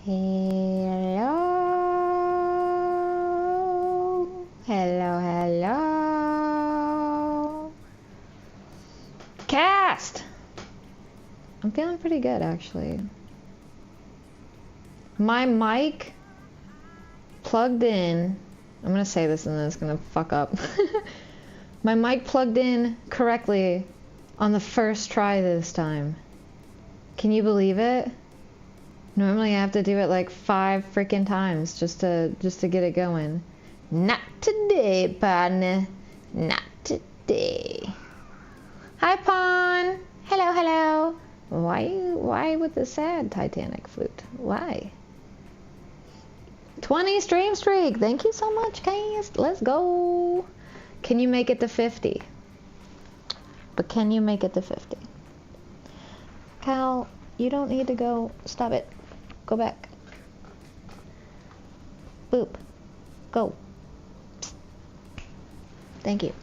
Hello. Hello, hello. Cast! I'm feeling pretty good, actually. My mic plugged in. I'm gonna say this and then it's gonna fuck up. My mic plugged in correctly on the first try this time. Can you believe it? Normally I have to do it like 5 freaking times just to get it going. Not today, partner. Not today. Hi, Pawn. Hello, hello. Why with the sad Titanic flute? Why? 20 stream streak. Thank you so much, guys. Let's go. Can you make it to 50? But can you make it to 50? Cal, you don't need to go. Stop it. Go back. Boop. Go. Thank you.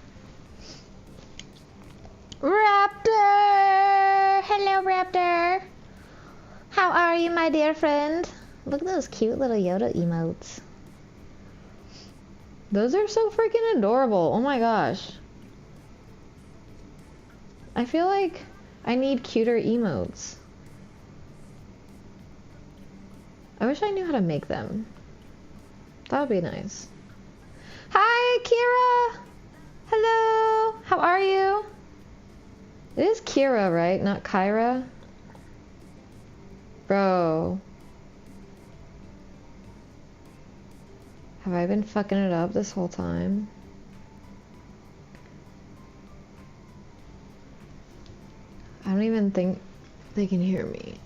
Raptor! Hello, Raptor. How are you, my dear friend? Look at those cute little Yoda emotes. Those are so freaking adorable. Oh my gosh. I feel like I need cuter emotes. I wish I knew how to make them. That would be nice. Hi, Kira! Hello! How are you? It is Kira, right? Not Kyra? Bro. Have I been fucking it up this whole time? I don't even think they can hear me.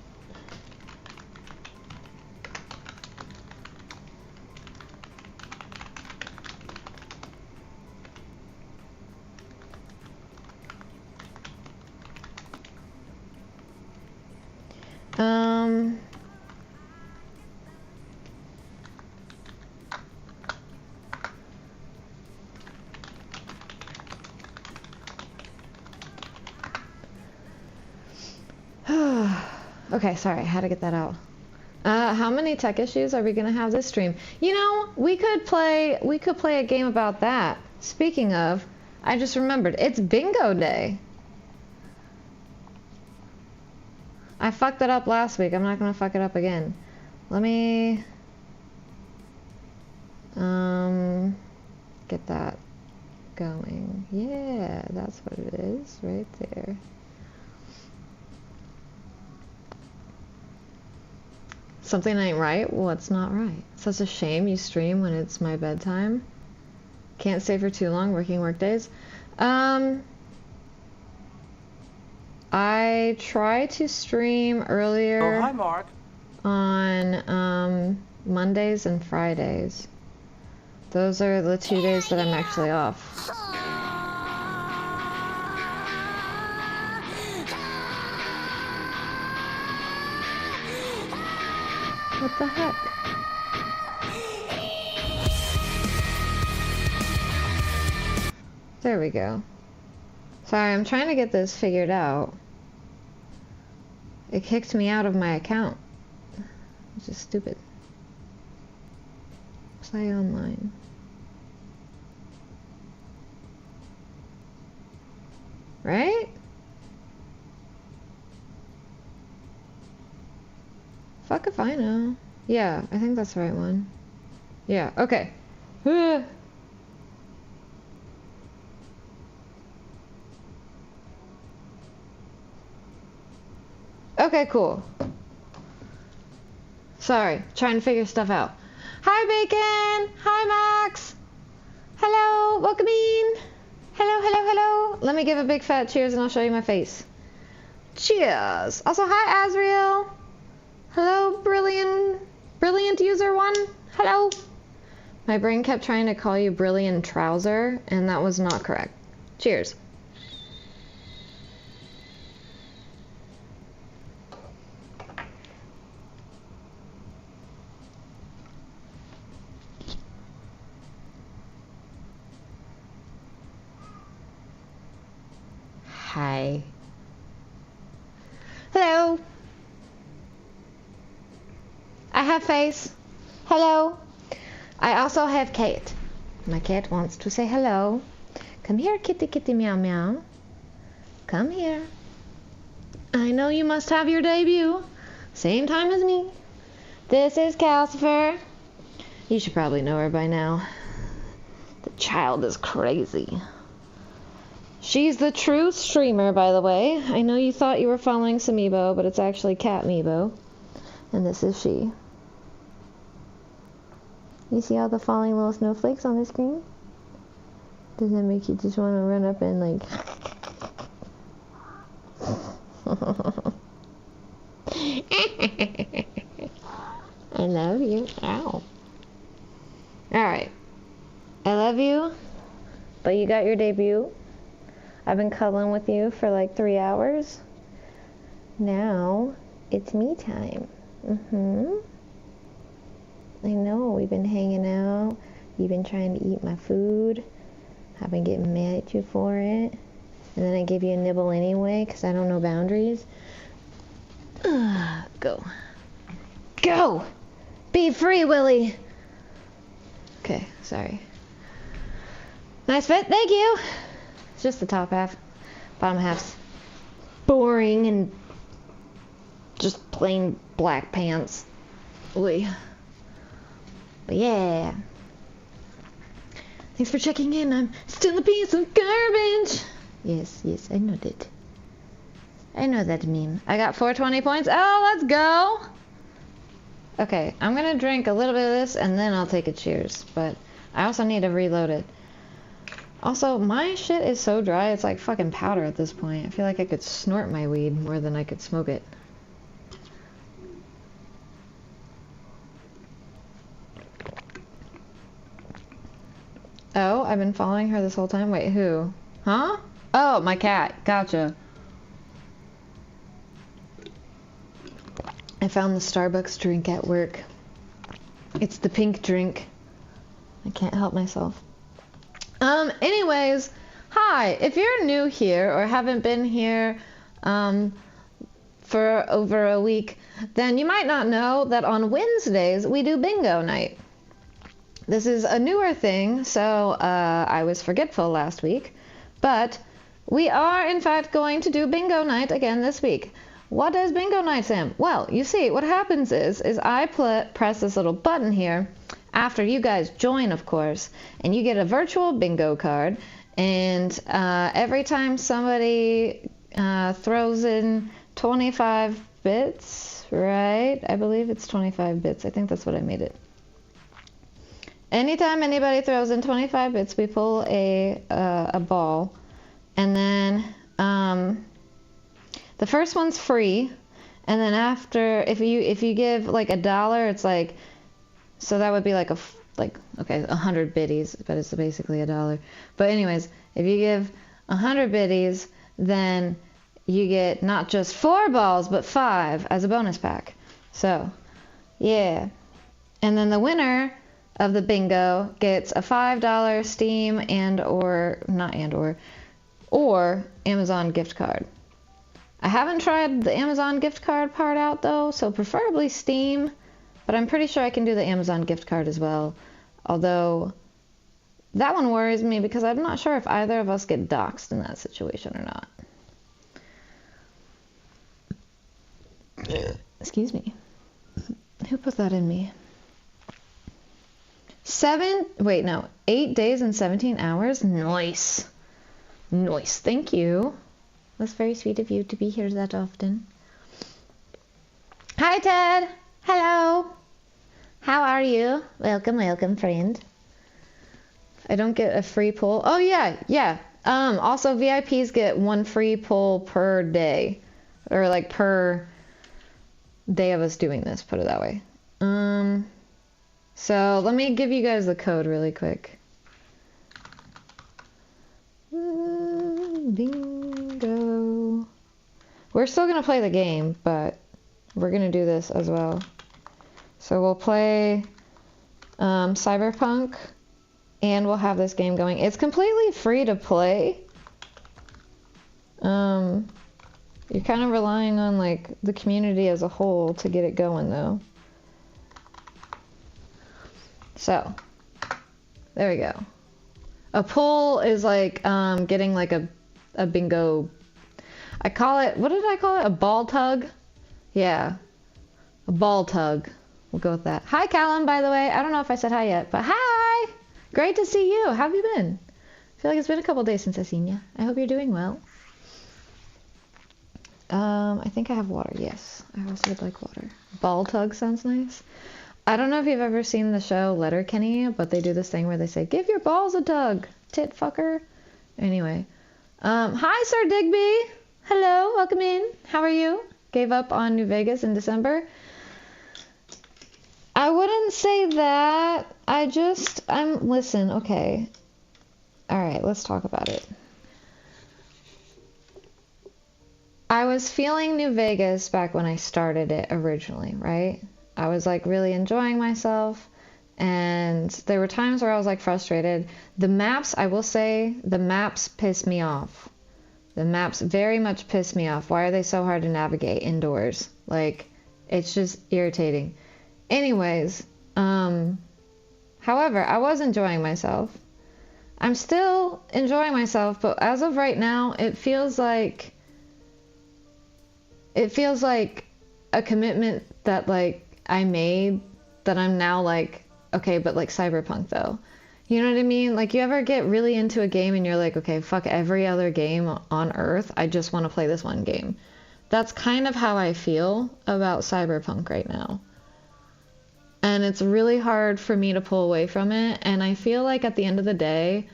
Okay, sorry, I had to get that out. How many tech issues are we gonna have this stream? You know, we could play a game about that. Speaking of, I just remembered, it's bingo day. I fucked it up last week. I'm not gonna fuck it up again. Let me get that going. Yeah, that's what it is right there. Something ain't right? What's not right? Such a shame you stream when it's my bedtime. Can't stay for too long working work days. I try to stream earlier. Oh, hi, Mark. On Mondays and Fridays. Those are the 2 days that I'm actually off. What the heck? There we go. Sorry, I'm trying to get this figured out. It kicked me out of my account. Which is stupid. Play online. Right? Fuck if I know. Yeah, I think that's the right one. Yeah, okay. Okay, cool. Sorry, trying to figure stuff out. Hi, Bacon! Hi, Max! Hello, welcome in! Hello, hello, hello! Let me give a big fat cheers and I'll show you my face. Cheers! Also, hi, Azriel! Hello, brilliant user one. Hello. My brain kept trying to call you brilliant trouser, and that was not correct. Cheers. Hi. Hello. I have face. Hello. I also have cat. My cat wants to say hello. Come here, kitty, kitty, meow, meow. Come here. I know you must have your debut. Same time as me. This is Calcifer. You should probably know her by now. The child is crazy. She's the true streamer, by the way. I know you thought you were following Samibo, but it's actually Cat Meebo. And this is she. You see all the falling little snowflakes on the screen? Does that make you just want to run up and like... I love you. Ow. Alright. I love you, but you got your debut. I've been cuddling with you for like 3 hours. Now, it's me time. I know, we've been hanging out. You've been trying to eat my food. I've been getting mad at you for it. And then I give you a nibble anyway, because I don't know boundaries. Go. Go! Be free, Willie! Okay, sorry. Nice fit, thank you! It's just the top half. Bottom half's boring and just plain black pants. Oy. But yeah. Thanks for checking in. I'm still a piece of garbage. Yes, I know that. I know that meme. I got 420 points. Oh, let's go! Okay, I'm gonna drink a little bit of this and then I'll take a cheers. But I also need to reload it. Also, my shit is so dry, it's like fucking powder at this point. I feel like I could snort my weed more than I could smoke it. Oh, I've been following her this whole time? Wait, who? Huh? Oh, my cat. Gotcha. I found the Starbucks drink at work. It's the pink drink. I can't help myself. Anyways, hi. If you're new here or haven't been here for over a week, then you might not know that on Wednesdays we do bingo night. This is a newer thing, so I was forgetful last week, but we are in fact going to do bingo night again this week. What does bingo night, Sam? Well, you see, what happens is I press this little button here after you guys join, of course, and you get a virtual bingo card, and every time somebody throws in 25 bits, right? I believe it's 25 bits. I think that's what I made it. Anytime anybody throws in 25 bits, we pull a ball, and then the first one's free, and then after, if you give like $1, it's like, so that would be like okay, 100 biddies, but it's basically $1. But anyways, if you give 100 biddies, then you get not just 4 balls, but 5 as a bonus pack. So, yeah. And then the winner of the bingo gets a $5 Steam or Amazon gift card. I haven't tried the Amazon gift card part out though, so preferably Steam, but I'm pretty sure I can do the Amazon gift card as well. Although that one worries me because I'm not sure if either of us get doxxed in that situation or not. Excuse me. Who put that in me? 8 days and 17 hours? Nice. Nice. Thank you. That's very sweet of you to be here that often. Hi, Ted. Hello. How are you? Welcome, welcome, friend. I don't get a free pull. Oh, yeah. Also, VIPs get 1 free pull per day. Or, like, per day of us doing this, put it that way. So, let me give you guys the code really quick. Bingo. We're still going to play the game, but we're going to do this as well. So we'll play Cyberpunk, and we'll have this game going. It's completely free to play. You're kind of relying on like the community as a whole to get it going, though. So, there we go. A pull is like getting like a bingo. I call it, what did I call it? A ball tug? Yeah, a ball tug. We'll go with that. Hi, Callum, by the way. I don't know if I said hi yet, but hi! Great to see you. How have you been? I feel like it's been a couple days since I've seen you. I hope you're doing well. I think I have water. Yes, I also would like water. Ball tug sounds nice. I don't know if you've ever seen the show Letterkenny, but they do this thing where they say, give your balls a tug, tit fucker. Anyway. Hi, Sir Digby. Hello, welcome in. How are you? Gave up on New Vegas in December. I wouldn't say that. Listen, okay. Alright, let's talk about it. I was feeling New Vegas back when I started it originally, right? I was like really enjoying myself, and there were times where I was like frustrated. The maps, I will say, the maps piss me off. The maps very much piss me off. Why are they so hard to navigate indoors? Like, it's just irritating. Anyways, however, I was enjoying myself. I'm still enjoying myself, but as of right now, it feels like a commitment that like I made that I'm now like, okay, but like Cyberpunk though. You know what I mean? Like, you ever get really into a game and you're like, okay, fuck every other game on Earth. I just want to play this one game. That's kind of how I feel about Cyberpunk right now. And it's really hard for me to pull away from it. And I feel like at the end of the day,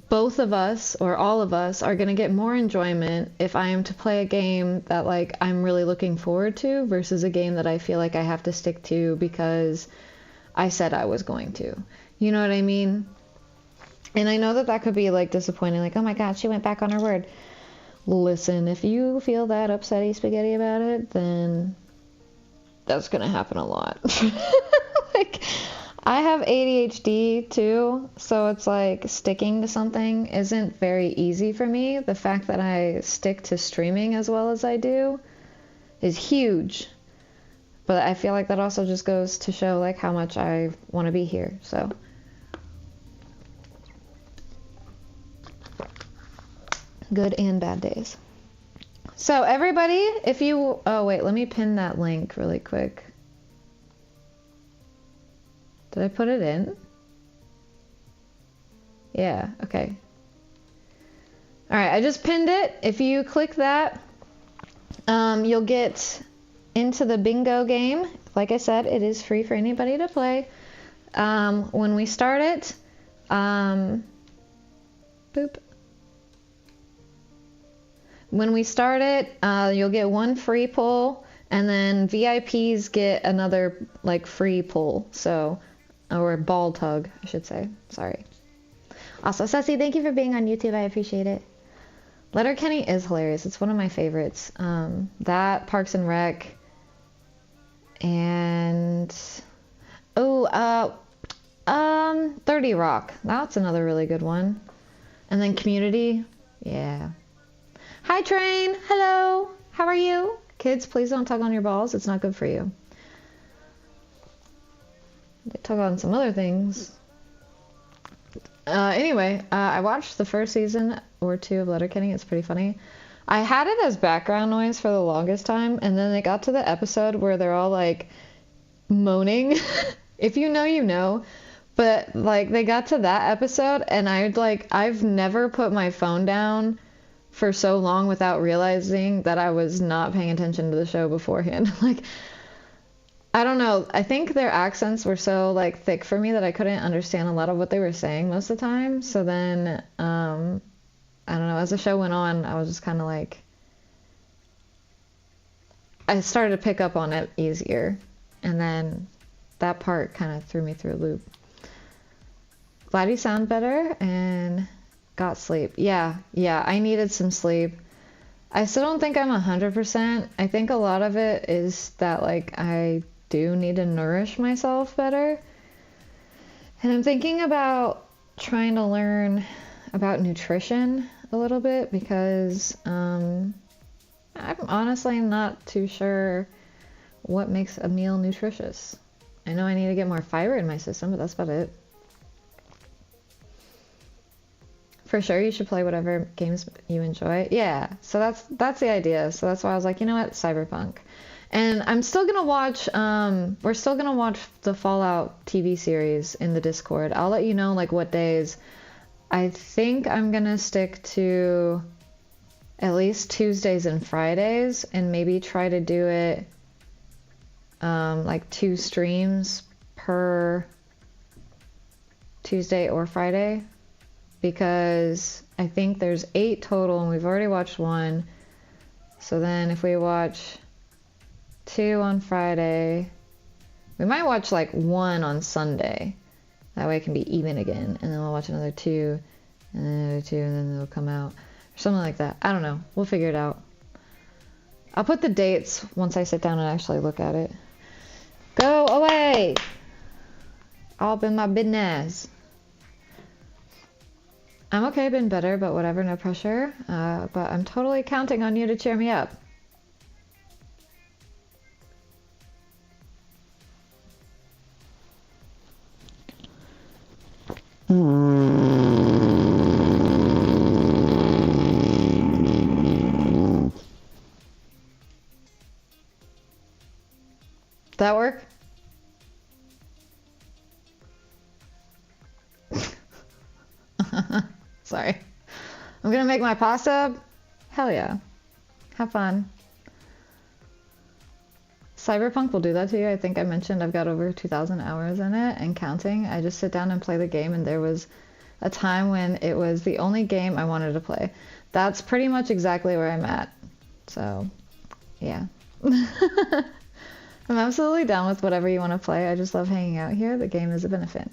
both of us or all of us are going to get more enjoyment if I am to play a game that like I'm really looking forward to versus a game that I feel like I have to stick to because I said I was going to. You know what I mean? And I know that that could be like disappointing, like, oh my god, she went back on her word. Listen, if you feel that upsetty spaghetti about it, then that's gonna happen a lot. Like, I have ADHD too, so it's like sticking to something isn't very easy for me. The fact that I stick to streaming as well as I do is huge. But I feel like that also just goes to show like how much I want to be here. So good and bad days. So everybody, if you, oh wait, let me pin that link really quick. Did I put it in? Yeah, okay. All right, I just pinned it. If you click that, you'll get into the bingo game. Like I said, it is free for anybody to play. When we start it, boop. When we start it, you'll get one free pull, and then VIPs get another like free pull. So, or ball tug, I should say. Sorry. Also, Sussy, thank you for being on YouTube. I appreciate it. Letterkenny is hilarious. It's one of my favorites. That, Parks and Rec, and 30 Rock. That's another really good one. And then Community. Yeah. Hi, Train. Hello. How are you? Kids, please don't tug on your balls. It's not good for you. They tug on some other things. Anyway, I watched the first season or two of Letterkenny. It's pretty funny. I had it as background noise for the longest time, and then it got to the episode where they're all like moaning. If you know, you know. But like they got to that episode, and I've never put my phone down for so long without realizing that I was not paying attention to the show beforehand. Like, I don't know. I think their accents were so like thick for me that I couldn't understand a lot of what they were saying most of the time. So then, I don't know, as the show went on, I was just kind of like, I started to pick up on it easier. And then that part kind of threw me through a loop. Glad you sound better and got sleep. Yeah, I needed some sleep. I still don't think I'm 100%. I think a lot of it is that like I do need to nourish myself better. And I'm thinking about trying to learn about nutrition a little bit because I'm honestly not too sure what makes a meal nutritious. I know I need to get more fiber in my system, but that's about it. For sure, you should play whatever games you enjoy. Yeah, so that's the idea. So that's why I was like, you know what, Cyberpunk. And I'm still gonna watch. We're still gonna watch the Fallout TV series in the Discord. I'll let you know like what days. I think I'm gonna stick to at least Tuesdays and Fridays, and maybe try to do it like 2 streams per Tuesday or Friday. Because I think there's 8 total and we've already watched 1. So then if we watch 2 on Friday, we might watch like 1 on Sunday. That way it can be even again. And then we'll watch another 2 and then another 2 and then it'll come out. Or something like that. I don't know. We'll figure it out. I'll put the dates once I sit down and actually look at it. Go away! All up in my business. I'm okay, been better, but whatever, no pressure. But I'm totally counting on you to cheer me up. Did that work? Sorry. I'm gonna make my pasta. Hell yeah. Have fun. Cyberpunk will do that to you. I think I mentioned I've got over 2,000 hours in it and counting. I just sit down and play the game, and there was a time when it was the only game I wanted to play. That's pretty much exactly where I'm at. So, yeah. I'm absolutely down with whatever you want to play. I just love hanging out here. The game is a benefit.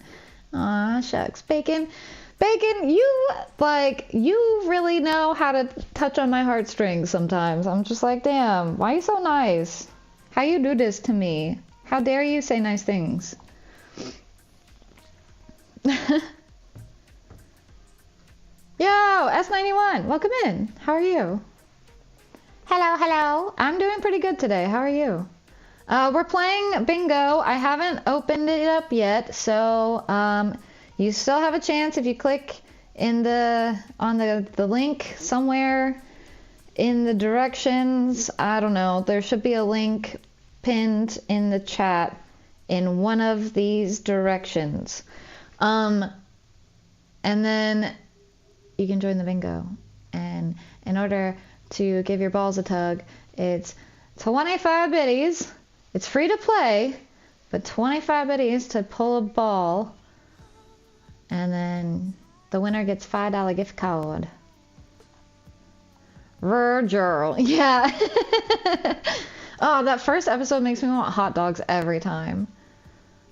Aw, shucks. Bacon. Bacon, you really know how to touch on my heartstrings sometimes. I'm just like, damn, why are you so nice? How you do this to me? How dare you say nice things? Yo, S91, welcome in. How are you? Hello, hello. I'm doing pretty good today. How are you? We're playing bingo. I haven't opened it up yet, so you still have a chance if you click on the link somewhere in the directions. I don't know. There should be a link pinned in the chat in one of these directions. And then you can join the bingo. And in order to give your balls a tug, it's 25 biddies. It's free to play, but 25 biddies to pull a ball. And then the winner gets $5 gift card. Virgil. Yeah. Oh, that first episode makes me want hot dogs every time.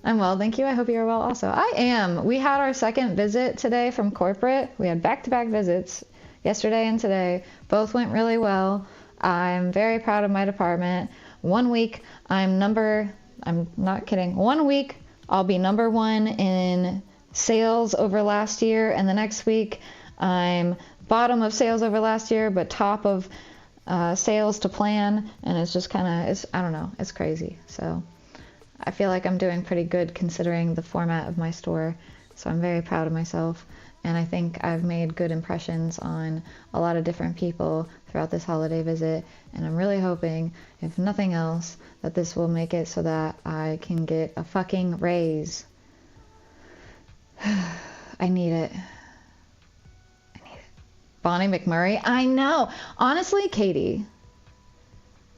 I'm well, thank you. I hope you're well also. I am. We had our second visit today from corporate. We had back-to-back visits yesterday and today. Both went really well. I'm very proud of my department. 1 week, I'm not kidding. 1 week, I'll be number 1 in sales over last year, and the next week I'm bottom of sales over last year, but top of sales to plan, and it's just kind of, I don't know, it's crazy. So I feel like I'm doing pretty good considering the format of my store, so I'm very proud of myself, and I think I've made good impressions on a lot of different people throughout this holiday visit, and I'm really hoping, if nothing else, that this will make it so that I can get a fucking raise. I need it. Bonnie McMurray? I know. Honestly, Katie.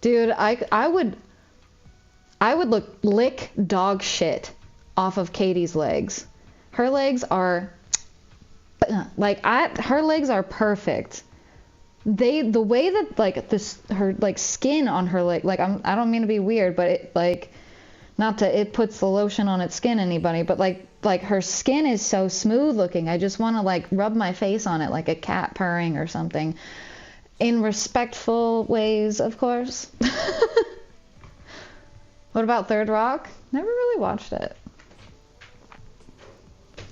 Dude, I would lick dog shit off of Katie's legs. Her legs are her legs are perfect. The way that her skin on her leg, I don't mean to be weird, but it not to it puts the lotion on its skin anybody, but like her skin is so smooth looking. I just want to rub my face on it like a cat purring or something, in respectful ways, of course. What about Third Rock? Never really watched it,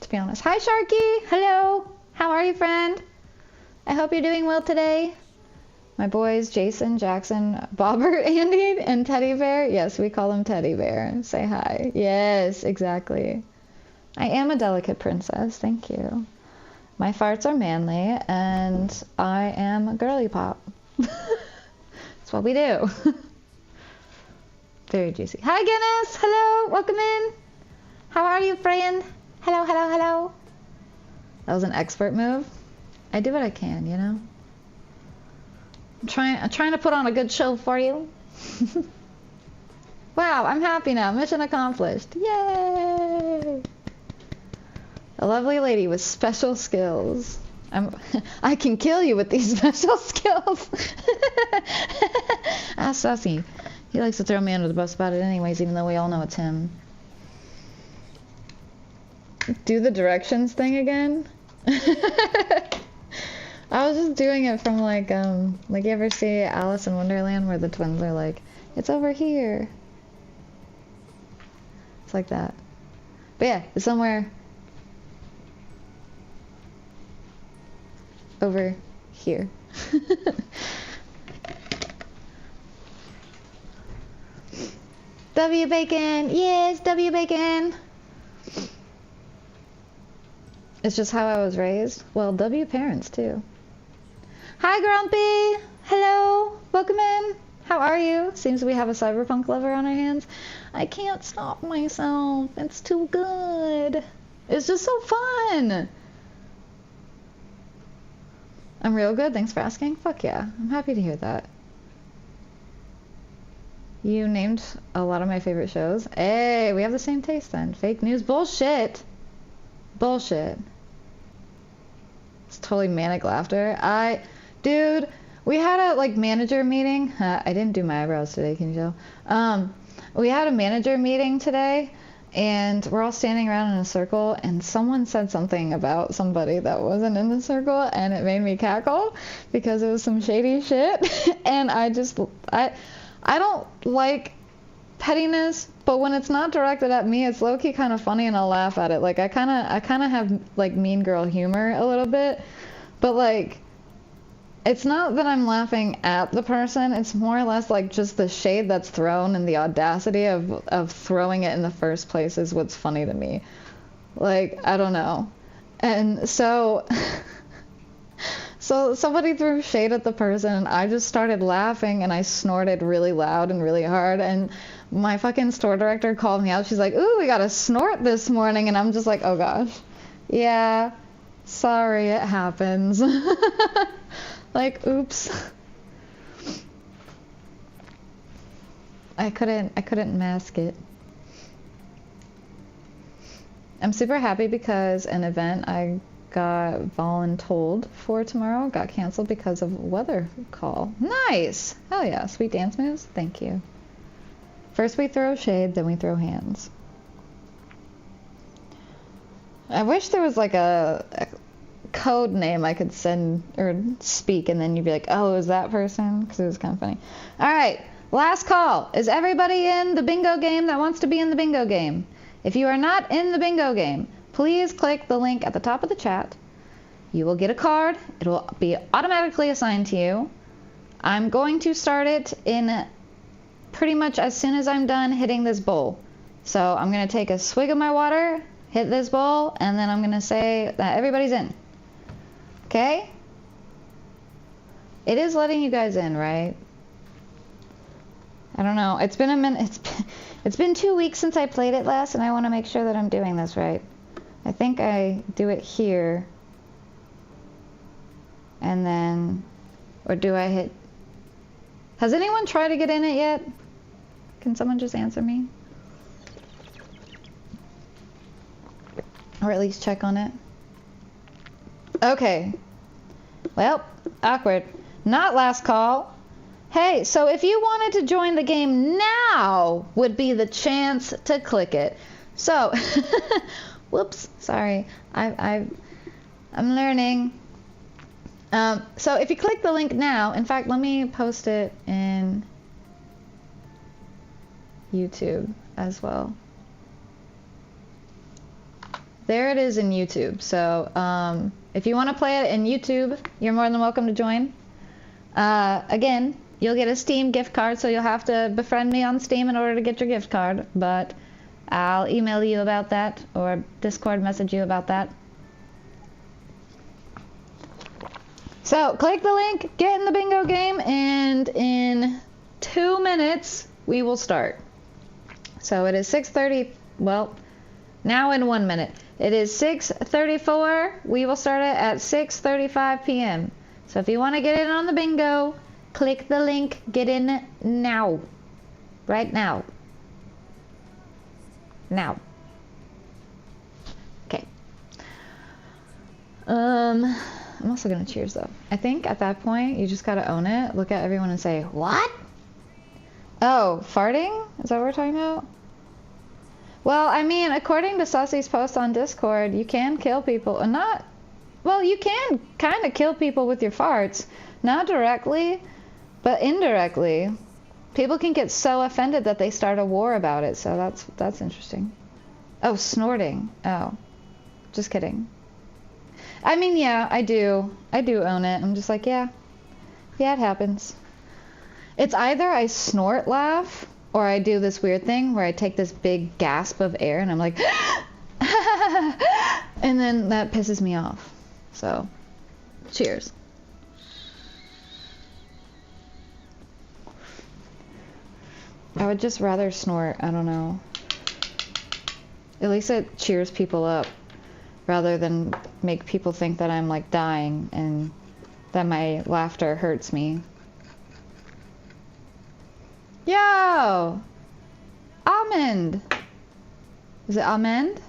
to be honest. Hi Sharky, hello. How are you, friend? I hope you're doing well today. My boys, Jason, Jackson, Bobbert, Andy, and Teddy Bear. Yes, we call him Teddy Bear. Say hi. Yes, exactly. I am a delicate princess. Thank you. My farts are manly, and I am a girly pop. That's what we do. Very juicy. Hi, Guinness. Hello. Welcome in. How are you, friend? Hello, hello, hello. That was an expert move. I do what I can, you know? I'm trying to put on a good show for you. Wow, I'm happy now. Mission accomplished. Yay! A lovely lady with special skills. I can kill you with these special skills. Ask Sussy. He likes to throw me under the bus about it anyways, even though we all know it's him. Do the directions thing again? I was just doing it from like you ever see Alice in Wonderland where the twins are like, it's over here. It's like that. But yeah, it's somewhere over here. W Bacon! Yes, W Bacon! It's just how I was raised. Well, W parents too. Hi, Grumpy! Hello! Welcome in! How are you? Seems we have a Cyberpunk lover on our hands. I can't stop myself. It's too good. It's just so fun! I'm real good. Thanks for asking. Fuck yeah. I'm happy to hear that. You named a lot of my favorite shows. Hey, we have the same taste then. Fake news. Bullshit! Bullshit. It's totally manic laughter. Dude, we had a like manager meeting. I didn't do my eyebrows today, can you tell? We had a manager meeting today, and we're all standing around in a circle, and someone said something about somebody that wasn't in the circle, and it made me cackle because it was some shady shit. And I don't like pettiness, but when it's not directed at me, it's low-key kind of funny, and I'll laugh at it. Like I kind of have like mean girl humor a little bit, but like it's not that I'm laughing at the person. It's more or less like just the shade that's thrown and the audacity of throwing it in the first place is what's funny to me. Like, I don't know. And so somebody threw shade at the person, and I just started laughing, and I snorted really loud and really hard, and my fucking store director called me out. She's like, ooh, we got a snort this morning, and I'm just like, oh gosh. Yeah, sorry, it happens. Like, oops. I couldn't mask it. I'm super happy because an event I got voluntold for tomorrow got canceled because of weather call. Nice! Hell yeah, sweet dance moves? Thank you. First we throw shade, then we throw hands. I wish there was like a code name I could send or speak, and then you'd be like, oh, is that person? Because it was kind of funny. All right, last call. Is everybody in the bingo game that wants to be in the bingo game? If you are not in the bingo game, please click the link at the top of the chat. You will get a card. It will be automatically assigned to you. I'm going to start it in pretty much as soon as I'm done hitting this bowl. So I'm going to take a swig of my water, hit this bowl, and then I'm going to say that everybody's in. Okay? It is letting you guys in, right? I don't know. It's been a minute. It's been 2 weeks since I played it last, and I want to make sure that I'm doing this right. I think I do it here. And then, or do I hit? Has anyone tried to get in it yet? Can someone just answer me? Or at least check on it. Okay. Well, awkward. Not last call. Hey, so if you wanted to join the game now would be the chance to click it. So, whoops, sorry. I'm learning. So if you click the link now, in fact, let me post it in YouTube as well. There it is in YouTube. So if you want to play it in YouTube, you're more than welcome to join. Again, you'll get a Steam gift card, so you'll have to befriend me on Steam in order to get your gift card, but I'll email you about that or Discord message you about that. So click the link, get in the bingo game, and in 2 minutes we will start. So it is 6:30, well, now in 1 minute. It is 6:34. We will start it at 6:35 p.m. So if you want to get in on the bingo, click the link, get in now. Right now. Now. Okay. I'm also gonna cheers though. I think at that point you just gotta own it, look at everyone and say, what? Oh, farting? Is that what we're talking about? Well, I mean, according to Sussy's post on Discord, you can kill people, and not, well, you can kind of kill people with your farts. Not directly, but indirectly. People can get so offended that they start a war about it, so that's interesting. Oh, snorting. Oh, just kidding. I mean, yeah, I do own it. I'm just like, yeah, it happens. It's either I snort laugh, or I do this weird thing where I take this big gasp of air and I'm like, and then that pisses me off. So, cheers. I would just rather snort, I don't know. At least it cheers people up, rather than make people think that I'm like dying and that my laughter hurts me. Yo! Almond! Is it Almond?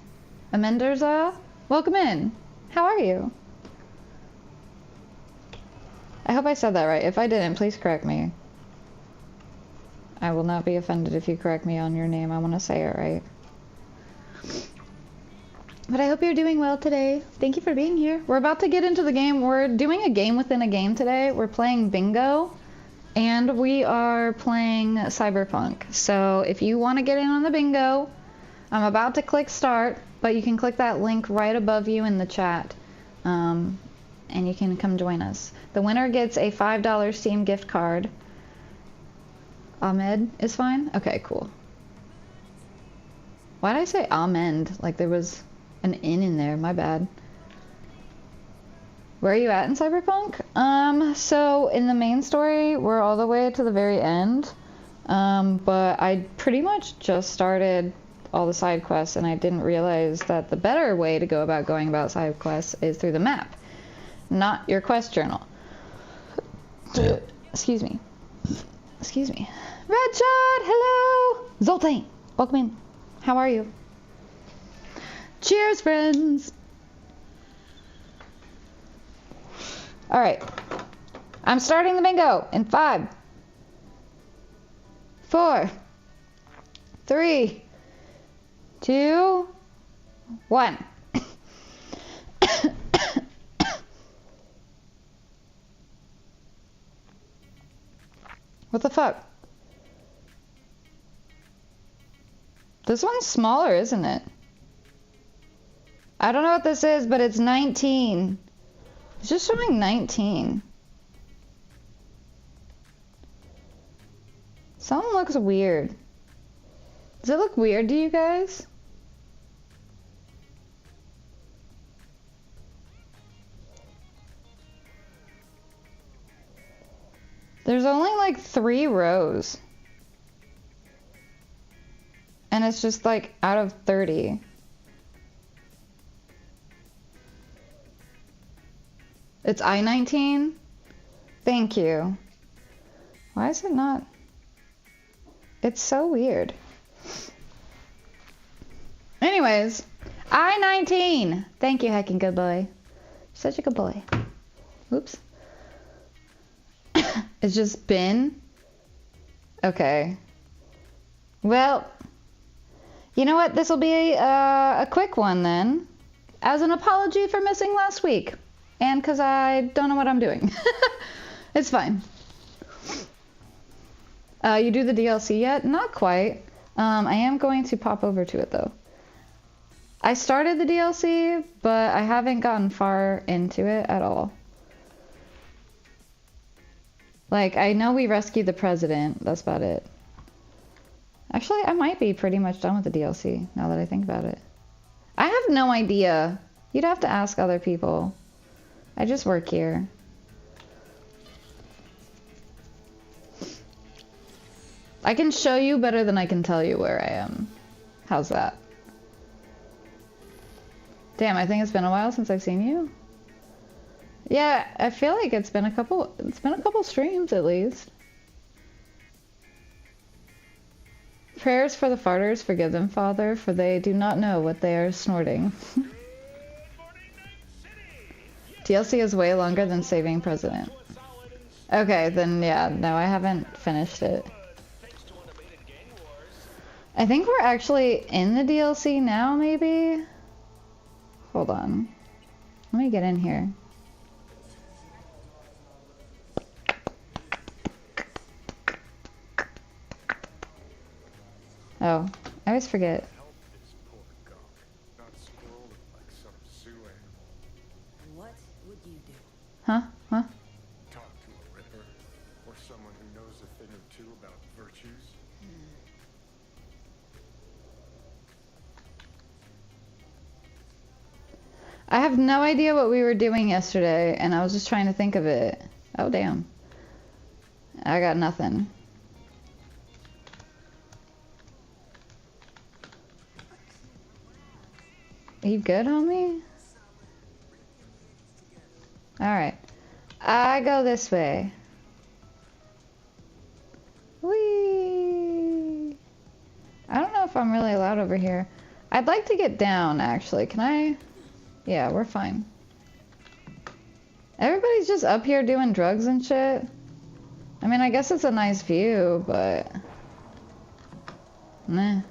Amenderza? Welcome in. How are you? I hope I said that right. If I didn't, please correct me. I will not be offended if you correct me on your name. I want to say it right. But I hope you're doing well today. Thank you for being here. We're about to get into the game. We're doing a game within a game today. We're playing bingo. And we are playing Cyberpunk. So if you want to get in on the bingo, I'm about to click start, but you can click that link right above you in the chat. And you can come join us. The winner gets a $5 Steam gift card. Ahmed is fine? Okay, cool. Why did I say Ahmed? Like there was an N in there, my bad. Where are you at in Cyberpunk? So in the main story, we're all the way to the very end. But I pretty much just started all the side quests, and I didn't realize that the better way to go about going about side quests is through the map, not your quest journal. Excuse me. Excuse me. Red Shot, hello! Zoltane, welcome in. How are you? Cheers, friends! Alright. I'm starting the bingo in 5, 4, 3, 2, 1. What the fuck? This one's smaller, isn't it? I don't know what this is, but it's 19. It's just showing 19. Something looks weird. Does it look weird to you guys? There's only like 3 rows. And it's just like out of 30. It's I-19? Thank you. Why is it not? It's so weird. Anyways, I-19. Thank you, heckin' good boy. Such a good boy. Oops. It's just been? Okay. Well, you know what? This will be a quick one then. As an apology for missing last week. And because I don't know what I'm doing. It's fine. You do the DLC yet? Not quite. I am going to pop over to it though. I started the DLC, but I haven't gotten far into it at all. Like, I know we rescued the president. That's about it. Actually, I might be pretty much done with the DLC, now that I think about it. I have no idea. You'd have to ask other people. I just work here. I can show you better than I can tell you where I am. How's that? Damn, I think it's been a while since I've seen you. Yeah, I feel like it's been a couple streams at least. Prayers for the farters, forgive them, Father, for they do not know what they are snorting. DLC is way longer than Saving President. Okay, then yeah, no, I haven't finished it. I think we're actually in the DLC now, maybe? Hold on. Let me get in here. Oh, I always forget. What would you do? Huh? Huh? Talk to a ripper or someone who knows a thing or two about virtues. I have no idea what we were doing yesterday, and I was just trying to think of it. Oh, damn. I got nothing. You good, homie? Alright. I go this way. Whee! I don't know if I'm really allowed over here. I'd like to get down, actually. Can I? Yeah, we're fine. Everybody's just up here doing drugs and shit. I mean, I guess it's a nice view, but... Meh.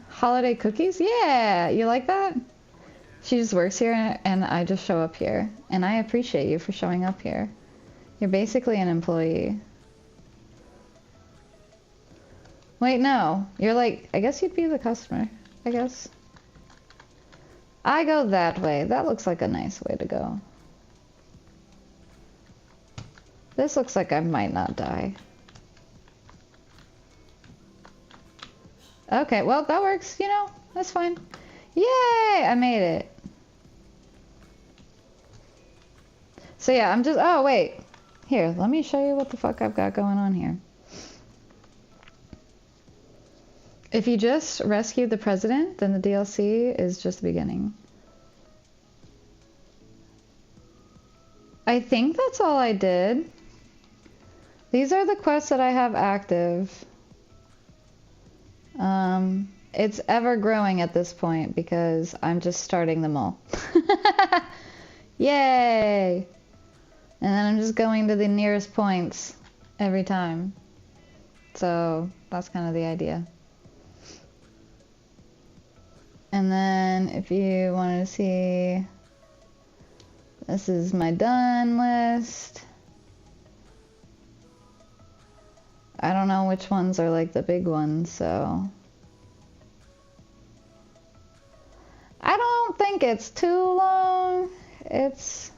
Holiday cookies? Yeah! You like that? She just works here and I just show up here. And I appreciate you for showing up here. You're basically an employee. Wait, no. You're like, I guess you'd be the customer. I guess. I go that way. That looks like a nice way to go. This looks like I might not die. Okay, well, that works, you know, that's fine. Yay! I made it. So yeah, I'm just, oh wait. Here, let me show you what the fuck I've got going on here. If you just rescued the president, then the DLC is just the beginning. I think that's all I did. These are the quests that I have active. It's ever growing at this point because I'm just starting them all. Yay! And then I'm just going to the nearest points every time. So that's kind of the idea. And then if you want to see, this is my done list. I don't know which ones are like the big ones, so. I don't think it's too long. It's.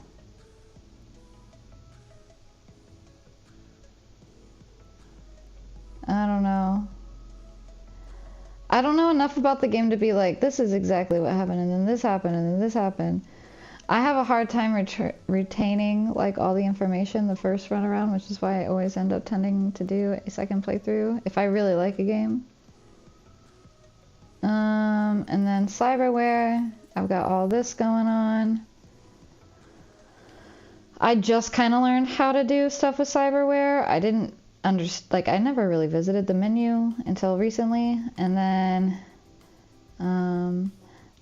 I don't know. I don't know enough about the game to be like, this is exactly what happened, and then this happened, and then this happened. I have a hard time retaining like all the information the first run around, which is why I always end up tending to do a second playthrough if I really like a game. And then cyberware, I've got all this going on. I just kind of learned how to do stuff with cyberware. I didn't like I never really visited the menu until recently. And then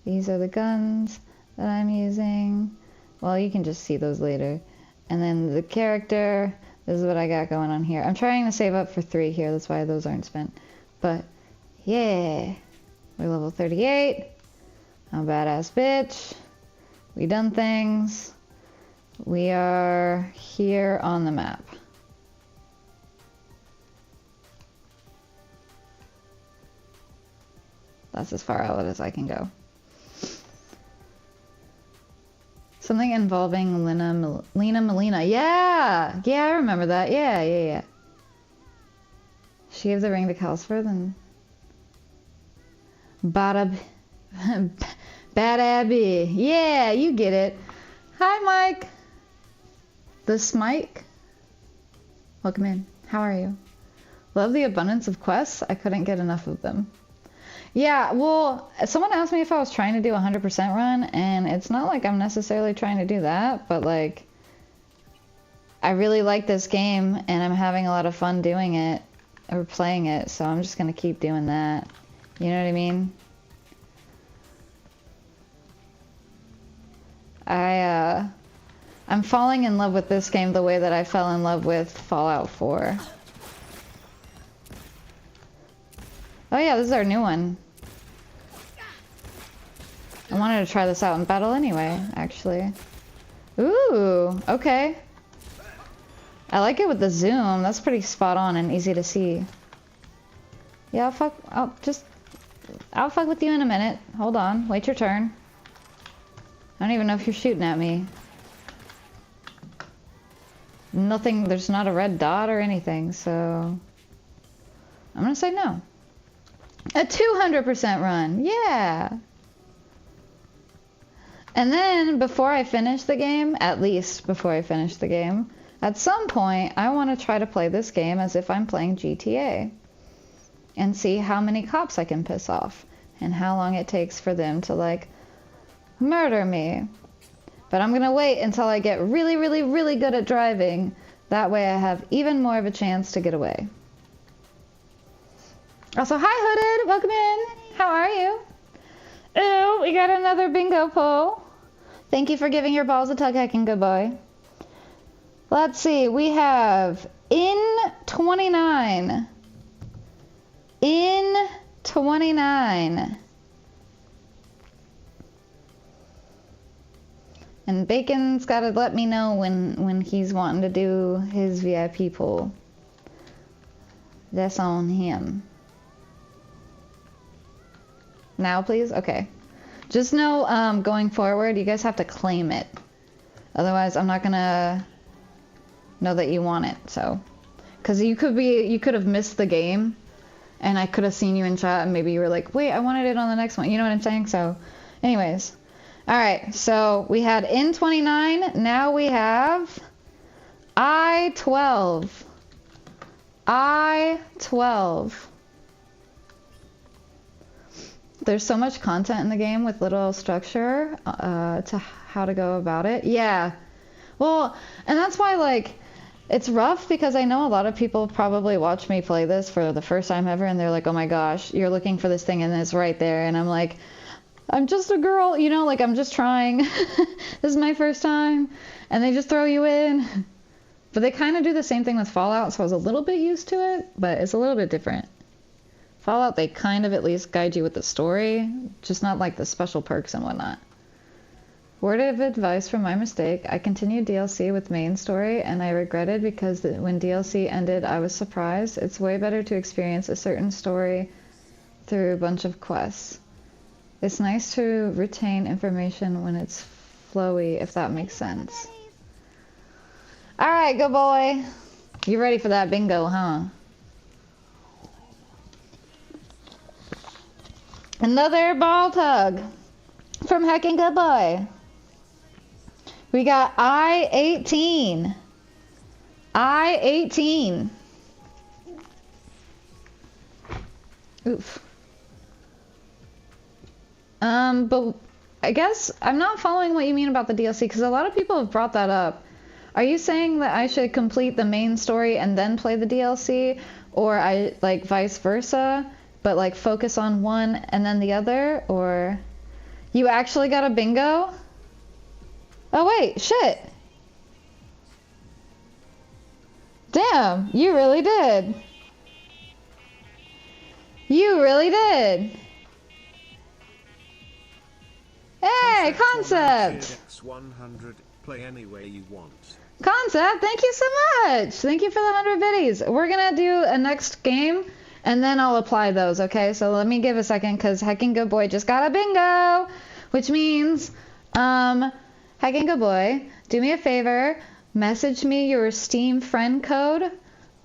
these are the guns that I'm using. Well, you can just see those later. And then the character, this is what I got going on here. I'm trying to save up for 3 here, that's why those aren't spent. But yeah, we're level 38. I'm a badass bitch. We done things. We are here on the map. That's as far out as I can go. Something involving Lena Melina. Yeah! Yeah, I remember that. Yeah. She gave the ring to Calcifer, then... Bada... Bad Abby. Yeah, you get it. Hi, Mike. The Smike. Welcome in. How are you? Love the abundance of quests. I couldn't get enough of them. Yeah, well, someone asked me if I was trying to do a 100% run, and it's not like I'm necessarily trying to do that, but like, I really like this game, and I'm having a lot of fun doing it, or playing it, so I'm just gonna keep doing that. You know what I mean? I'm falling in love with this game the way that I fell in love with Fallout 4. Oh yeah, this is our new one. I wanted to try this out in battle anyway, actually. Ooh, okay. I like it with the zoom. That's pretty spot on and easy to see. Yeah, I'll fuck with you in a minute. Hold on, wait your turn. I don't even know if you're shooting at me. Nothing, there's not a red dot or anything, so I'm gonna say no. A 200% run, yeah. And then before I finish the game, at least before I finish the game, at some point I want to try to play this game as if I'm playing GTA and see how many cops I can piss off and how long it takes for them to like murder me. But I'm gonna wait until I get really, really, really good at driving. That way I have even more of a chance to get away. Also, hi Hooded, welcome in. How are you? Oh, we got another bingo poll. Thank you for giving your balls a tug, heckin' good boy. Let's see, we have in 29. In 29. And Bacon's gotta let me know when he's wanting to do his VIP poll. That's on him. Now, please? Okay. Just know, going forward, you guys have to claim it. Otherwise, I'm not gonna know that you want it, so. Because you could have missed the game, and I could have seen you in chat, and maybe you were like, wait, I wanted it on the next one. You know what I'm saying? So, anyways. Alright, so we had in 29, now we have I-12. I-12. There's so much content in the game with little structure to how to go about it. Yeah. Well, and that's why, like, it's rough because I know a lot of people probably watch me play this for the first time ever and they're like, oh my gosh, you're looking for this thing and it's right there. And I'm like, I'm just a girl, you know, like I'm just trying. This is my first time. And they just throw you in. But they kind of do the same thing with Fallout, so I was a little bit used to it, but it's a little bit different. Fallout, they kind of at least guide you with the story, just not like the special perks and whatnot. Word of advice from my mistake, I continued DLC with main story, and I regretted because when DLC ended, I was surprised. It's way better to experience a certain story through a bunch of quests. It's nice to retain information when it's flowy, if that makes sense. Alright, good boy. You ready for that bingo, huh? Another ball tug from Heckin' Good Boy. We got I-18. I-18. Oof. But I guess I'm not following what you mean about the DLC because a lot of people have brought that up. Are you saying that I should complete the main story and then play the DLC, or I like vice versa, but like focus on one and then the other? Or you actually got a bingo? Oh wait, shit. Damn, you really did. You really did. Hey, Concept! X100, play any way you want. Concept, thank you so much! Thank you for the 100 biddies. We're gonna do a next game, and then I'll apply those, okay? So let me give a second, because Heckin' Good Boy just got a bingo! Which means, Hi, Gingo Boy. Do me a favor. Message me your Steam friend code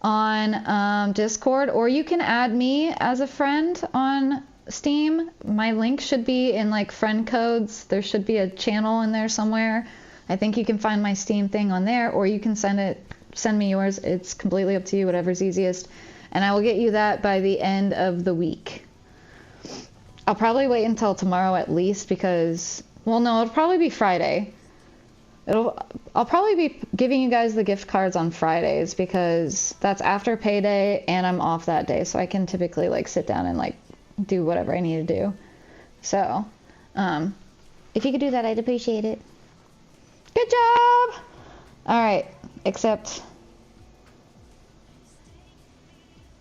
on Discord, or you can add me as a friend on Steam. My link should be in like friend codes. There should be a channel in there somewhere. I think you can find my Steam thing on there, or you can send me yours. It's completely up to you, whatever's easiest. And I will get you that by the end of the week. I'll probably wait until tomorrow at least because, well, no, it'll probably be Friday. I'll probably be giving you guys the gift cards on Fridays because that's after payday and I'm off that day, so I can typically like sit down and like do whatever I need to do. So, if you could do that, I'd appreciate it. Good job! Alright, except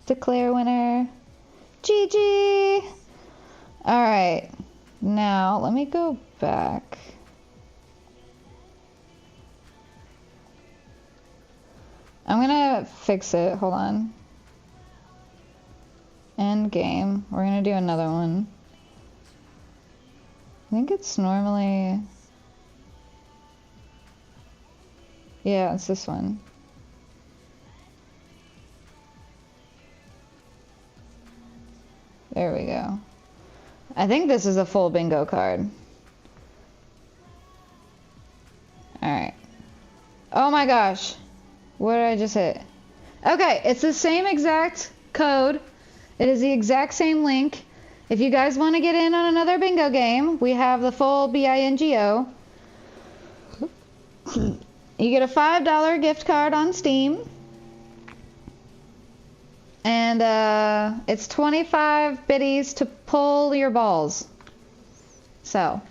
declare winner. GG! Alright, now let me go back. I'm gonna fix it, hold on. End game. We're gonna do another one. I think it's normally... Yeah, it's this one. There we go. I think this is a full bingo card. Alright. Oh my gosh. What did I just hit? Okay, it's the same exact code. It is the exact same link. If you guys want to get in on another bingo game, we have the full BINGO. You get a $5 gift card on Steam. And it's 25 biddies to pull your balls. So,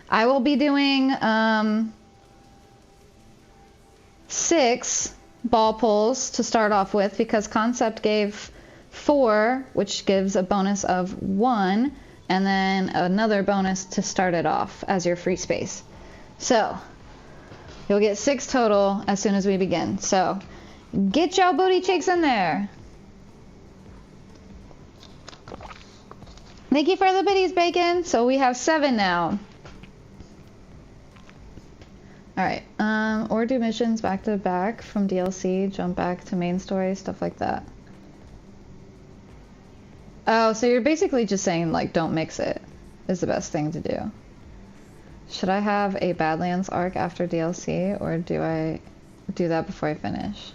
I will be doing 6 ball pulls to start off with because Concept gave 4, which gives a bonus of 1, and then another bonus to start it off as your free space. So, you'll get 6 total as soon as we begin. So, get your booty cheeks in there. Thank you for the biddies, Bacon. So we have 7 now. Alright, or do missions back to back from DLC, jump back to main story, stuff like that. Oh, so you're basically just saying, like, don't mix it is the best thing to do. Should I have a Badlands arc after DLC, or do I do that before I finish?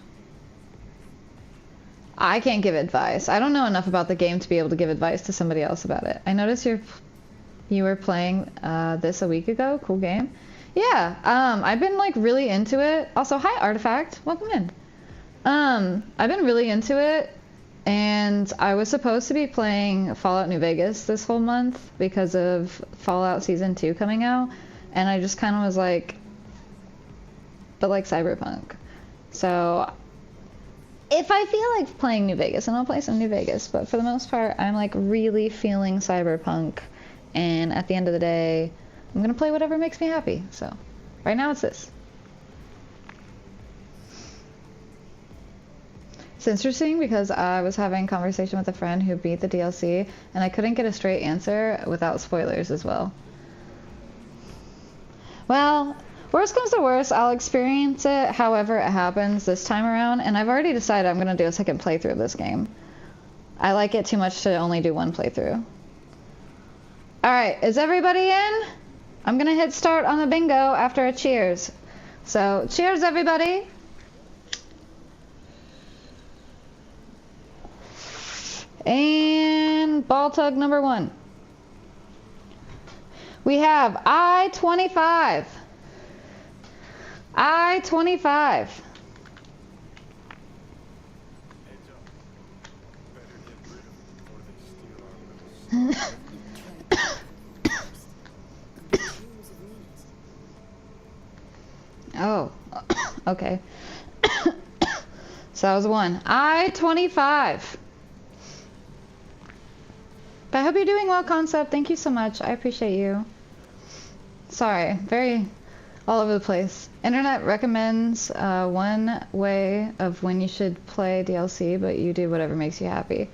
I can't give advice. I don't know enough about the game to be able to give advice to somebody else about it. I noticed you were playing this a week ago. Cool game. Yeah, I've been like really into it. Also, hi Artifact, welcome in. I've been really into it, and I was supposed to be playing Fallout New Vegas this whole month because of Fallout Season 2 coming out, and I just kind of was like, but like Cyberpunk. So if I feel like playing New Vegas, and I'll play some New Vegas, but for the most part, I'm like really feeling Cyberpunk, and at the end of the day, I'm gonna play whatever makes me happy. So right now it's this. It's interesting because I was having a conversation with a friend who beat the DLC, and I couldn't get a straight answer without spoilers as well. Well, worst comes to worst, I'll experience it however it happens this time around, and I've already decided I'm going to do a second playthrough of this game. I like it too much to only do one playthrough. Alright, is everybody in? I'm going to hit start on the bingo after a cheers. So, cheers everybody! And ball tug number 1. We have I-25. I-25. Oh, okay. So that was 1. I-25. But I hope you're doing well, Concept. Thank you so much. I appreciate you. Sorry, very all over the place. Internet recommends one way of when you should play DLC, but you do whatever makes you happy.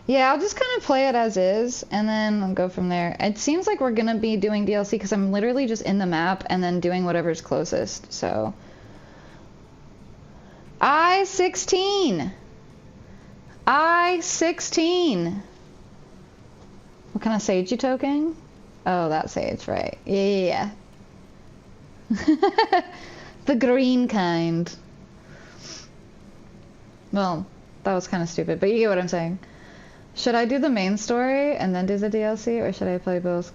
Yeah, I'll just kind of play it as is, and then I'll go from there. It seems like we're gonna be doing DLC because I'm literally just in the map and then doing whatever's closest, so. I-16! I-16! What kind of sage you token? Oh, that sage, right. Yeah. The green kind. Well, that was kind of stupid, but you get what I'm saying. Should I do the main story and then do the DLC, or should I play both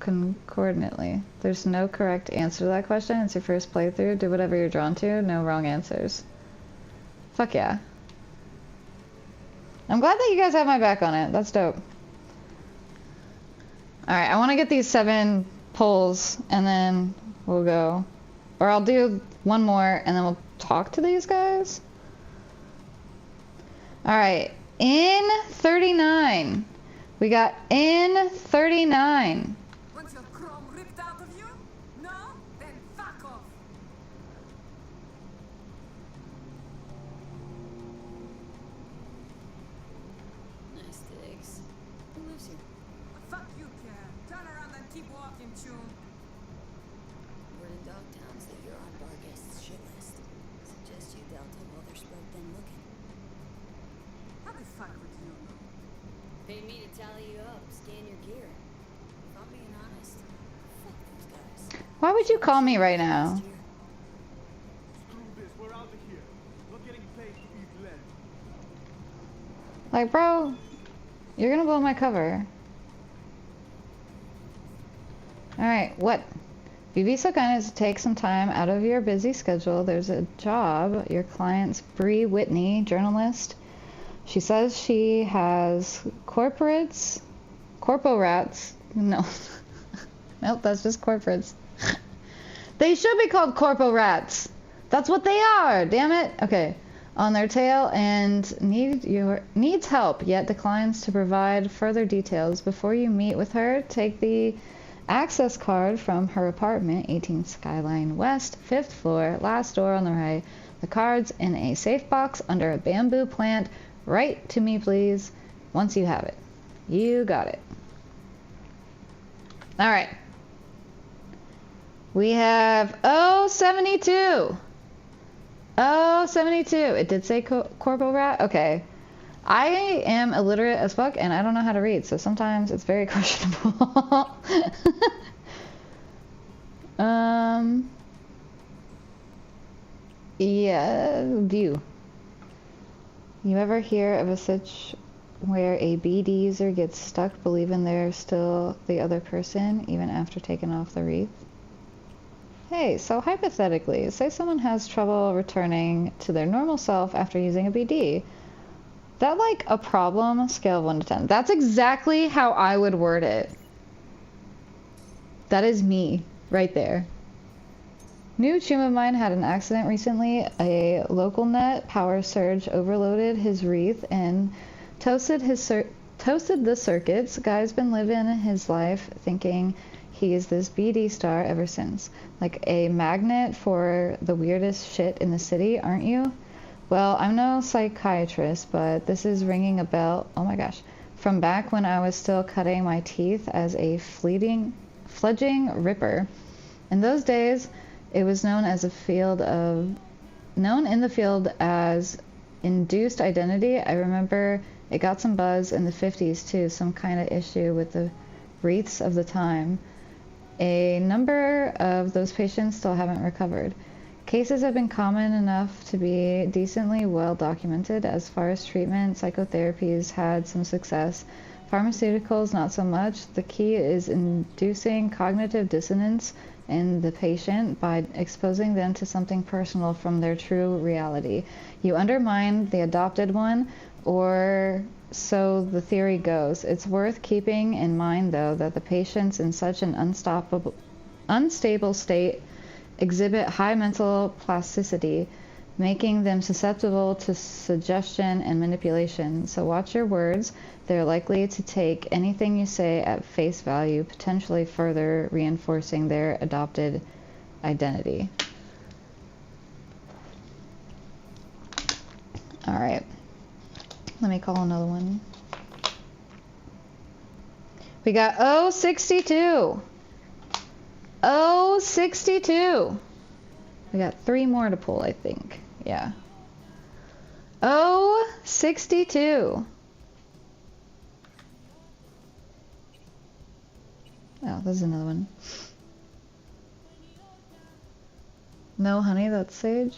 concordantly? There's no correct answer to that question. It's your first playthrough. Do whatever you're drawn to. No wrong answers. Fuck yeah. I'm glad that you guys have my back on it. That's dope. Alright, I want to get these 7 pulls, and then we'll go. Or I'll do one more, and then we'll talk to these guys. Alright, in 39. We got in 39. Want your chrome ripped out of you? No? Then fuck off. Nice digs. Who lives here? Fuck you, Care. Turn around and keep walking, Chum. Word in Dogtowns that you're on Barghest's shit list. Suggest you dealt a while they're spoke then looking. How the fuck would you know? Pay me to tally you up, scan your gear. If I'm being honest, fuck those guys. Why would you call me right now? Screw this, we're out of here. Not getting paid to eat lead. Like, bro, you're gonna blow my cover. Alright, what? If you'd be so kind as to take some time out of your busy schedule, there's a job. Your client's Bree Whitney, journalist. She says she has corpo rats. No. Nope, that's just corporates. They should be called corpo rats. That's what they are, damn it. Okay. On their tail and needs help, yet declines to provide further details. Before you meet with her, take the access card from her apartment, 18 Skyline West, 5th floor, last door on the right. The card's in a safe box under a bamboo plant. Write to me, please, once you have it. You got it. All right. We have 072. 072. It did say corpo rat? Okay. I am illiterate as fuck, and I don't know how to read, so sometimes it's very questionable. Yeah, view. You ever hear of a sitch where a BD user gets stuck believing they're still the other person, even after taking off the wreath? Hey, so hypothetically, say someone has trouble returning to their normal self after using a BD. That like a problem, scale of 1 to 10. That's exactly how I would word it. That is me, right there. New chum of mine had an accident recently. A local net power surge overloaded his wreath and toasted the circuits. Guy's been living his life thinking he is this BD star ever since. Like a magnet for the weirdest shit in the city, aren't you? Well, I'm no psychiatrist, but this is ringing a bell. Oh my gosh. From back when I was still cutting my teeth as a fledgling ripper. In those days, it was known in the field as induced identity. I remember it got some buzz in the 50s too, some kind of issue with the wreaths of the time. A number of those patients still haven't recovered. Cases have been common enough to be decently well documented. As far as treatment, psychotherapies had some success. Pharmaceuticals, not so much. The key is inducing cognitive dissonance in the patient by exposing them to something personal from their true reality. You undermine the adopted one, or so the theory goes. It's worth keeping in mind, though, that the patients in such an unstable state exhibit high mental plasticity, making them susceptible to suggestion and manipulation. So watch your words. They're likely to take anything you say at face value, potentially further reinforcing their adopted identity. All right. Let me call another one. We got 062. 062. We got 3 more to pull, I think. Yeah. 062. Oh, this is another one. No, honey, that's Sage.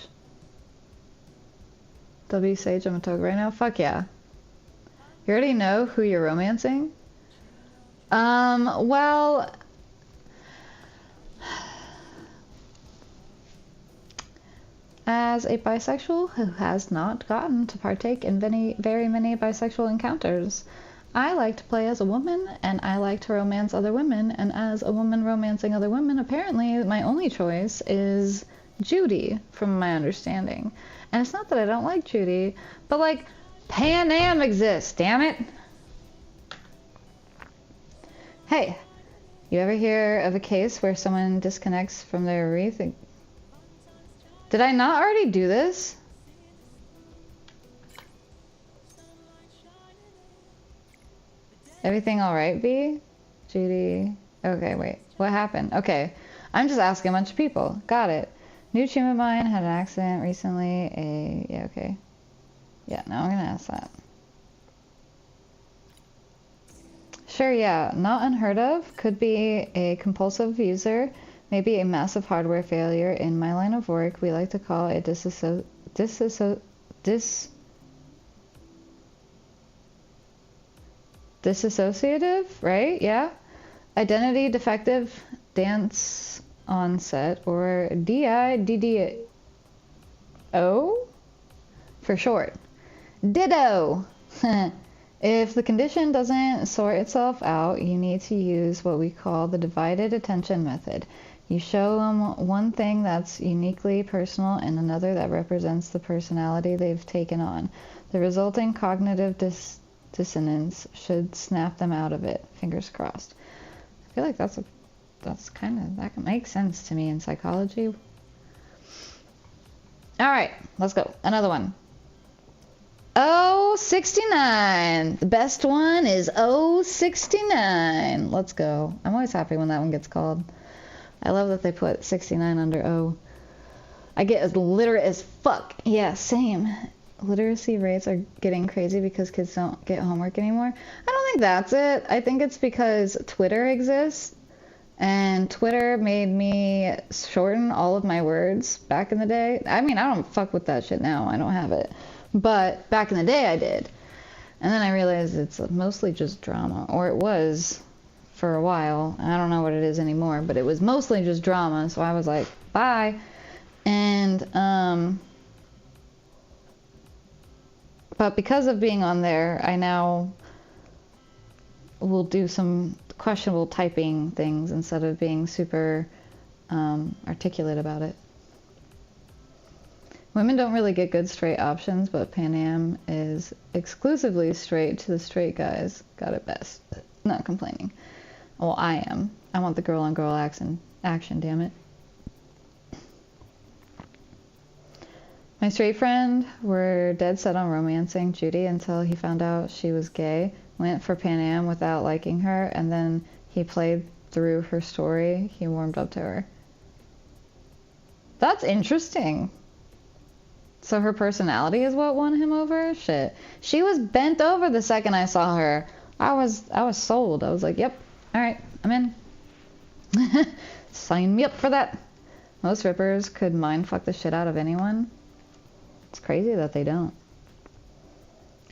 W Sage, I'm a toad right now. Fuck yeah. You already know who you're romancing? Well, as a bisexual who has not gotten to partake in very many bisexual encounters, I like to play as a woman, and I like to romance other women, and as a woman romancing other women, apparently my only choice is Judy, from my understanding. And it's not that I don't like Judy, but like, Pan Am exists, damn it! Hey, you ever hear of a case where someone disconnects from their wreath? Did I not already do this? Everything alright, B? Judy? Okay, wait. What happened? Okay. I'm just asking a bunch of people. Got it. New team of mine had an accident recently. Yeah, okay. Yeah, now I'm gonna ask that. Sure, yeah. Not unheard of. Could be a compulsive user. Maybe a massive hardware failure. In my line of work, we like to call it disassociative, right? Yeah. Identity defective dance onset, or DIDDO for short. Ditto! If the condition doesn't sort itself out, you need to use what we call the divided attention method. You show them one thing that's uniquely personal and another that represents the personality they've taken on. The resulting cognitive dissonance should snap them out of it. Fingers crossed. I feel like that can make sense to me in psychology. Alright, let's go. Another one. 069. The best one is 069. Let's go. I'm always happy when that one gets called. I love that they put 69 under O. I get as literate as fuck. Yeah, same. Literacy rates are getting crazy because kids don't get homework anymore. I don't think that's it. I think it's because Twitter exists. And Twitter made me shorten all of my words back in the day. I mean, I don't fuck with that shit now. I don't have it. But back in the day I did. And then I realized it's mostly just drama. Or it was for a while. I don't know what it is anymore. But it was mostly just drama. So I was like, bye. And, but because of being on there, I now will do some questionable typing things instead of being super articulate about it. Women don't really get good straight options, but Pan Am is exclusively straight to the straight guys. Got it best. Not complaining. Well, I am. I want the girl on girl action, damn it. My straight friend were dead set on romancing Judy until he found out she was gay, went for Pan Am without liking her, and then he played through her story. He warmed up to her. That's interesting. So her personality is what won him over? Shit. She was bent over the second I saw her. I was sold. I was like, yep, alright, I'm in. Sign me up for that. Most rippers could mindfuck the shit out of anyone. It's crazy that they don't.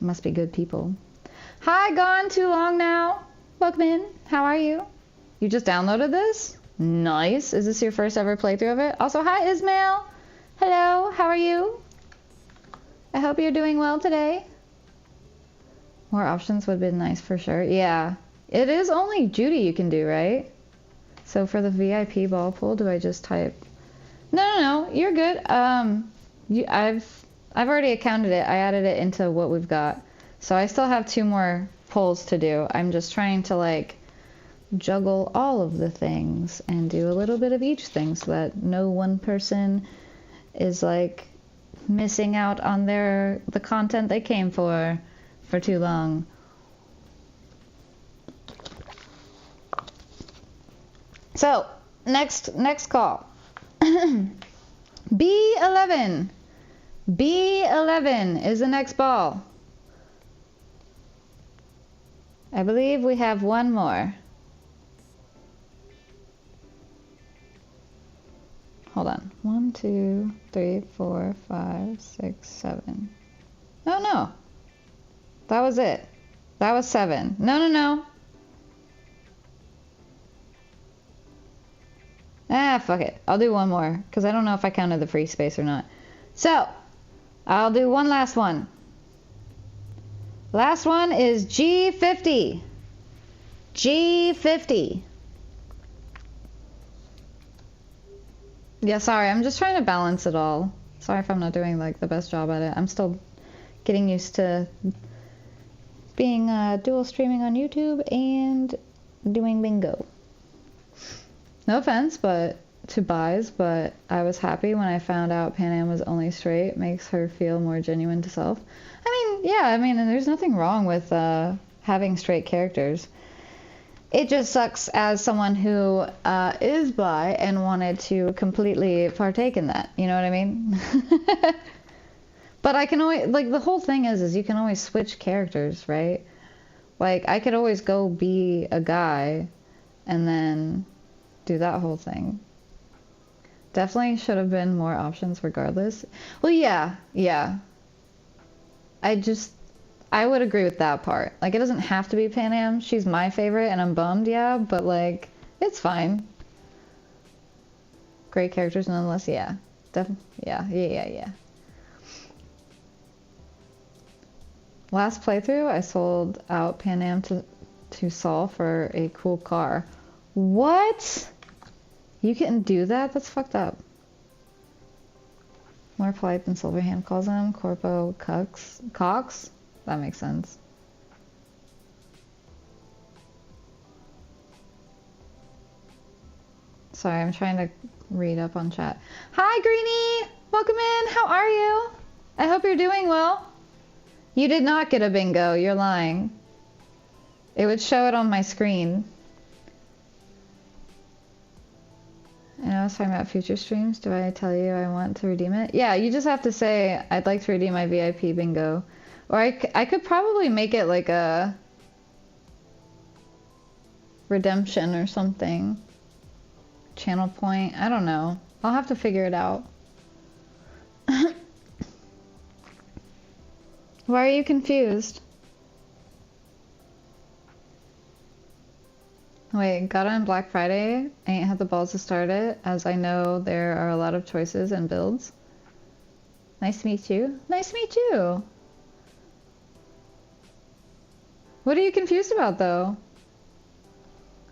Must be good people. Hi, gone too long now. Welcome in. How are you? You just downloaded this? Nice. Is this your first ever playthrough of it? Also, hi, Ismail. Hello, how are you? I hope you're doing well today. More options would have been nice for sure. Yeah. It is only Judy you can do, right? So for the VIP ball pool, do I just type... No, you're good. I've already accounted it. I added it into what we've got. So I still have 2 more polls to do. I'm just trying to like juggle all of the things and do a little bit of each thing so that no one person is like missing out on the content they came for too long. So, next call. B11. B11 is the next ball. I believe we have one more. Hold on. 1, 2, 3, 4, 5, 6, 7. Oh no. That was it. That was 7. No. Ah, fuck it. I'll do one more, because I don't know if I counted the free space or not. So, I'll do one last one. Last one is G50. G50. Yeah, sorry, I'm just trying to balance it all. Sorry if I'm not doing like the best job at it. I'm still getting used to being dual streaming on YouTube and doing bingo. No offense, but to buys, but I was happy when I found out Pan Am was only straight. Makes her feel more genuine to self. And there's nothing wrong with having straight characters. It just sucks as someone who is bi and wanted to completely partake in that. You know what I mean? But I can always, like, the whole thing is you can always switch characters, right? Like, I could always go be a guy and then do that whole thing. Definitely should have been more options regardless. Well, yeah. I would agree with that part. Like, it doesn't have to be Pan Am. She's my favorite and I'm bummed, yeah, but like, it's fine. Great characters nonetheless, yeah. Yeah. Last playthrough, I sold out Pan Am to Saul for a cool car. What? You can do that? That's fucked up. More polite than Silverhand calls him. Corpo Cox? That makes sense. Sorry, I'm trying to read up on chat. Hi, Greenie! Welcome in! How are you? I hope you're doing well. You did not get a bingo. You're lying. It would show it on my screen. And I was talking about future streams. Do I tell you I want to redeem it? Yeah, you just have to say, I'd like to redeem my VIP bingo. Or I could probably make it like a redemption or something. Channel point. I don't know. I'll have to figure it out. Why are you confused? Wait, got on Black Friday. Ain't had the balls to start it, as I know there are a lot of choices and builds. Nice to meet you. Nice to meet you. What are you confused about, though?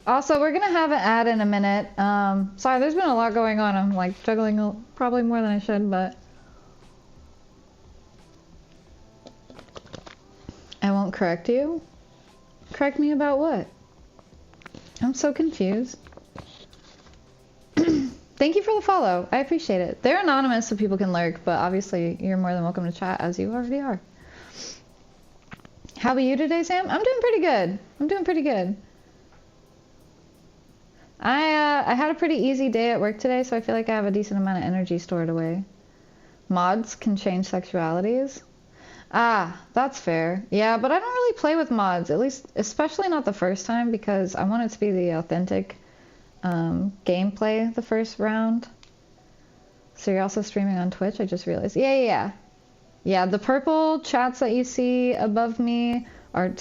Also, we're gonna have an ad in a minute. Sorry, there's been a lot going on. I'm like juggling probably more than I should, but I won't correct you. Correct me about what? I'm so confused. Thank you for the follow. I appreciate it. They're anonymous so people can lurk, but obviously you're more than welcome to chat as you already are. How about you today, Sam? I'm doing pretty good. I had a pretty easy day at work today, so I feel like I have a decent amount of energy stored away. Mods can change sexualities. Ah, that's fair. Yeah, but I don't really play with mods, at least, especially not the first time, because I want it to be the authentic gameplay the first round. So you're also streaming on Twitch, I just realized. Yeah. Yeah, the purple chats that you see above me are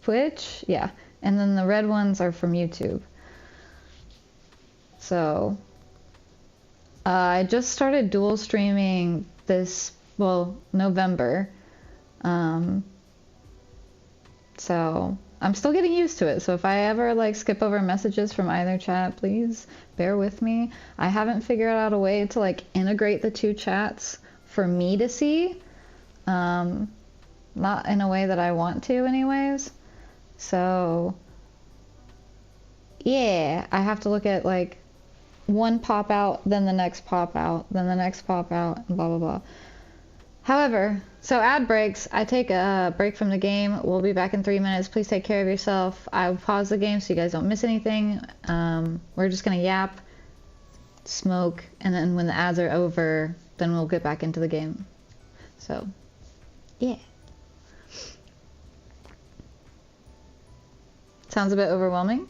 Twitch, yeah. And then the red ones are from YouTube. So, I just started dual streaming November. So I'm still getting used to it. So if I ever like skip over messages from either chat, please bear with me. I haven't figured out a way to like integrate the two chats for me to see. Not in a way that I want to anyways. So yeah, I have to look at like one pop out, then the next pop out, then the next pop out, and blah blah blah. However, so ad breaks. I take a break from the game. We'll be back in 3 minutes. Please take care of yourself. I'll pause the game so you guys don't miss anything. We're just gonna yap, smoke, and then when the ads are over, then we'll get back into the game. So, yeah. Sounds a bit overwhelming.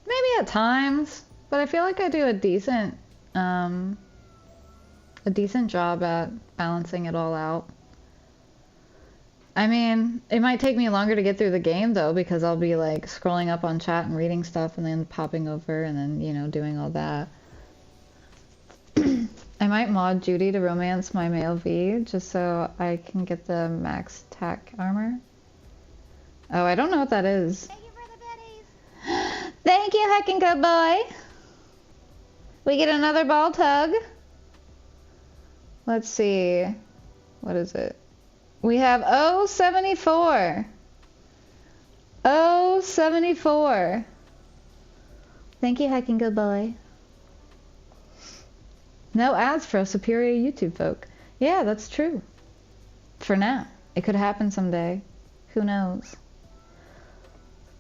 Maybe at times, but I feel like I do a decent job at balancing it all out. I mean, it might take me longer to get through the game though, because I'll be like scrolling up on chat and reading stuff and then popping over and then, you know, doing all that. I might mod Judy to romance my male V just so I can get the max tack armor. Oh, I don't know what that is. Thank you for the biddies. Thank you, Heckin' Good Boy. We get another ball tug. Let's see. What is it? We have 074. 074. Thank you, Heckin' Good Boy. No ads for superior YouTube folk. Yeah, that's true. For now. It could happen someday. Who knows?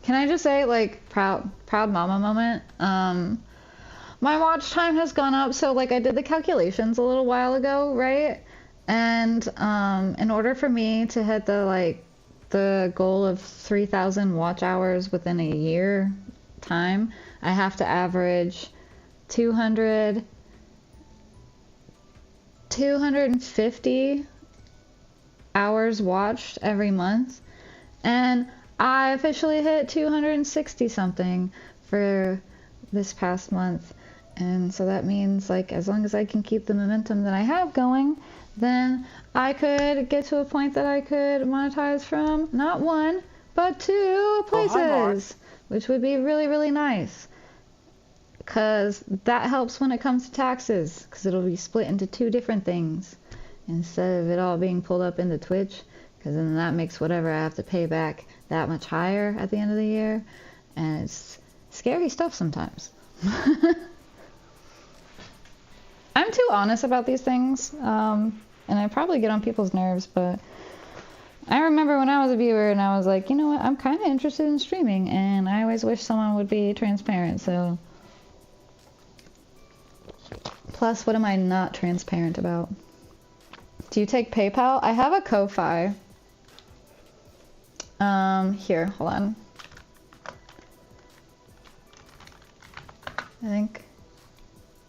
Can I just say, like, proud mama moment? My watch time has gone up, so, like, I did the calculations a little while ago, right? And, in order for me to hit the goal of 3,000 watch hours within a year time, I have to average 250 hours watched every month, and I officially hit 260 something for this past month. And so that means, like, as long as I can keep the momentum that I have going, then I could get to a point that I could monetize from not one but two places, which would be really, really nice. Because that helps when it comes to taxes, because it'll be split into two different things instead of it all being pulled up into Twitch, because then that makes whatever I have to pay back that much higher at the end of the year, and it's scary stuff sometimes. I'm too honest about these things, and I probably get on people's nerves, but I remember when I was a viewer and I was like, you know what, I'm kind of interested in streaming, and I always wish someone would be transparent, so... Plus, what am I not transparent about? Do you take PayPal? I have a Ko-Fi. Here, hold on. I think,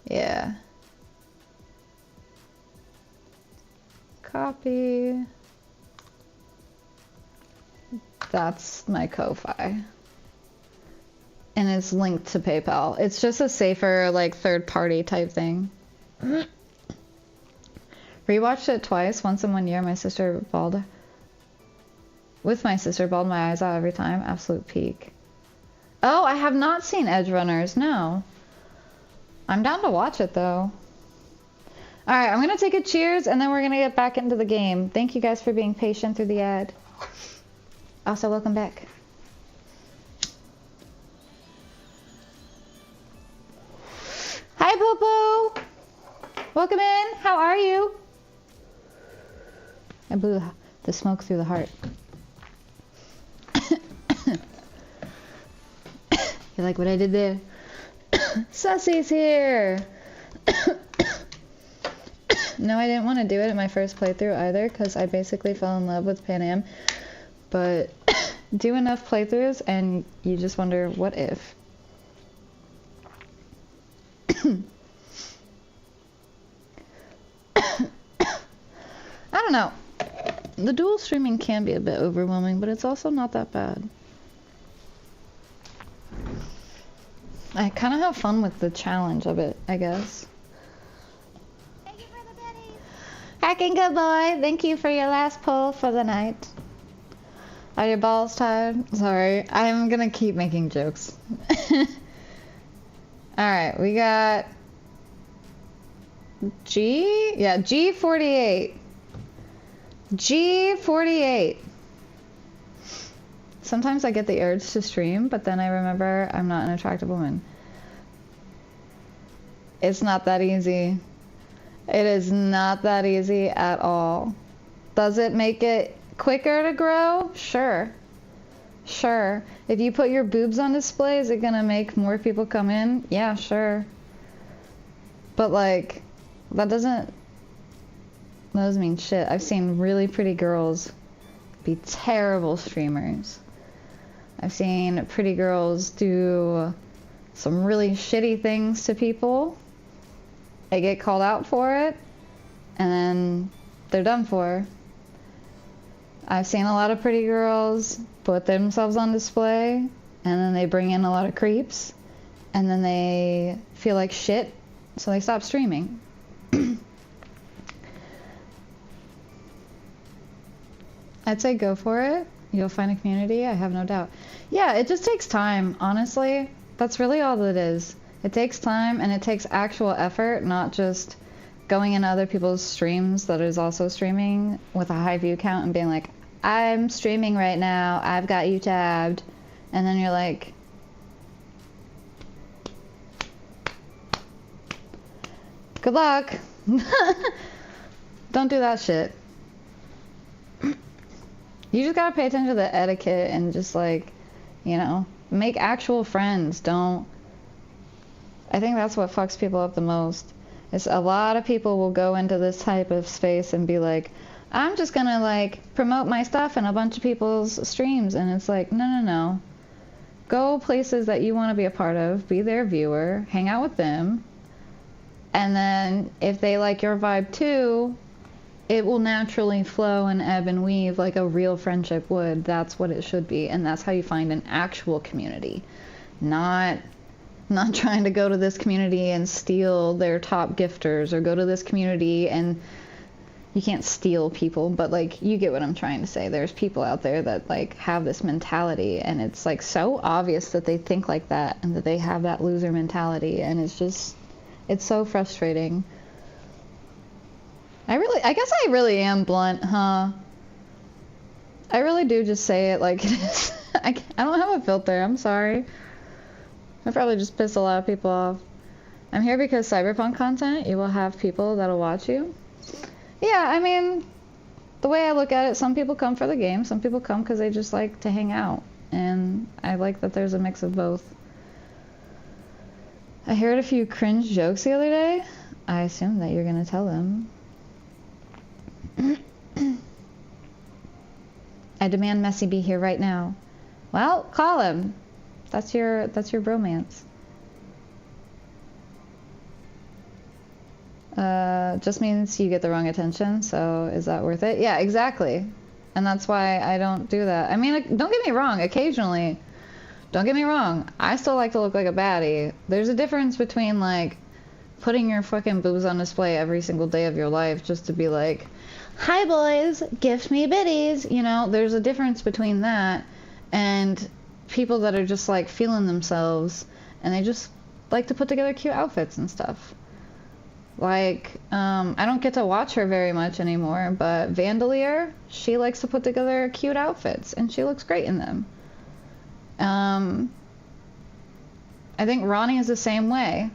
yeah. Copy. That's my Ko-Fi. And it's linked to PayPal. It's just a safer, like, third-party type thing. Rewatched it twice. Once in 1 year, my sister bawled. With my sister, bawled my eyes out every time. Absolute peak. Oh, I have not seen Edge Runners. No. I'm down to watch it, though. Alright, I'm going to take a cheers, and then we're going to get back into the game. Thank you guys for being patient through the ad. Also, welcome back. Hi, Popo! Welcome in. How are you? I blew the smoke through the heart. You like what I did there? Sussy's here! No, I didn't want to do it in my first playthrough either, because I basically fell in love with Pan Am. But do enough playthroughs and you just wonder, what if? I don't know. The dual streaming can be a bit overwhelming, but it's also not that bad. I kind of have fun with the challenge of it, I guess. Thank you for the biddies. Hacking good boy, thank you for your last pull for the night. Are your balls tired? Sorry, I'm gonna keep making jokes. Alright, we got G? Yeah, G48. G48. Sometimes I get the urge to stream, but then I remember I'm not an attractive woman. It's not that easy. It is not that easy at all. Does it make it quicker to grow? Sure. Sure. If you put your boobs on display, is it gonna make more people come in? Yeah, sure. But like, that doesn't mean shit. I've seen really pretty girls be terrible streamers. I've seen pretty girls do some really shitty things to people. They get called out for it, and then they're done for. I've seen a lot of pretty girls put themselves on display, and then they bring in a lot of creeps, and then they feel like shit, so they stop streaming. I'd say go for it. You'll find a community, I have no doubt. Yeah, it just takes time, honestly. That's really all that it is. It takes time, and it takes actual effort, not just going into other people's streams that is also streaming with a high view count and being like, I'm streaming right now, I've got you tabbed. And then you're like, good luck. Don't do that shit. You just gotta pay attention to the etiquette and just like, you know, make actual friends. Don't. I think that's what fucks people up the most. Is a lot of people will go into this type of space and be like, I'm just gonna like promote my stuff in a bunch of people's streams, and it's like, no, no, no. Go places that you want to be a part of, be their viewer, hang out with them, and then if they like your vibe too, it will naturally flow and ebb and weave like a real friendship would. That's what it should be, and that's how you find an actual community. Not trying to go to this community and steal their top gifters, or go to this community and you can't steal people, but like, you get what I'm trying to say. There's people out there that like have this mentality, and it's like so obvious that they think like that and that they have that loser mentality, and it's so frustrating. I guess I really am blunt, huh? I really do just say it like it is. I don't have a filter, I'm sorry. I probably just piss a lot of people off. I'm here because Cyberpunk content, you will have people that'll watch you. Yeah, I mean, the way I look at it, some people come for the game, some people come because they just like to hang out. And I like that there's a mix of both. I heard a few cringe jokes the other day. I assume that you're gonna tell them. I demand Messi be here right now. Well, call him. That's your bromance. Just means you get the wrong attention, so is that worth it? Yeah, exactly. And that's why I don't do that. I mean, don't get me wrong, occasionally. Don't get me wrong, I still like to look like a baddie. There's a difference between, like, putting your fucking boobs on display every single day of your life just to be like, hi boys, gift me biddies. You know, there's a difference between that and people that are just like feeling themselves and they just like to put together cute outfits and stuff. Like, I don't get to watch her very much anymore, but Vandalier, she likes to put together cute outfits and she looks great in them. I think Ronnie is the same way.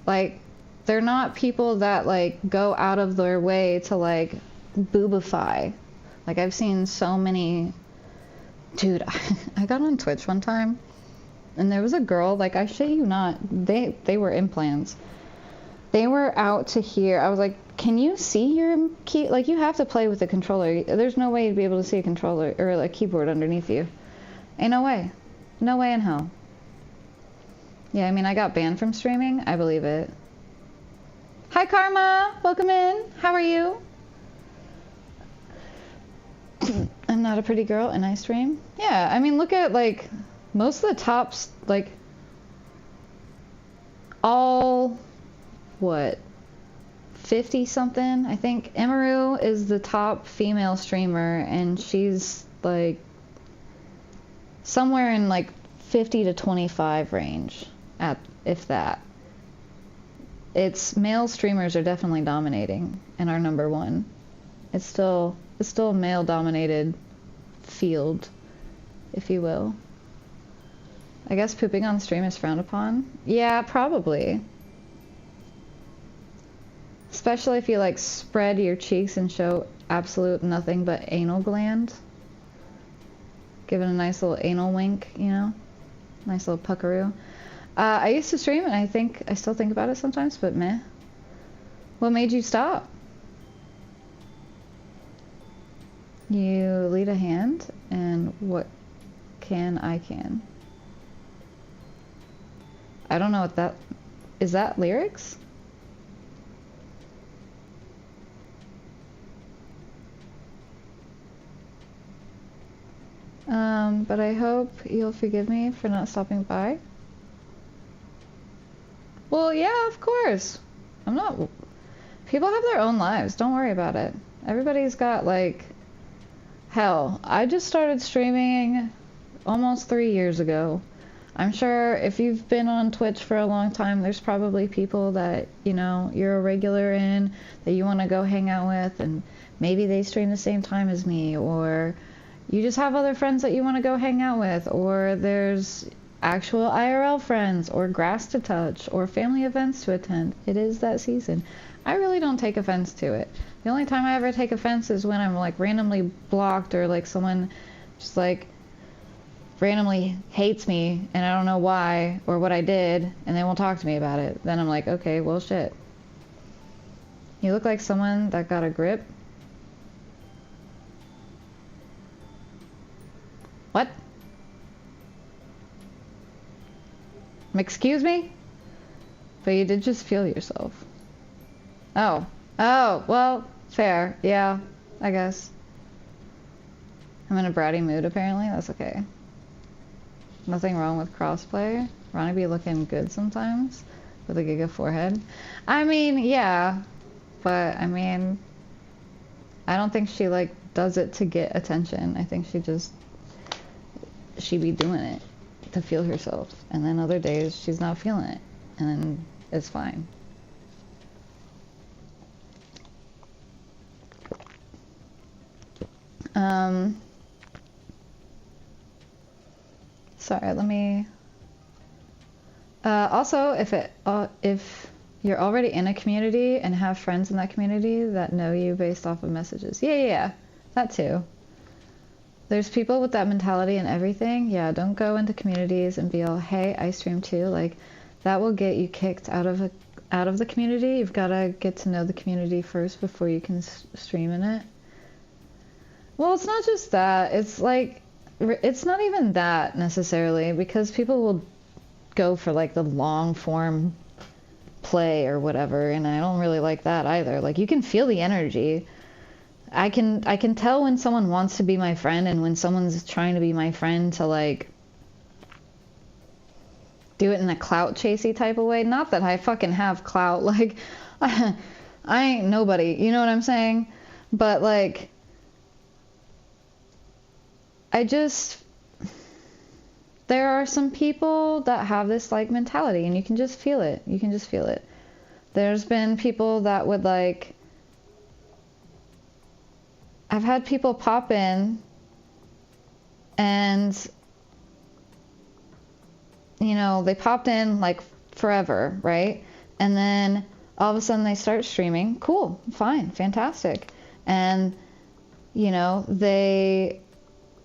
Like, they're not people that like go out of their way to like boobify. Like, I've seen so many. Dude, I got on Twitch one time and there was a girl, like, I shit you not, they were implants. They were out to here. I was like, can you see your key? Like, you have to play with the controller. There's no way you'd be able to see a controller or a keyboard underneath you. Ain't no way. No way in hell. Yeah, I mean, I got banned from streaming. I believe it. Hi, Karma. Welcome in. How are you? I'm not a pretty girl and I stream. Yeah, I mean, look at, like, most of the tops, like, all, what, 50 something? I think Emaru is the top female streamer and she's, like, somewhere in, like, 50 to 25 range, at if that. It's male streamers are definitely dominating and are number one. It's still a male-dominated field, if you will. I guess pooping on stream is frowned upon? Yeah, probably. Especially if you like spread your cheeks and show absolute nothing but anal gland. Give it a nice little anal wink, you know? Nice little puckaroo. I used to stream and I still think about it sometimes, but meh. What made you stop? You lead a hand, and what can I can? I don't know what that... Is that lyrics? But I hope you'll forgive me for not stopping by. Well, yeah, of course. I'm not... People have their own lives. Don't worry about it. Everybody's got, like... Hell, I just started streaming almost 3 years ago. I'm sure if you've been on Twitch for a long time, there's probably people that, you know, you're a regular in, that you want to go hang out with, and maybe they stream the same time as me, or you just have other friends that you want to go hang out with, or there's actual IRL friends, or grass to touch, or family events to attend. It is that season. I really don't take offense to it. The only time I ever take offense is when I'm like randomly blocked, or like someone just like randomly hates me and I don't know why or what I did, and they won't talk to me about it. Then I'm like, okay, well shit. You look like someone that got a grip. What? Excuse me? But you did just feel yourself. Oh. Oh, well, fair. Yeah, I guess. I'm in a bratty mood apparently. That's okay. Nothing wrong with crossplay. Ronnie be looking good sometimes with a giga forehead. I mean, yeah. But, I mean, I don't think she, like, does it to get attention. I think she be doing it to feel herself. And then other days, she's not feeling it. And then it's fine. Sorry, let me... also, if you're already in a community and have friends in that community that know you based off of messages. Yeah, that too. There's people with that mentality and everything. Yeah, don't go into communities and be all, hey, I stream too. Like, that will get you kicked out of the community. You've got to get to know the community first before you can stream in it. Well, it's not just that. It's like, it's not even that necessarily, because people will go for like the long form play or whatever, and I don't really like that either. Like, you can feel the energy. I can tell when someone wants to be my friend and when someone's trying to be my friend to like do it in a clout chasey type of way. Not that I fucking have clout, like I ain't nobody, you know what I'm saying? But like, there are some people that have this like mentality, and you can just feel it. You can just feel it. There's been people that would like, I've had people pop in and, you know, they popped in like forever, right? And then all of a sudden they start streaming. Cool, fine, fantastic. And, you know, they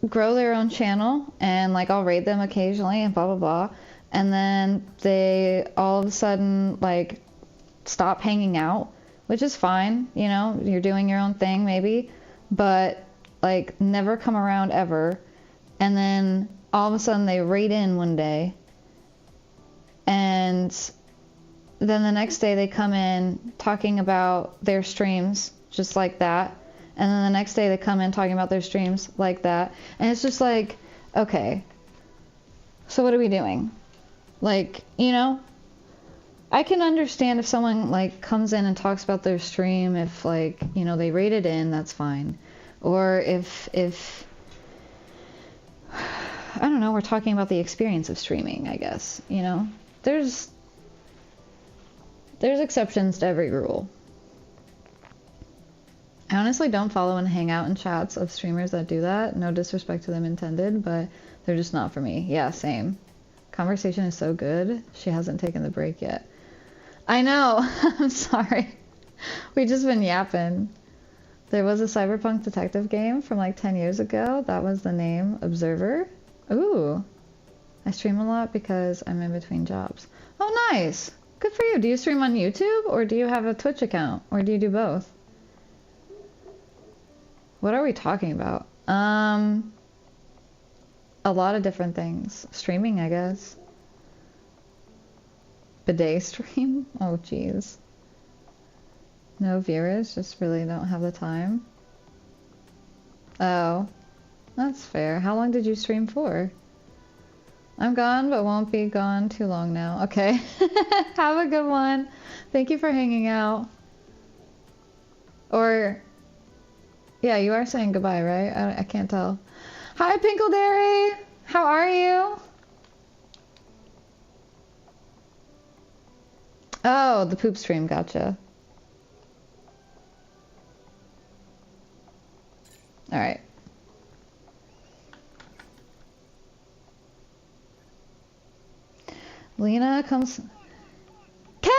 grow their own channel, and like I'll raid them occasionally and blah blah blah, and then they all of a sudden like stop hanging out, which is fine, you know, you're doing your own thing maybe, but like never come around ever. And then all of a sudden they raid in one day, and then the next day they come in talking about their streams just like that. And then the next day they come in talking about their streams like that. And it's just like, okay, so what are we doing? Like, you know, I can understand if someone like comes in and talks about their stream, if like, you know, they rate it in, that's fine. Or if I don't know, we're talking about the experience of streaming, I guess, you know. There's exceptions to every rule. I honestly don't follow and hang out in chats of streamers that do that. No disrespect to them intended, but they're just not for me. Yeah, same. Conversation is so good. She hasn't taken the break yet. I know. I'm sorry. We just been yapping. There was a Cyberpunk detective game from like 10 years ago. That was the name, Observer. Ooh. I stream a lot because I'm in between jobs. Oh, nice. Good for you. Do you stream on YouTube or do you have a Twitch account or do you do both? What are we talking about? A lot of different things. Streaming, I guess. Bidet stream? Oh, jeez. No viewers, just really don't have the time. Oh, that's fair. How long did you stream for? I'm gone, but won't be gone too long now. Okay. Have a good one. Thank you for hanging out. Or, yeah, you are saying goodbye, right? I can't tell. Hi, Pinkledairy! How are you? Oh, the poop stream, gotcha. Alright. Lena comes... Kenzie!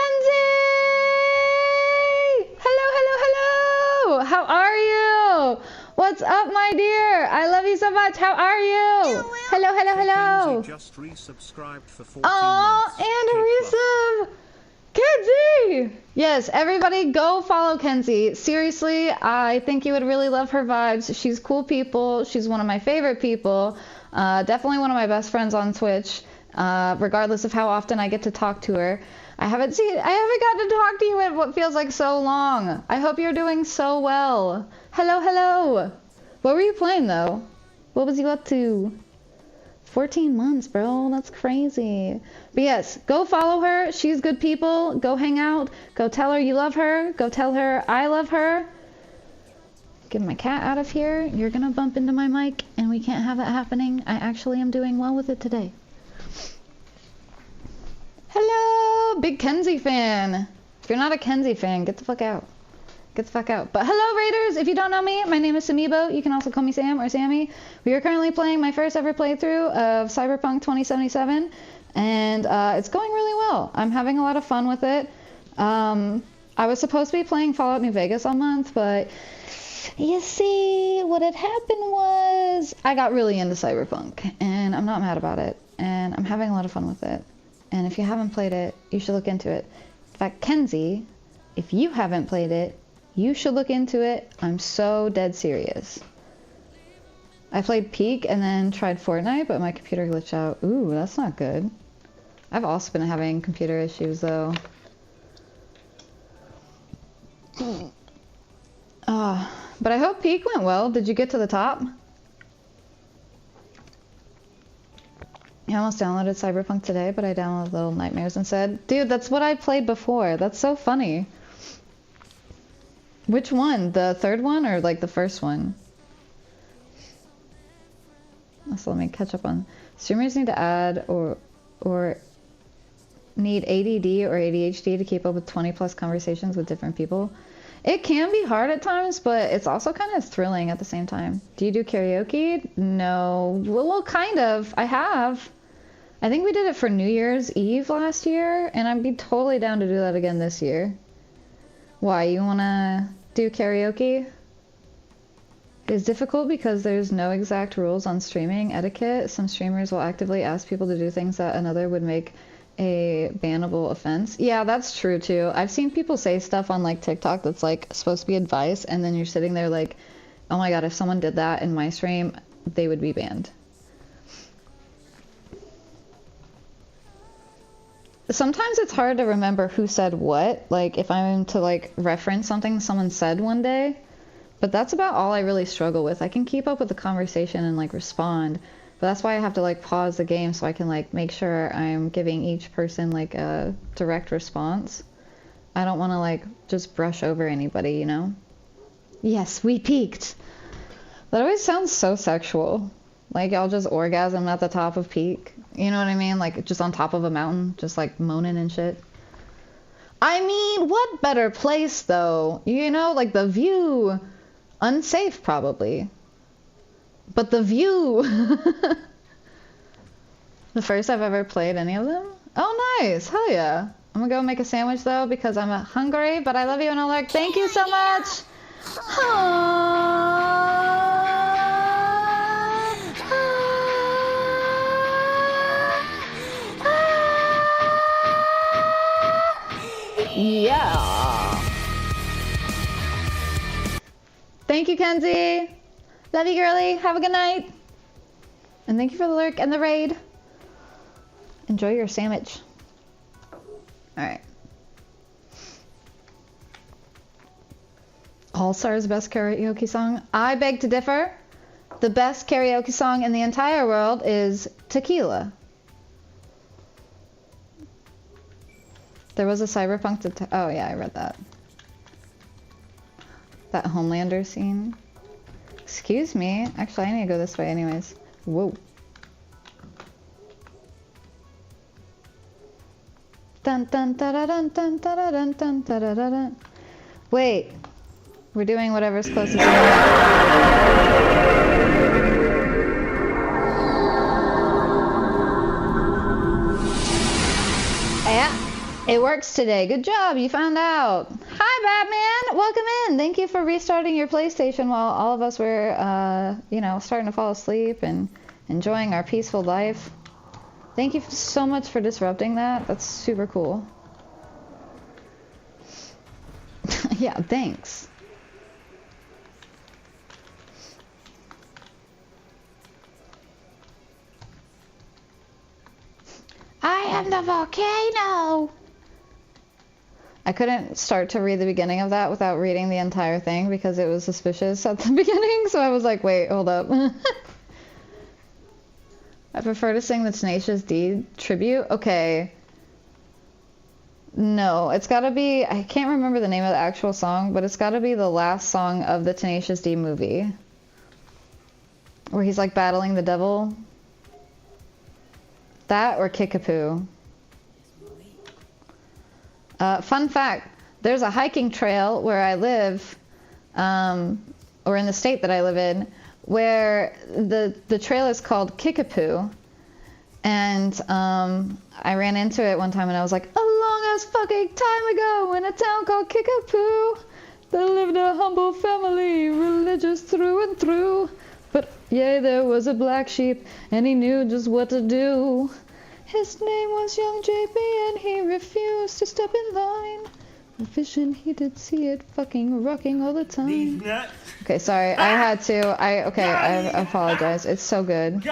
Hello, hello, hello! How are you? What's up, my dear? I love you so much. How are you? Hello, hello, hello. Kenzie just resubscribed for 14 Aw, months. and a resub! Kenzie! Yes, everybody go follow Kenzie. Seriously, I think you would really love her vibes. She's cool people. She's one of my favorite people. Definitely one of my best friends on Twitch. Regardless of how often I get to talk to her. I haven't gotten to talk to you in what feels like so long. I hope you're doing so well. Hello, hello. What were you playing though? What was you up to? 14 months, bro. That's crazy. But yes, go follow her. She's good people. Go hang out. Go tell her you love her. Go tell her I love her. Get my cat out of here. You're gonna bump into my mic and we can't have that happening. I actually am doing well with it today. Hello, big Kenzie fan. If you're not a Kenzie fan, get the fuck out. Get the fuck out. But hello, Raiders. If you don't know me, my name is Samibo. You can also call me Sam or Sammy. We are currently playing my first ever playthrough of Cyberpunk 2077, and it's going really well. I'm having a lot of fun with it. I was supposed to be playing Fallout New Vegas all month, but you see, what had happened was I got really into Cyberpunk, and I'm not mad about it, and I'm having a lot of fun with it. And if you haven't played it, you should look into it. In fact, Kenzie, if you haven't played it, you should look into it. I'm so dead serious. I played Peak and then tried Fortnite, but my computer glitched out. Ooh, that's not good. I've also been having computer issues, though. But I hope Peak went well. Did you get to the top? I almost downloaded Cyberpunk today, but I downloaded Little Nightmares instead. Dude, that's what I played before. That's so funny. Which one? The third one or like the first one? So let me catch up on... Streamers need to add or need ADD or ADHD to keep up with 20 plus conversations with different people. It can be hard at times, but it's also kind of thrilling at the same time. Do you do karaoke? No. Well, kind of. I have. I think we did it for New Year's Eve last year, and I'd be totally down to do that again this year. Why, you wanna do karaoke? It's difficult because there's no exact rules on streaming etiquette. Some streamers will actively ask people to do things that another would make a bannable offense. Yeah, that's true too. I've seen people say stuff on like TikTok that's like supposed to be advice, and then you're sitting there like, oh my god, if someone did that in my stream, they would be banned. Sometimes it's hard to remember who said what, like if I'm to like reference something someone said one day, but that's about all I really struggle with. I can keep up with the conversation and like respond, but that's why I have to like pause the game so I can like make sure I'm giving each person like a direct response. I don't want to like just brush over anybody, you know? Yes, we peaked. That always sounds so sexual. Like y'all just orgasm at the top of Peak. You know what I mean? Like just on top of a mountain, just like moaning and shit. I mean, what better place though? You know, like the view. Unsafe probably. But the view. The first I've ever played any of them? Oh nice, hell yeah. I'm gonna go make a sandwich though because I'm hungry, but I love you and I'll like, thank you so much. Yeah. Thank you, Kenzie. Love you, girly. Have a good night. And thank you for the lurk and the raid. Enjoy your sandwich. Alright. All Stars best karaoke song? I beg to differ. The best karaoke song in the entire world is Tequila. There was a Cyberpunk oh yeah, I read that. That Homelander scene. Excuse me. Actually, I need to go this way anyways. Whoa. Dun dun da da dun dun da da dun dun da da da dun. Wait. We're doing whatever's closest to yeah. It works today. Good job. You found out. Hi, Batman. Welcome in. Thank you for restarting your PlayStation while all of us were, you know, starting to fall asleep and enjoying our peaceful life. Thank you so much for disrupting that. That's super cool. Yeah, thanks. I am the volcano. I couldn't start to read the beginning of that without reading the entire thing because it was suspicious at the beginning, so I was like, wait, hold up. I prefer to sing the Tenacious D tribute. Okay. No, it's gotta be, I can't remember the name of the actual song, but it's gotta be the last song of the Tenacious D movie. Where he's like battling the devil. That or Kickapoo. Fun fact, there's a hiking trail where I live, or in the state that I live in, where the trail is called Kickapoo. And I ran into it one time and I was like, a long ass fucking time ago in a town called Kickapoo, there lived a humble family, religious through and through. But yeah, there was a black sheep and he knew just what to do. His name was young JB and he refused to step in line. A vision, he did see it fucking rocking all the time. Okay, sorry, I had to. I apologize. It's so good.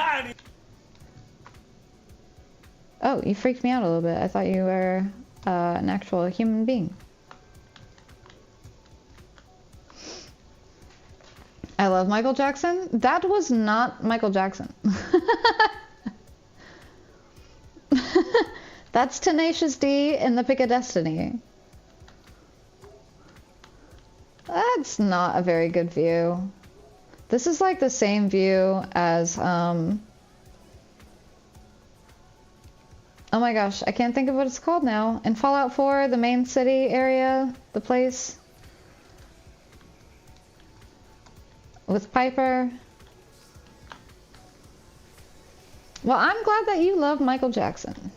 Oh, you freaked me out a little bit. I thought you were an actual human being. I love Michael Jackson. That was not Michael Jackson. That's Tenacious D in the Pick of Destiny. That's not a very good view. This is like the same view as, oh my gosh, I can't think of what it's called now. In Fallout 4, the main city area, the place with Piper. Well, I'm glad that you love Michael Jackson.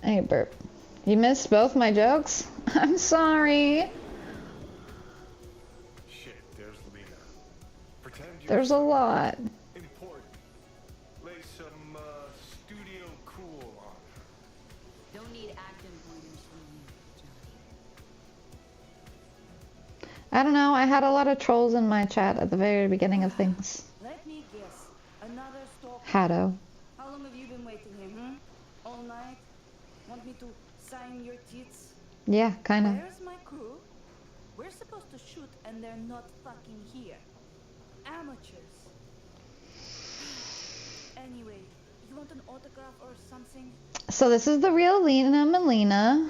Hey, burp. You missed both my jokes? I'm sorry. Shit, there's Lena. Pretend you're There's a lot. important. Lay some studio cool on her. Don't need acting pointers from you, Johnny. I don't know, I had a lot of trolls in my chat at the very beginning of things. Let me guess. Another stalk. Haddo. How long have you been waiting here, All night? Want me to sign your tits? Yeah, kinda. Where's my crew? We're supposed to shoot and they're not fucking here. Amateurs. Anyway, you want an autograph or something? So this is the real Lena Melina.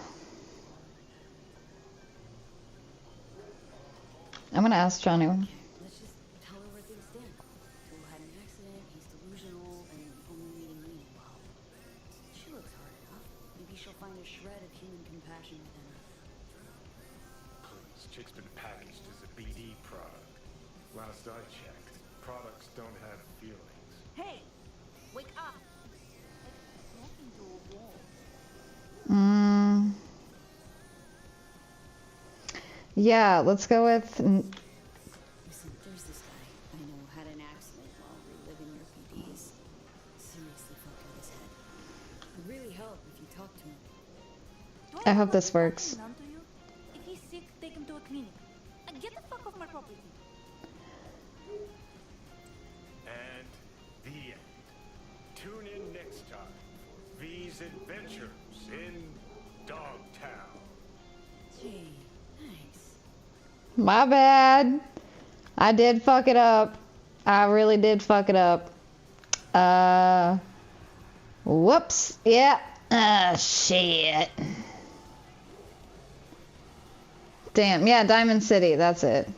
I'm gonna ask Johnny. Let's just tell her where things stand. Who had an accident, he's delusional, and only meeting me in a while. She looks hard enough. Maybe she'll find a shred of human compassion within her. Please, chick's been packaged as a BD product. Last I checked, products don't have feelings. Hey, Wake up! Like talking to a wall. Yeah, let's go with. Listen, there's this guy I know had an accident while reliving your PDs. Seriously fucked with his head. It'd really help if you talk to him. Do I have hope to this works. fucking none to you? If he's sick, take him to a clinic. And get the fuck off my property. And the end. Tune in next time for V's adventures in Dogtown. Gee, thanks. My bad. I did fuck it up. I really did fuck it up. Whoops. Yeah. Shit. Damn. Yeah, Diamond City. That's it.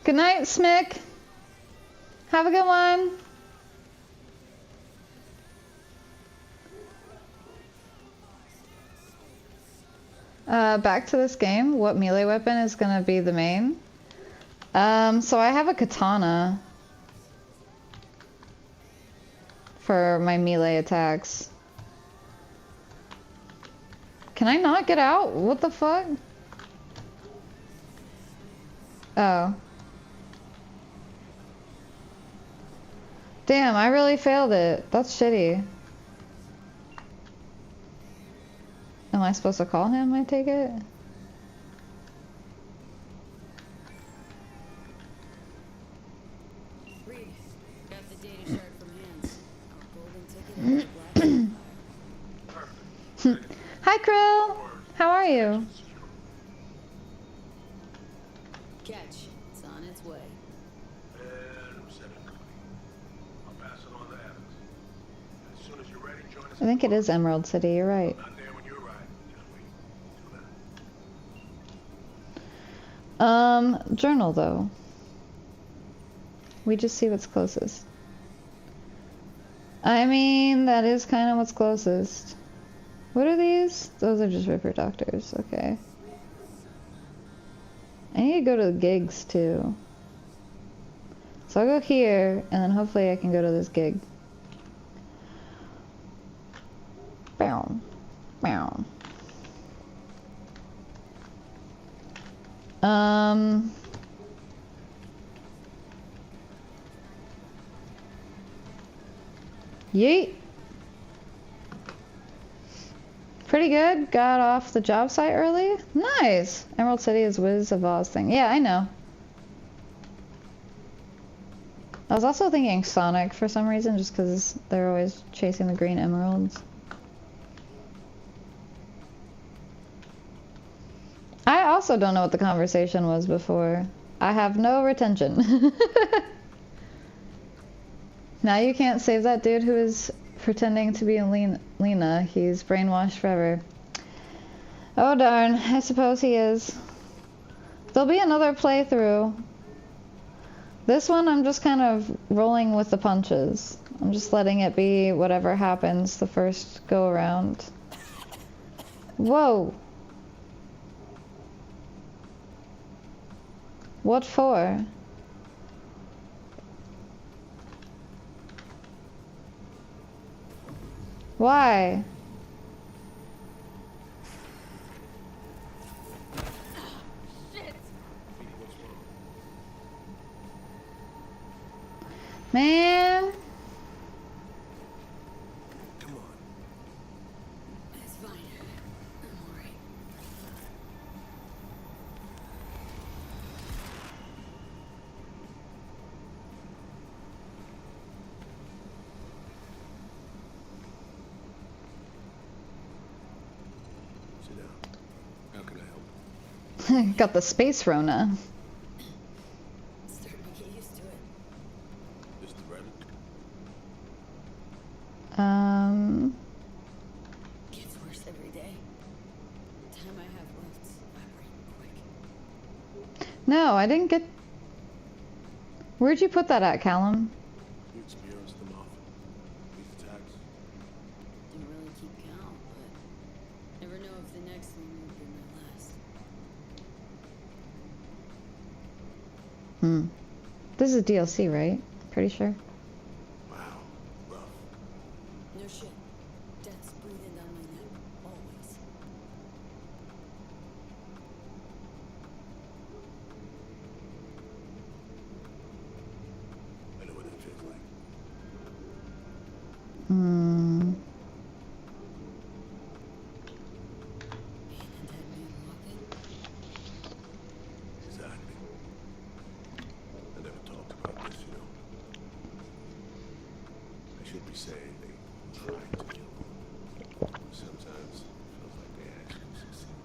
Good night, Smick. Have a good one. Back to this game. What melee weapon is gonna be the main? So I have a katana for my melee attacks. Can I not get out? What the fuck? Oh. Damn, I really failed it. That's shitty. Am I supposed to call him, I take it? Reed, got the data shard from Hans. Our golden ticket into the black. Hi, Krill. How are you? Catch. It's on its way. And reception complete. I'll pass it on to Evans. As soon as you're ready, join us. I think it is Emerald City. You're right. Not there when you arrive. Just wait. Till then. Journal though. We just see what's closest. I mean, that is kind of what's closest. What are these? Those are just Ripper Doctors. Okay. I need to go to the gigs too. So I'll go here, and then hopefully I can go to this gig. Bow. Bow. Yeet. Pretty good. Got off the job site early. Nice. Emerald City is Wiz of Oz thing. Yeah, I know. I was also thinking Sonic for some reason, just because they're always chasing the green emeralds. I also don't know what the conversation was before. I have no retention. Now you can't save that dude who is pretending to be Lena. He's brainwashed forever. Oh darn, I suppose he is. There'll be another playthrough. This one I'm just kind of rolling with the punches. I'm just letting it be whatever happens the first go around. Whoa. What for? Why? Man. Come on. It's fine. I'm alright. Sit down. How can I help? Got the space Rona. Starting to get used to it. Is the Reddit? Gets worse every day. Time I have left's evaporating quick. No, I didn't get... Where'd you put that at, Callum? You experienced them often. These attacks. Didn't really keep count, but never know if the next one will be my last. This is DLC, right? pretty sure. Wow, rough. No shit. Death's breathing down my neck. Always. I know what that feels like. Hmm. Being a dead man walking. Exactly. I never talked about this, you know. I should be saying they tried to kill me. Sometimes it feels like they actually succeed.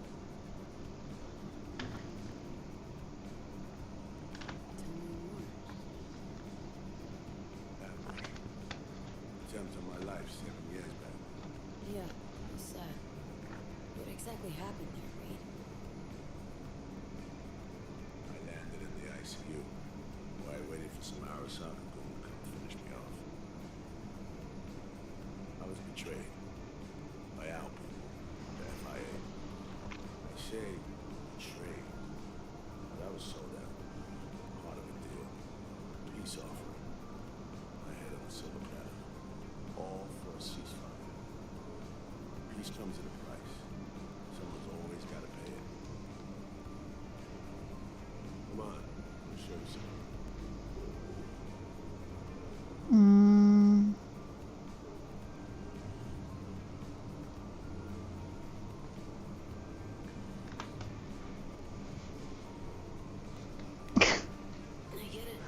Tell me more. That way. Attempt on my life 7 years back. Yeah, it's sad. What exactly happened there, Reed? I landed in the ICU, where I waited for some Arasaka to come finish me off. I was betrayed by our people, the FIA. I say betrayed, but I was sold out. Part of a deal. Peace offering. My head on a silver platter. All for a ceasefire. Peace comes at a price. Someone's always got to pay it. Come on, I'll show you something. Mm. I get it.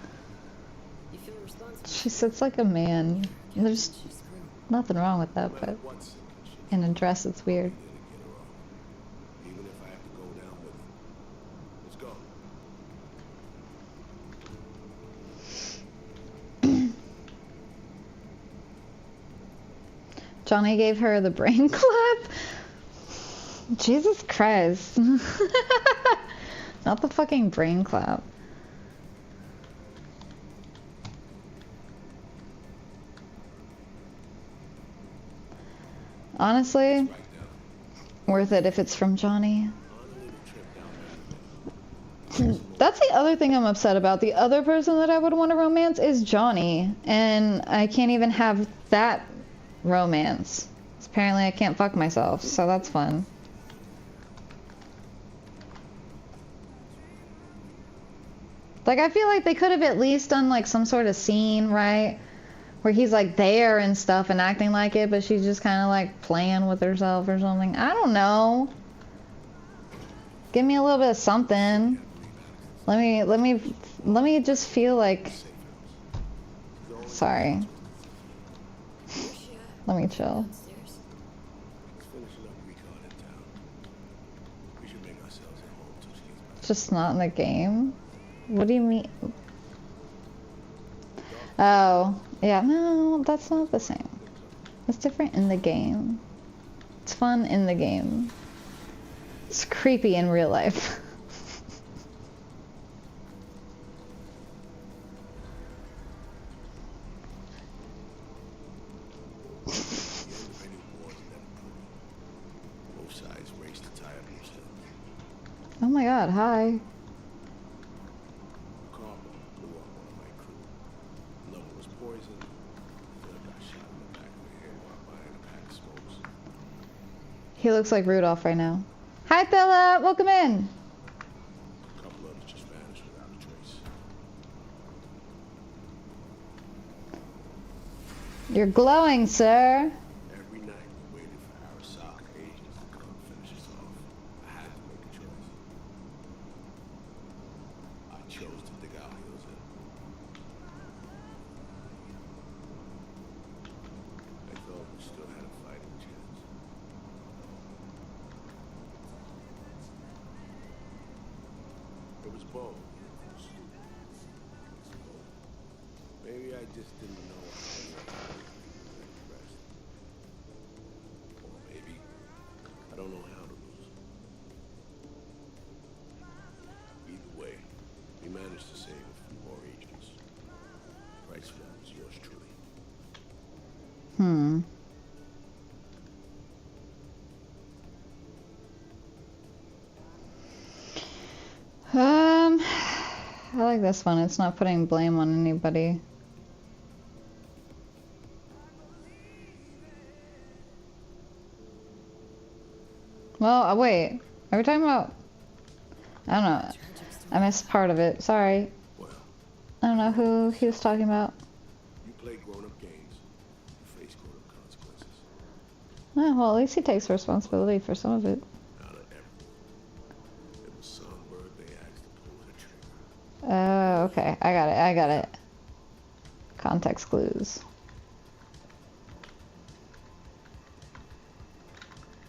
You feel responsible. She sits like a man. There's She's screwed. nothing wrong with that, No but matter what second she in a dress it's weird. did to get her off. Even if I have to go down with it. Let's go. Johnny gave her the brain clap. Jesus Christ. Not the fucking brain clap. Honestly, Right down. worth it if it's from Johnny. On a little trip down memory lane. That's the other thing I'm upset about. The other person that I would want to romance is Johnny. And I can't even have that romance. Apparently I can't fuck myself, so that's fun. Like, I feel like they could have at least done like some sort of scene, right? Where he's like there and stuff and acting like it, but she's just kind of like playing with herself or something. I don't know. Give me a little bit of something. Let me just feel like. Sorry. Let me chill. Downstairs. Let's finishing up recon in town. We should make ourselves at home till she gets back. It's just not in the game. What do you mean? Oh, yeah, no, that's not the same. It's different in the game. It's fun in the game. It's creepy in real life. The end of any war is never pretty. Both sides race to tie up loose ends. Oh my god, hi. Karma blew up one of my crew. Another was poisoned. The third got shot in the back of the head while buying a pack of smokes. He looks like Rudolph right now. Hi, Philip. Welcome in. A couple others just vanished without a trace. You're glowing, sir. Every night we waited for Arasaka agents to come finish us off. I had to make a choice. I chose to dig our heels in. I thought we still had a fighting chance. It was bold. Maybe I just didn't know how to rest. Or maybe I don't know how to lose. Either way, we managed to save a few more agents. Price for that was yours truly. Hmm. I like this one. It's not putting blame on anybody. Well, wait. Are we talking about... I don't know. I missed part of it. Sorry. Well, I don't know who he was talking about. you play grown-up games, you face grown-up consequences. Oh, well, at least he takes responsibility for some of it. Not at everyone. It was Songbird they asked to pull the trigger. Oh, okay. I got it. Context clues.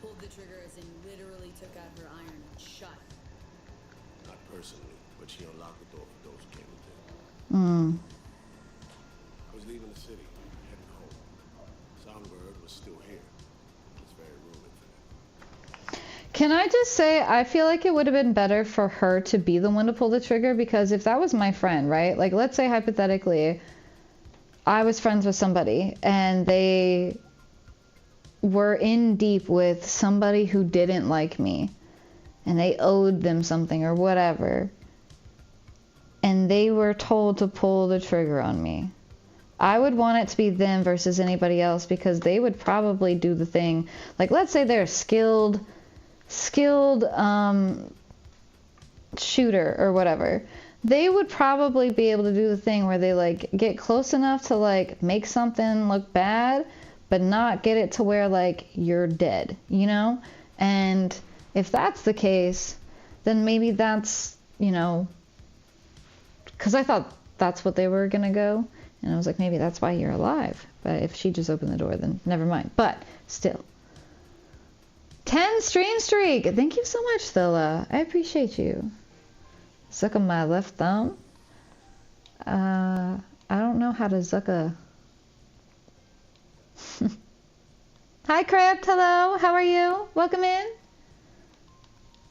Pulled the trigger as in literally took out her iron and shot it. Not personally, but she unlocked the door for those who came within. I was leaving the city, heading home. Songbird was still here. It was very rumored for that. Can I just say, I feel like it would have been better for her to be the one to pull the trigger, because if that was my friend, right? Like, let's say hypothetically, I was friends with somebody and they were in deep with somebody who didn't like me and they owed them something or whatever, and they were told to pull the trigger on me. I would want it to be them versus anybody else, because they would probably do the thing. Like, let's say they're a skilled shooter or whatever. They would probably be able to do the thing where they like get close enough to like make something look bad, but not get it to where like you're dead, you know? And if that's the case, then maybe that's, you know, because I thought that's what they were gonna go, and I was like, maybe that's why you're alive. But if she just opened the door, then never mind. But still, 10 stream streak. Thank you so much, Thilla. I appreciate you. Suck on my left thumb. I don't know how to zuck a... Hi, Crypt. Hello. How are you? Welcome in.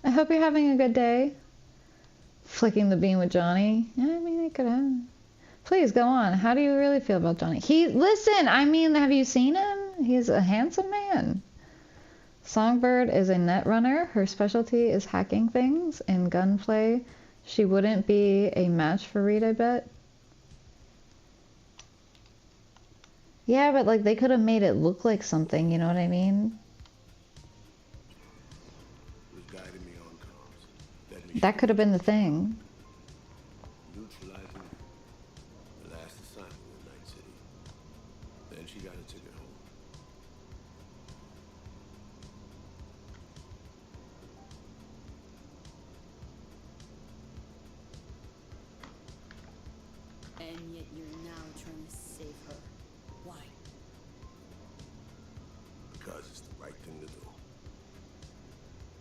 I hope you're having a good day. Flicking the bean with Johnny. Yeah, I mean, I could have. Please go on. How do you really feel about Johnny? Listen, I mean, have you seen him? He's a handsome man. Songbird is a net runner. Her specialty is hacking things and gunplay. She wouldn't be a match for Reed, I bet. Yeah, but like they could have made it look like something, you know what I mean? Was guiding me on comms. Let me That could have been the thing. neutralizing the last assignment in Night City. Then she got a ticket home. And yet you're now trying to save her. Why? Because it's the right thing to do.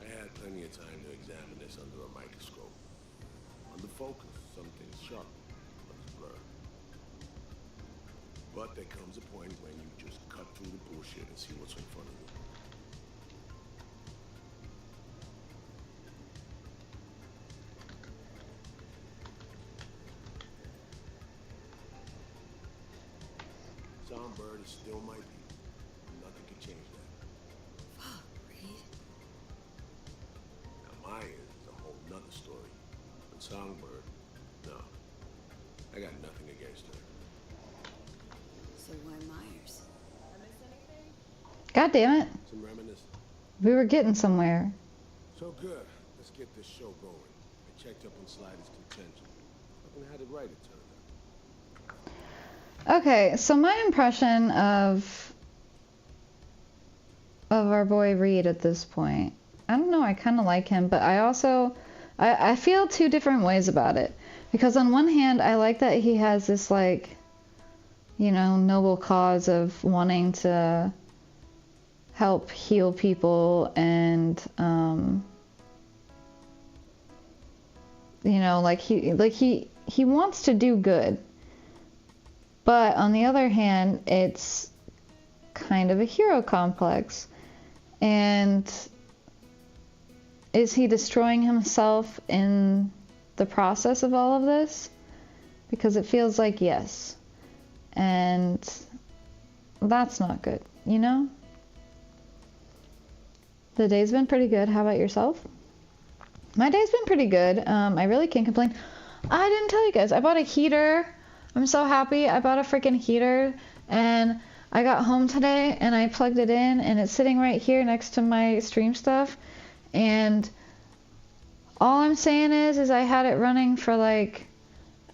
I had plenty of time to examine this under a microscope. Under focus, something's sharp, others blur. But there comes a point when you just cut through the bullshit and see what's in front of you. Songbird is still my people. Nothing can change that. Fuck, Reed. Now Maya is a whole nother story. But Songbird, no. I got nothing against her. So why Myers? God damn it. Some reminiscence. We were getting somewhere. So good. Let's get this show going. I checked up on Slider's contention. Fucking had it right, it turned out. Okay, so my impression of our boy Reed at this point, I don't know, I kind of like him, but I also, I feel two different ways about it. Because on one hand, I like that he has this, like, you know, noble cause of wanting to help heal people and, you know, like he wants to do good. But on the other hand, it's kind of a hero complex. And is he destroying himself in the process of all of this? Because it feels like yes. And that's not good, you know? The day's been pretty good. How about yourself? My day's been pretty good. I really can't complain. I didn't tell you guys. I bought a heater. I'm so happy. I bought a freaking heater, and I got home today and I plugged it in, and it's sitting right here next to my stream stuff, And all I'm saying is I had it running for like,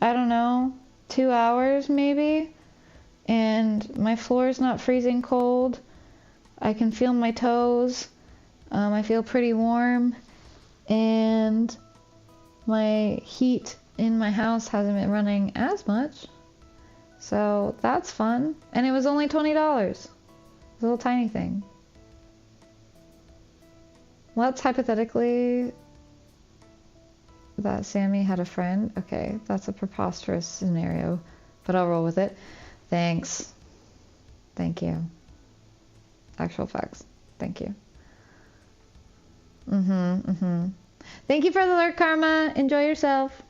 I don't know, 2 hours maybe. And my floor is not freezing cold. I can feel my toes. I feel pretty warm. And my heat in my house hasn't been running as much. So that's fun. And it was only $20. A little tiny thing. Let's hypothetically that Sammy had a friend. Okay, that's a preposterous scenario, but I'll roll with it. Thanks. Thank you. Actual facts. Thank you. Thank you for the lurk, Karma. Enjoy yourself.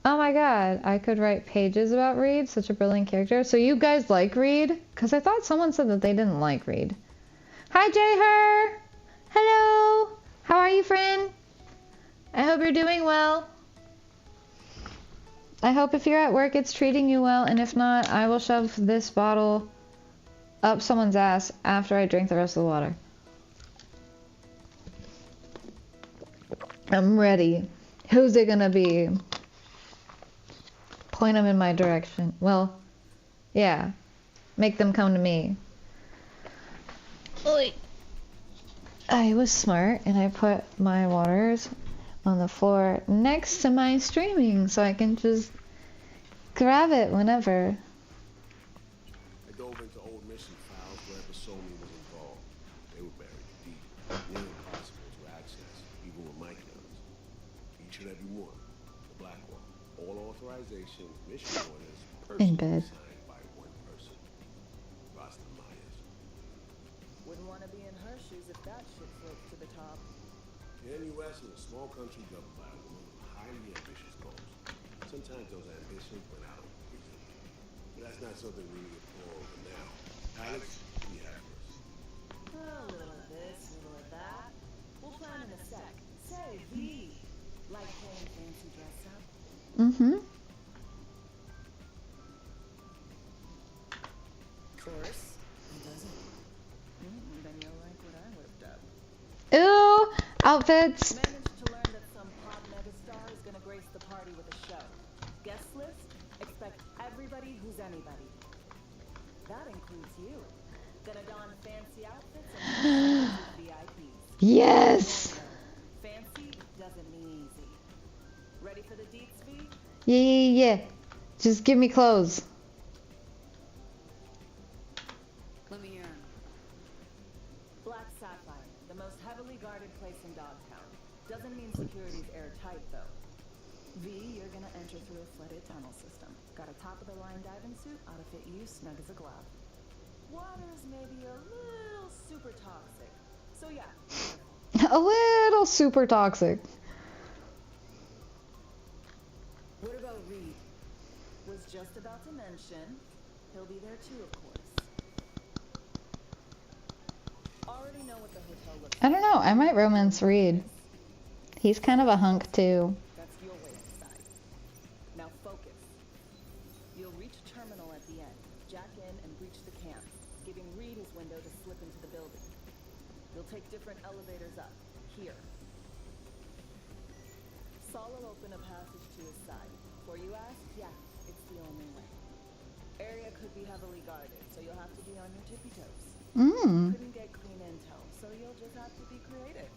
Oh my god, I could write pages about Reed. Such a brilliant character. So you guys like Reed? Because I thought someone said that they didn't like Reed. Hi, J-Her! Hello! How are you, friend? I hope you're doing well. I hope if you're at work it's treating you well, and if not, I will shove this bottle up someone's ass after I drink the rest of the water. I'm ready. Who's it gonna be? Point them in my direction. Well, yeah. Make them come to me. Oi. I was smart and I put my waters on the floor next to my streaming so I can just grab it whenever. I dove into old mission files wherever Sony was involved. They were buried deep, near impossible to access, even with my cameras. Each and every one, the black one, all authorization, mission orders, In personally bed. signed by one person. Rasta Myers. Wouldn't want to be in her shoes if that shit floats to the top. The U.S. is a small country governed by a woman with highly ambitious goals. Sometimes those ambitions went out of reason. But that's not something we need to pull over now. Alex, we have first. A little of this, a little of that. We'll plan in a sec. Say, V. Like playing fancy dress up? Course. He doesn't. Then you'll like what I whipped up. Ooh, outfits. Managed to learn that some pop megastar is gonna grace the party with a show. Guest list? Expect everybody who's anybody. That includes you. Gonna don fancy outfits and VIPs. Yes. Fancy doesn't mean easy. Ready for the deets, V? Yeah. Just give me clothes. Let me hear 'em. Black Sapphire, the most heavily guarded place in Dogtown. Doesn't mean security's airtight, though. V, you're gonna enter through a flooded tunnel system. Got a top-of-the-line diving suit, ought to fit you snug as a glove. Water's maybe a little super toxic. So yeah. A little super toxic. What about Reed? Was just about to mention, he'll be there too, of course. Already know what the hotel looks I don't know. I might romance Reed. He's kind of a hunk too. That's your way to decide. Now focus. You'll reach a terminal at the end, jack in and breach the camp, giving Reed his window to slip into the building. You'll take different elevators up. Here. Saul will open a passage to his side. Before you ask, yeah, it's the only way. Area could be heavily guarded, so you'll have to be on your tippy toes. Couldn't get clean intel, so you'll just have to be creative.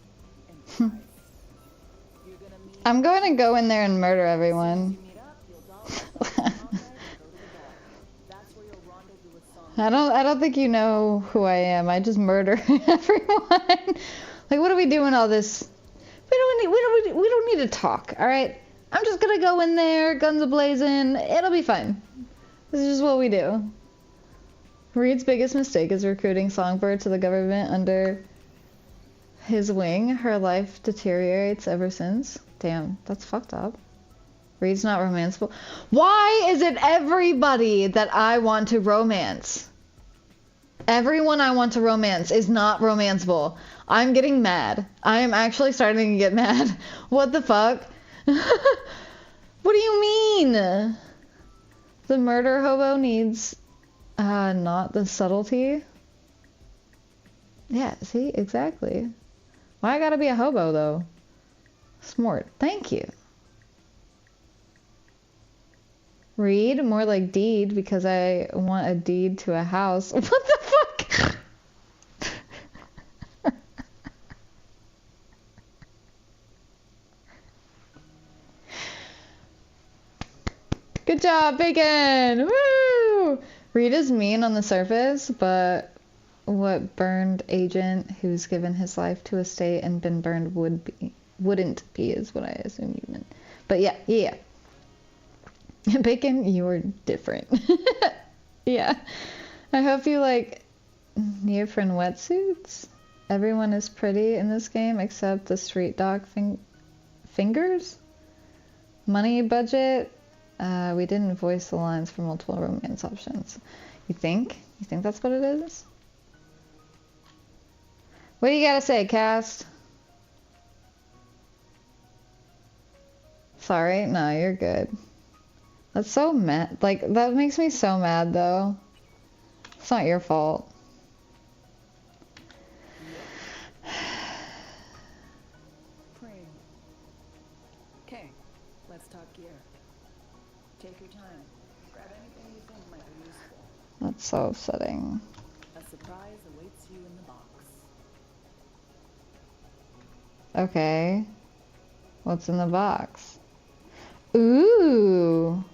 And you're gonna meet. I'm going to go in there and murder everyone. You meet up, you'll doll yourself and go to the bar. That's where you'll rendezvous with Song. I don't think you know who I am. I just murder everyone. Like, what are we doing all this? We don't need to talk, all right? I'm just gonna go in there, guns a-blazing. It'll be fine. This is just what we do. Reed's biggest mistake is recruiting Songbird to the government under his wing. Her life deteriorates ever since. Damn, that's fucked up. Reed's not romanceable. Why is it everybody that I want to romance? Everyone I want to romance is not romanceable. I'm getting mad. I am actually starting to get mad. What the fuck? What do you mean? The murder hobo needs not the subtlety. Yeah, see? Exactly. Why I gotta be a hobo, though? Smart. Thank you. Read? More like deed, because I want a deed to a house. What the fuck? Good job, Bacon! Woo! Reed is mean on the surface, but what burned agent who's given his life to a state and been burned wouldn't be is what I assume you meant. But yeah. Bacon, you're different. Yeah. I hope you like neoprene wetsuits. Everyone is pretty in this game except the street dog fingers. Money budget. We didn't voice the lines for multiple romance options. You think? You think that's what it is? What do you gotta say, cast? Sorry? No, you're good. That's so mad. Like, that makes me so mad, though. It's not your fault. Okay, let's talk gear. Take your time. Grab anything you think might be useful. That's so upsetting. A surprise awaits you in the box. Okay. What's in the box? Ooh.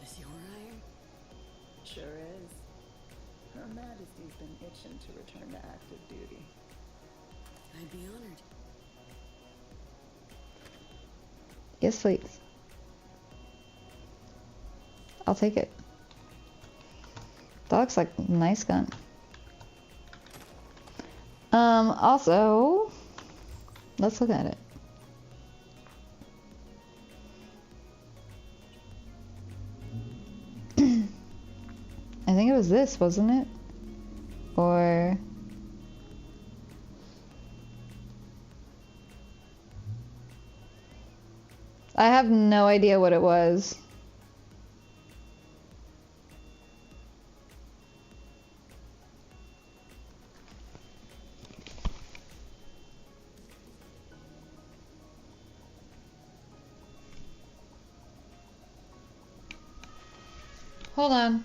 This your iron? Sure is. Her Majesty's been itching to return to active duty. I'd be honored. Yes, please. I'll take it. That looks like a nice gun. Also, let's look at it. I think it was this, wasn't it? Or... I have no idea what it was. Hold on.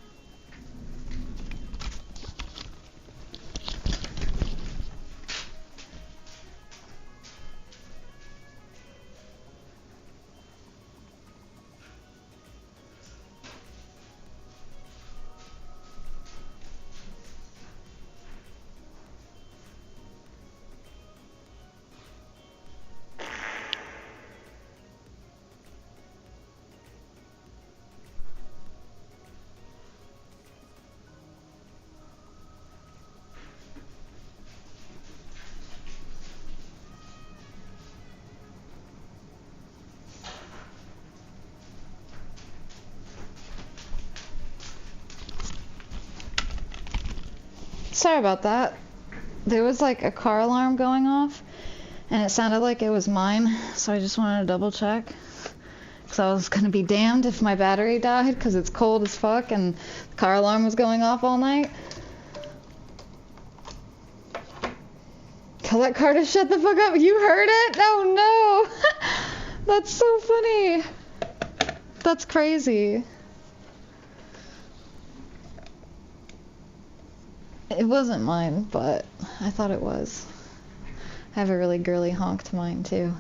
Sorry about that. There was like a car alarm going off and it sounded like it was mine, so I just wanted to double check. Because I was gonna be damned if my battery died because it's cold as fuck and the car alarm was going off all night. Tell that car to shut the fuck up. You heard it? Oh no! That's so funny. That's crazy. It wasn't mine, but I thought it was. I have a really girly honk to mine, too.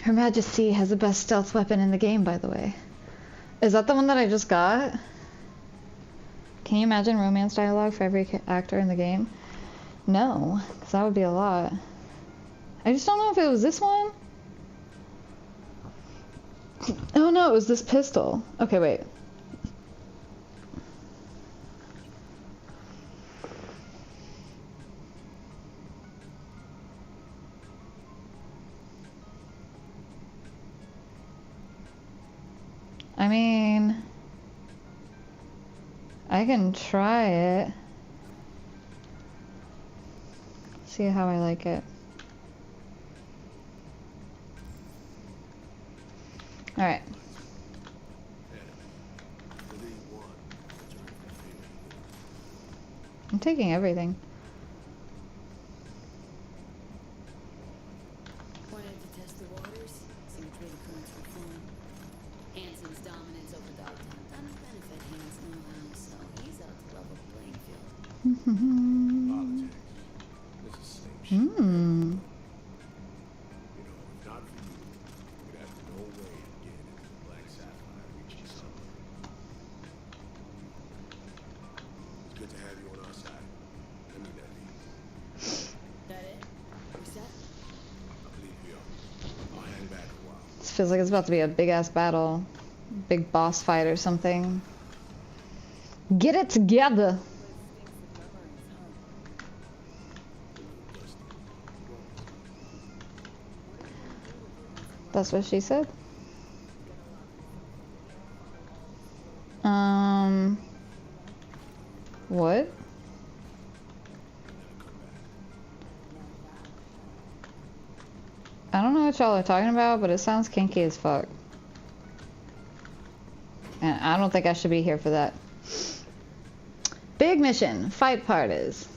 Her Majesty has the best stealth weapon in the game, by the way. Is that the one that I just got? Can you imagine romance dialogue for every actor in the game? No, because that would be a lot. I just don't know if it was this one. Oh no, it was this pistol. Okay, wait. I mean, I can try it. See how I like it. Alright. I'm taking everything. Wanted to test the waters, see which way the currents were flowing. Hanson's dominance over Dogtown doesn't benefit Hans no how, so he's out to level the playing field. Politics. This is the same shit. Hmm. You know, if not for you, we'd have no way of getting into the Black Sapphire reaching something. It's good to have you on our side. I mean that, Lee. That it? We set? I believe we are. I'll hang back a while. This feels like it's about to be a big ass battle. Big boss fight or something. Get it together. That's what she said. What? I don't know what y'all are talking about, but it sounds kinky as fuck. And I don't think I should be here for that. Big mission. Fight parties.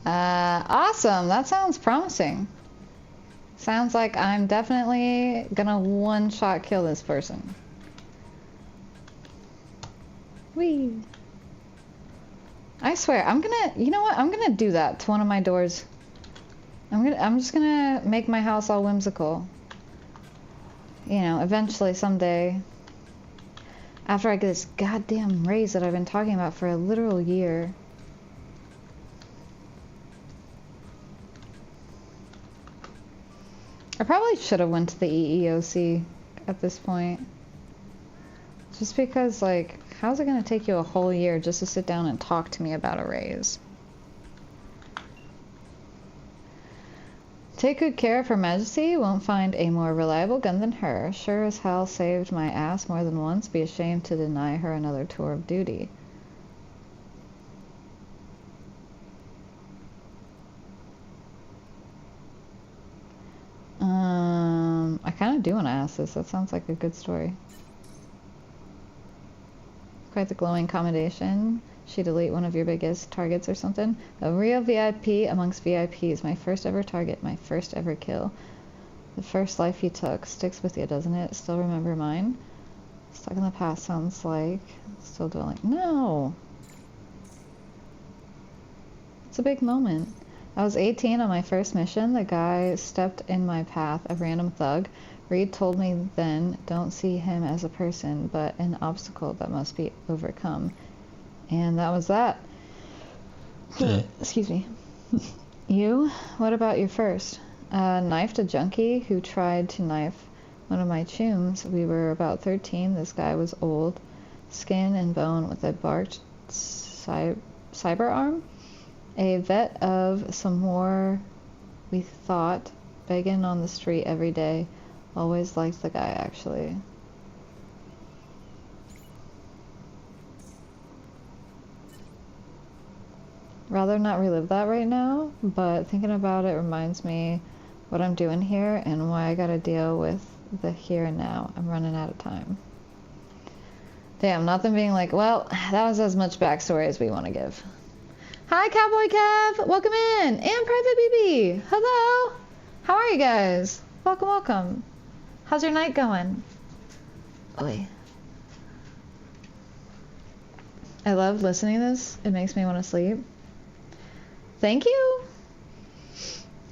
Awesome. That sounds promising. Sounds like I'm definitely gonna one-shot kill this person. Whee. I swear, I'm gonna, you know what? I'm gonna do that to one of my doors. I'm just gonna make my house all whimsical. You know, eventually, someday. After I get this goddamn raise that I've been talking about for a literal year. I probably should have went to the EEOC at this point. Just because, like, how's it gonna take you a whole year just to sit down and talk to me about a raise? Take good care of Her Majesty. Won't find a more reliable gun than her. Sure as hell saved my ass more than once. Be ashamed to deny her another tour of duty. I kind of do want to ask this. That sounds like a good story. Quite the glowing commendation. She delete one of your biggest targets or something. A real VIP amongst VIPs. My first ever target. My first ever kill. The first life you took. Sticks with you, doesn't it? Still remember mine? Stuck in the past sounds like. Still dwelling. No! It's a big moment. I was 18 on my first mission. The guy stepped in my path, a random thug. Reed told me then, don't see him as a person, but an obstacle that must be overcome. And that was that. Excuse me. You? What about your first? Knifed a junkie who tried to knife one of my chooms. We were about 13. This guy was old. Skin and bone with a barked cyber arm. A vet of some war, we thought, begging on the street every day. Always liked the guy, actually. Rather not relive that right now, but thinking about it reminds me what I'm doing here and why I gotta deal with the here and now. I'm running out of time. Damn, nothing being like, well, that was as much backstory as we want to give. Hi, Cowboy Kev! Welcome in! And Private BB! Hello! How are you guys? Welcome, welcome. How's your night going? Oi. I love listening to this. It makes me want to sleep. Thank you!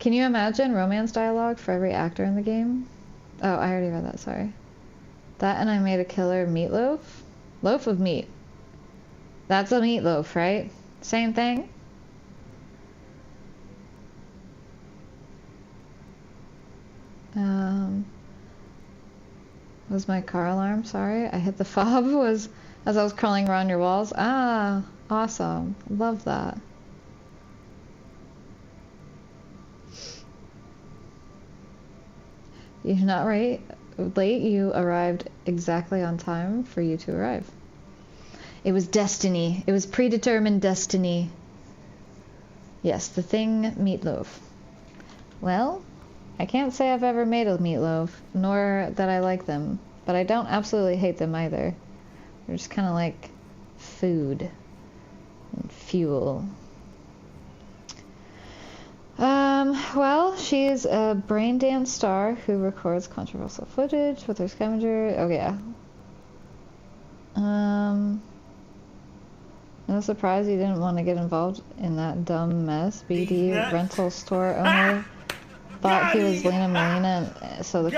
Can you imagine romance dialogue for every actor in the game? Oh, I already read that, sorry. That and I made a killer meatloaf? Loaf of meat. That's a meatloaf, right? Same thing? Was my car alarm? Sorry, I hit the fob was as I was crawling around your walls. Ah, awesome. Love that. You're not right. Late, you arrived exactly on time for you to arrive. It was destiny. It was predetermined destiny. Yes, the thing meatloaf. Well, I can't say I've ever made a meatloaf, nor that I like them, but I don't absolutely hate them either. They're just kind of like food and fuel. Well, she's a brain dance star who records controversial footage with her scavenger. Oh yeah. No surprise you didn't want to get involved in that dumb mess. BD rental store owner thought he was Lena Molina, so the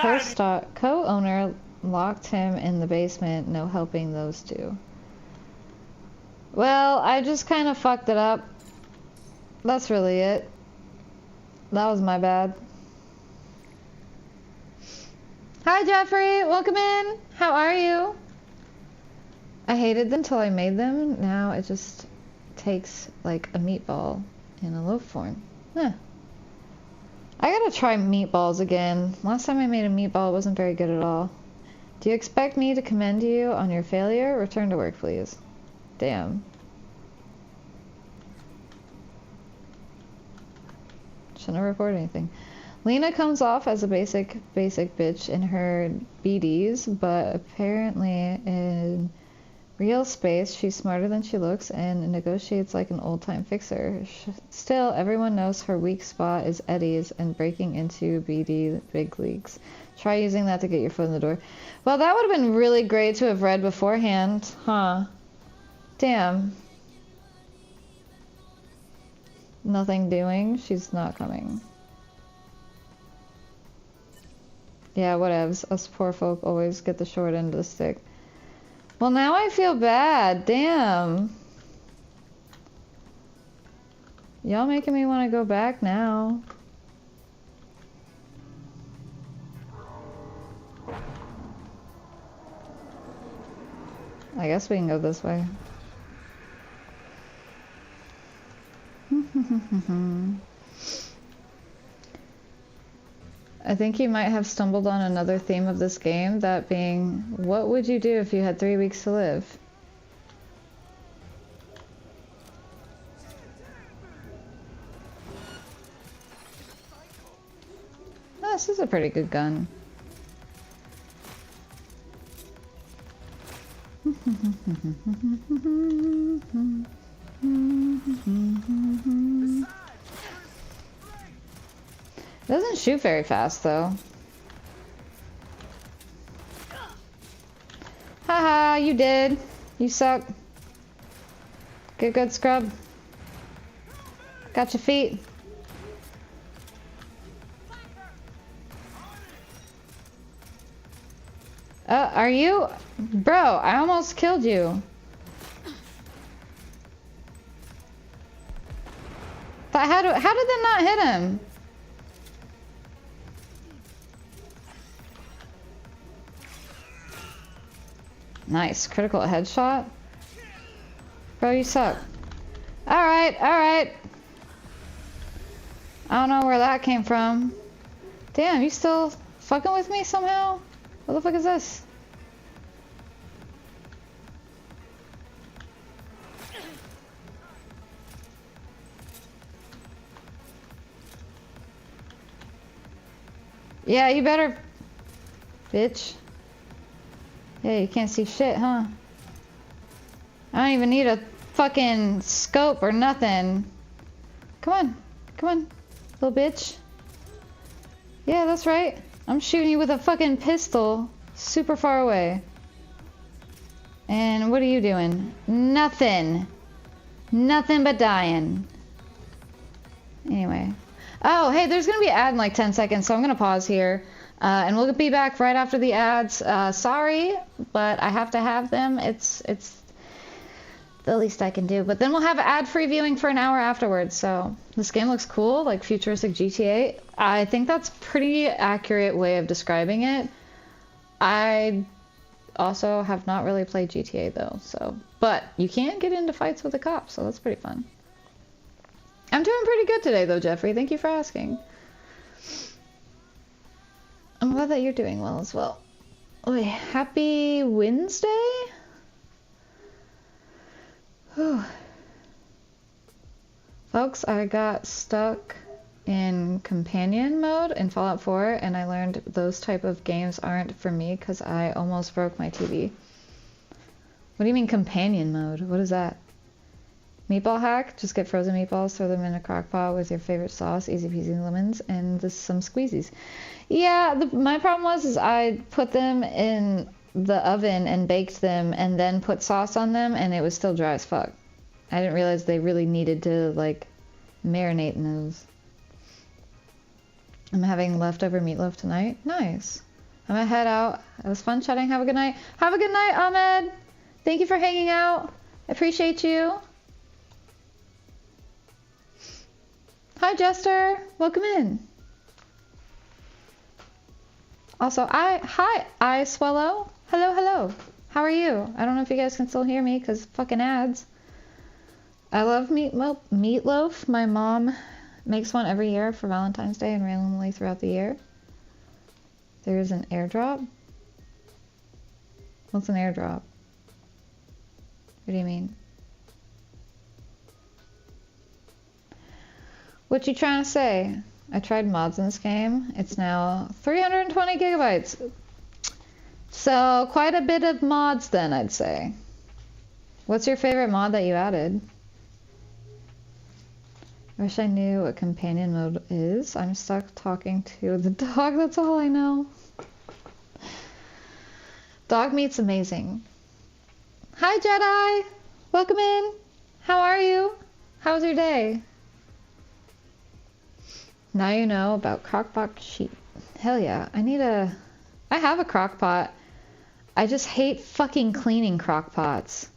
co-owner locked him in the basement. No helping those two. Well, I just kind of fucked it up. That's really it. That was my bad. Hi Jeffrey, welcome in. How are you? I hated them until I made them. Now it just takes like a meatball in a loaf form. Huh. I gotta try meatballs again. Last time I made a meatball, it wasn't very good at all. Do you expect me to commend you on your failure? Return to work, please. Damn. Shouldn't have reported anything. Lena comes off as a basic bitch in her BDs, but apparently in real space, she's smarter than she looks and negotiates like an old-time fixer. Still, everyone knows her weak spot is Eddie's and breaking into BD big leagues. Try using that to get your foot in the door. Well, that would have been really great to have read beforehand, huh? Damn. Nothing doing. She's not coming. Yeah, whatevs. Us poor folk always get the short end of the stick. Well, now I feel bad. Damn. Y'all making me want to go back now. I guess we can go this way. I think you might have stumbled on another theme of this game, that being, what would you do if you had 3 weeks to live? Oh, this is a pretty good gun. It doesn't shoot very fast, though. Haha, you did. You suck. Get good, scrub. Got your feet. Are you? Bro, I almost killed you. But how did that not hit him? Nice, critical headshot. Bro, you suck. Alright, alright. I don't know where that came from. Damn, you still fucking with me somehow? What the fuck is this? Yeah, you better... Bitch. Yeah, you can't see shit, huh? I don't even need a fucking scope or nothing. Come on. Come on, little bitch. Yeah, that's right. I'm shooting you with a fucking pistol super far away. And what are you doing? Nothing. Nothing but dying. Anyway. Oh, hey, there's gonna be an ad in like 10 seconds, so I'm gonna pause here. And we'll be back right after the ads. Sorry, but I have to have them. It's the least I can do. But then we'll have ad-free viewing for an hour afterwards. So this game looks cool, like futuristic GTA. I think that's a pretty accurate way of describing it. I also have not really played GTA though, so. But you can get into fights with the cops, so that's pretty fun. I'm doing pretty good today though, Jeffrey. Thank you for asking. I'm glad that you're doing well as well. Wait, happy Wednesday? Whew. Folks, I got stuck in companion mode in Fallout 4 and I learned those type of games aren't for me because I almost broke my TV. What do you mean companion mode? What is that? Meatball hack? Just get frozen meatballs, throw them in a crock pot with your favorite sauce, easy peasy lemons, and just some squeezies. Yeah, my problem was I put them in the oven and baked them and then put sauce on them, and it was still dry as fuck. I didn't realize they really needed to, like, marinate in those. I'm having leftover meatloaf tonight. Nice. I'm gonna head out. It was fun chatting. Have a good night. Have a good night, Ahmed. Thank you for hanging out. I appreciate you. Hi, Jester. Welcome in. Also, hi, I Swallow. Hello, hello. How are you? I don't know if you guys can still hear me because fucking ads. I love meatloaf. My mom makes one every year for Valentine's Day and randomly throughout the year. There's an airdrop. What's an airdrop? What do you mean? What you trying to say? I tried mods in this game. It's now 320 gigabytes. So quite a bit of mods then, I'd say. What's your favorite mod that you added? I wish I knew what companion mode is. I'm stuck talking to the dog. That's all I know. Dog meat's amazing. Hi, Jedi. Welcome in. How are you? How was your day? Now you know about crockpot sheet. Hell yeah. I have a crockpot. I just hate fucking cleaning crockpots.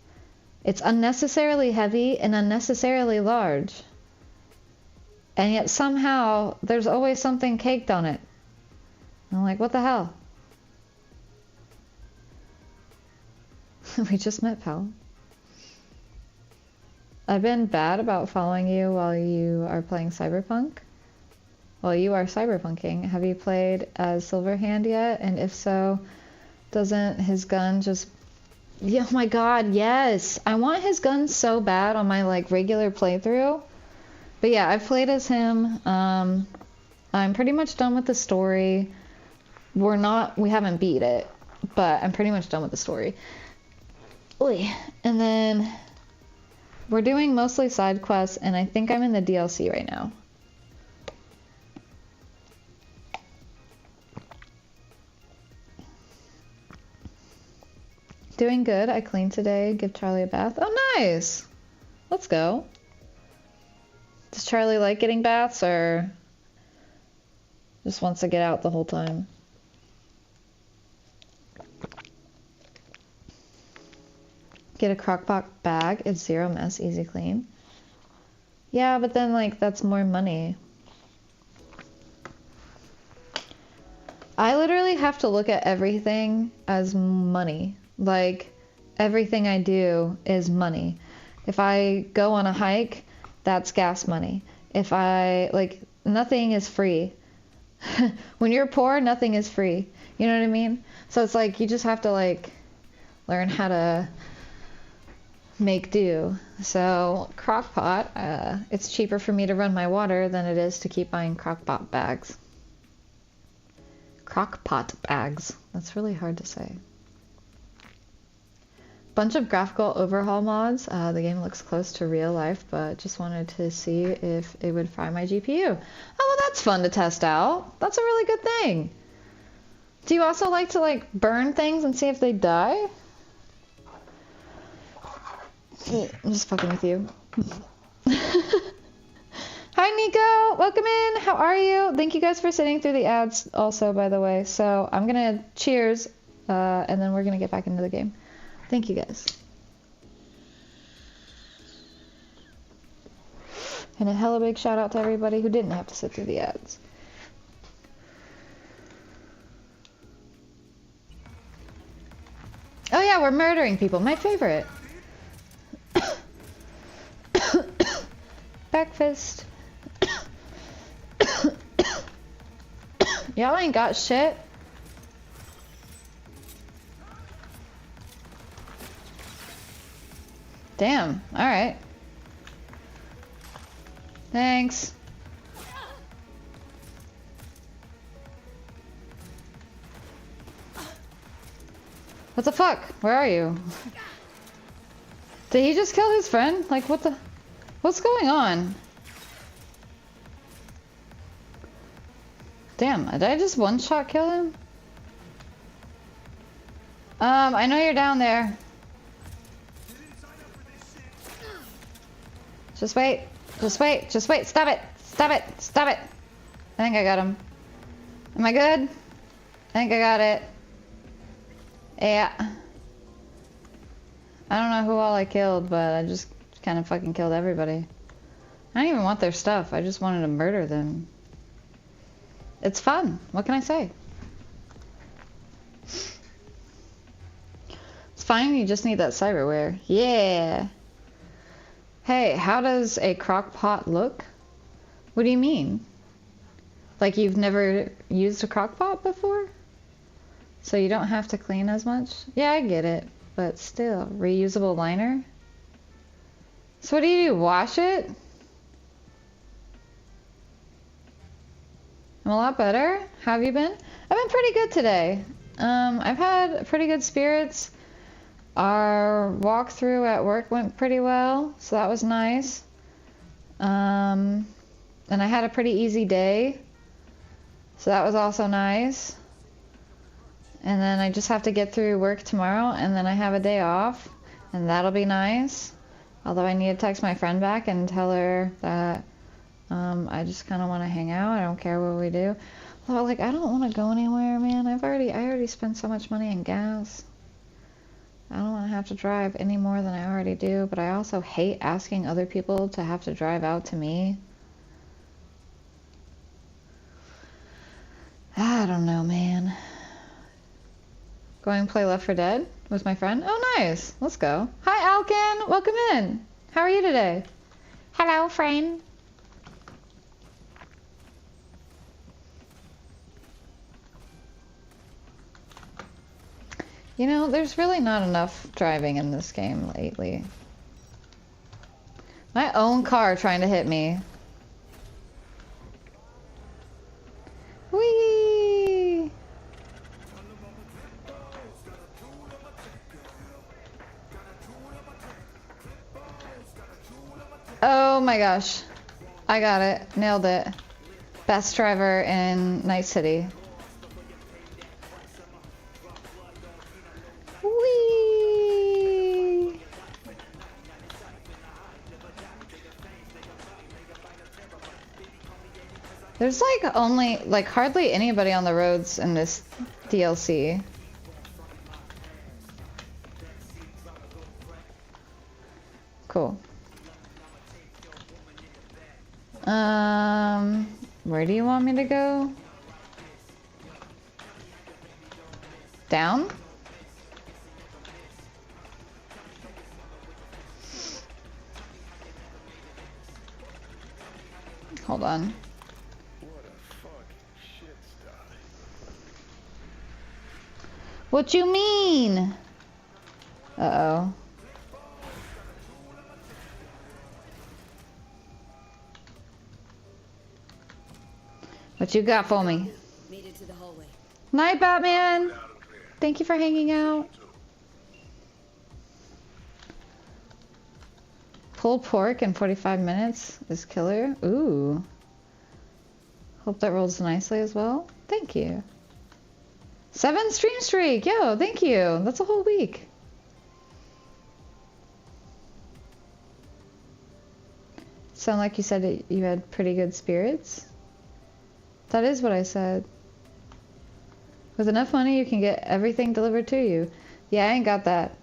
It's unnecessarily heavy and unnecessarily large. And yet somehow there's always something caked on it. I'm like, what the hell? We just met, pal. I've been bad about following you while you are playing Cyberpunk. While you are cyberpunking, have you played as Silverhand yet? And if so, doesn't his gun just... Yeah, oh my god, yes! I want his gun so bad on my like regular playthrough. But yeah, I've played as him. I'm pretty much done with the story. We haven't beat it, but I'm pretty much done with the story. Oy. And then we're doing mostly side quests, and I think I'm in the DLC right now. Doing good. I cleaned today. Give Charlie a bath. Oh, nice! Let's go. Does Charlie like getting baths, or just wants to get out the whole time? Get a crockpot bag. It's zero mess, easy clean. Yeah, but then, like, that's more money. I literally have to look at everything as money. Like, everything I do is money. If I go on a hike, that's gas money. If I, like, nothing is free. When you're poor, nothing is free. You know what I mean? So it's like, you just have to, like, learn how to make do. So, crockpot, it's cheaper for me to run my water than it is to keep buying crockpot bags. Crockpot bags. That's really hard to say. Bunch of graphical overhaul mods. The game looks close to real life, but just wanted to see if it would fry my GPU. Oh, well, that's fun to test out. That's a really good thing. Do you also like to, like, burn things and see if they die? I'm just fucking with you. Hi, Nico. Welcome in. How are you? Thank you guys for sitting through the ads also, by the way. So I'm going to cheers, and then we're going to get back into the game. Thank you guys. And a hella big shout out to everybody who didn't have to sit through the ads. Oh yeah, we're murdering people. My favorite. Breakfast. Y'all ain't got shit. Damn, alright. Thanks. What the fuck? Where are you? Did he just kill his friend? Like, what the... What's going on? Damn, did I just one-shot kill him? I know you're down there. Just wait. Just wait. Just wait. Stop it. Stop it. Stop it. I think I got him. Am I good? I think I got it. Yeah. I don't know who all I killed, but I just kind of fucking killed everybody. I didn't even want their stuff. I just wanted to murder them. It's fun. What can I say? It's fine. You just need that cyberware. Yeah. Hey, how does a crock pot look? What do you mean? Like you've never used a crock pot before? So you don't have to clean as much? Yeah, I get it. But still, reusable liner? So what do you do? Wash it? I'm a lot better. How have you been? I've been pretty good today. I've had pretty good spirits. Our walkthrough at work went pretty well, so that was nice. And I had a pretty easy day, so that was also nice. And then I just have to get through work tomorrow, and then I have a day off, and that'll be nice. Although I need to text my friend back and tell her that I just kind of want to hang out. I don't care what we do. Although, like, I don't want to go anywhere, man. I already spent so much money in gas. I don't want to have to drive any more than I already do, but I also hate asking other people to have to drive out to me. I don't know, man. Going play Left 4 Dead with my friend? Oh, nice. Let's go. Hi, Alkin. Welcome in. How are you today? Hello, friend. You know, there's really not enough driving in this game lately. My own car trying to hit me. Whee! Oh my gosh. I got it. Nailed it. Best driver in Night City. Whee! There's like only, like hardly anybody on the roads in this DLC. Cool. Where do you want me to go? Down? Hold on. What a fucking shit sty. What you mean? Uh-oh. What you got for me? Made it to the hallway. Night, Batman. Thank you for hanging out. Pulled pork in 45 minutes is killer. Ooh. Hope that rolls nicely as well. Thank you. 7 stream streak. Yo, thank you. That's a whole week. Sound like you said that you had pretty good spirits. That is what I said. With enough money, you can get everything delivered to you. Yeah, I ain't got that.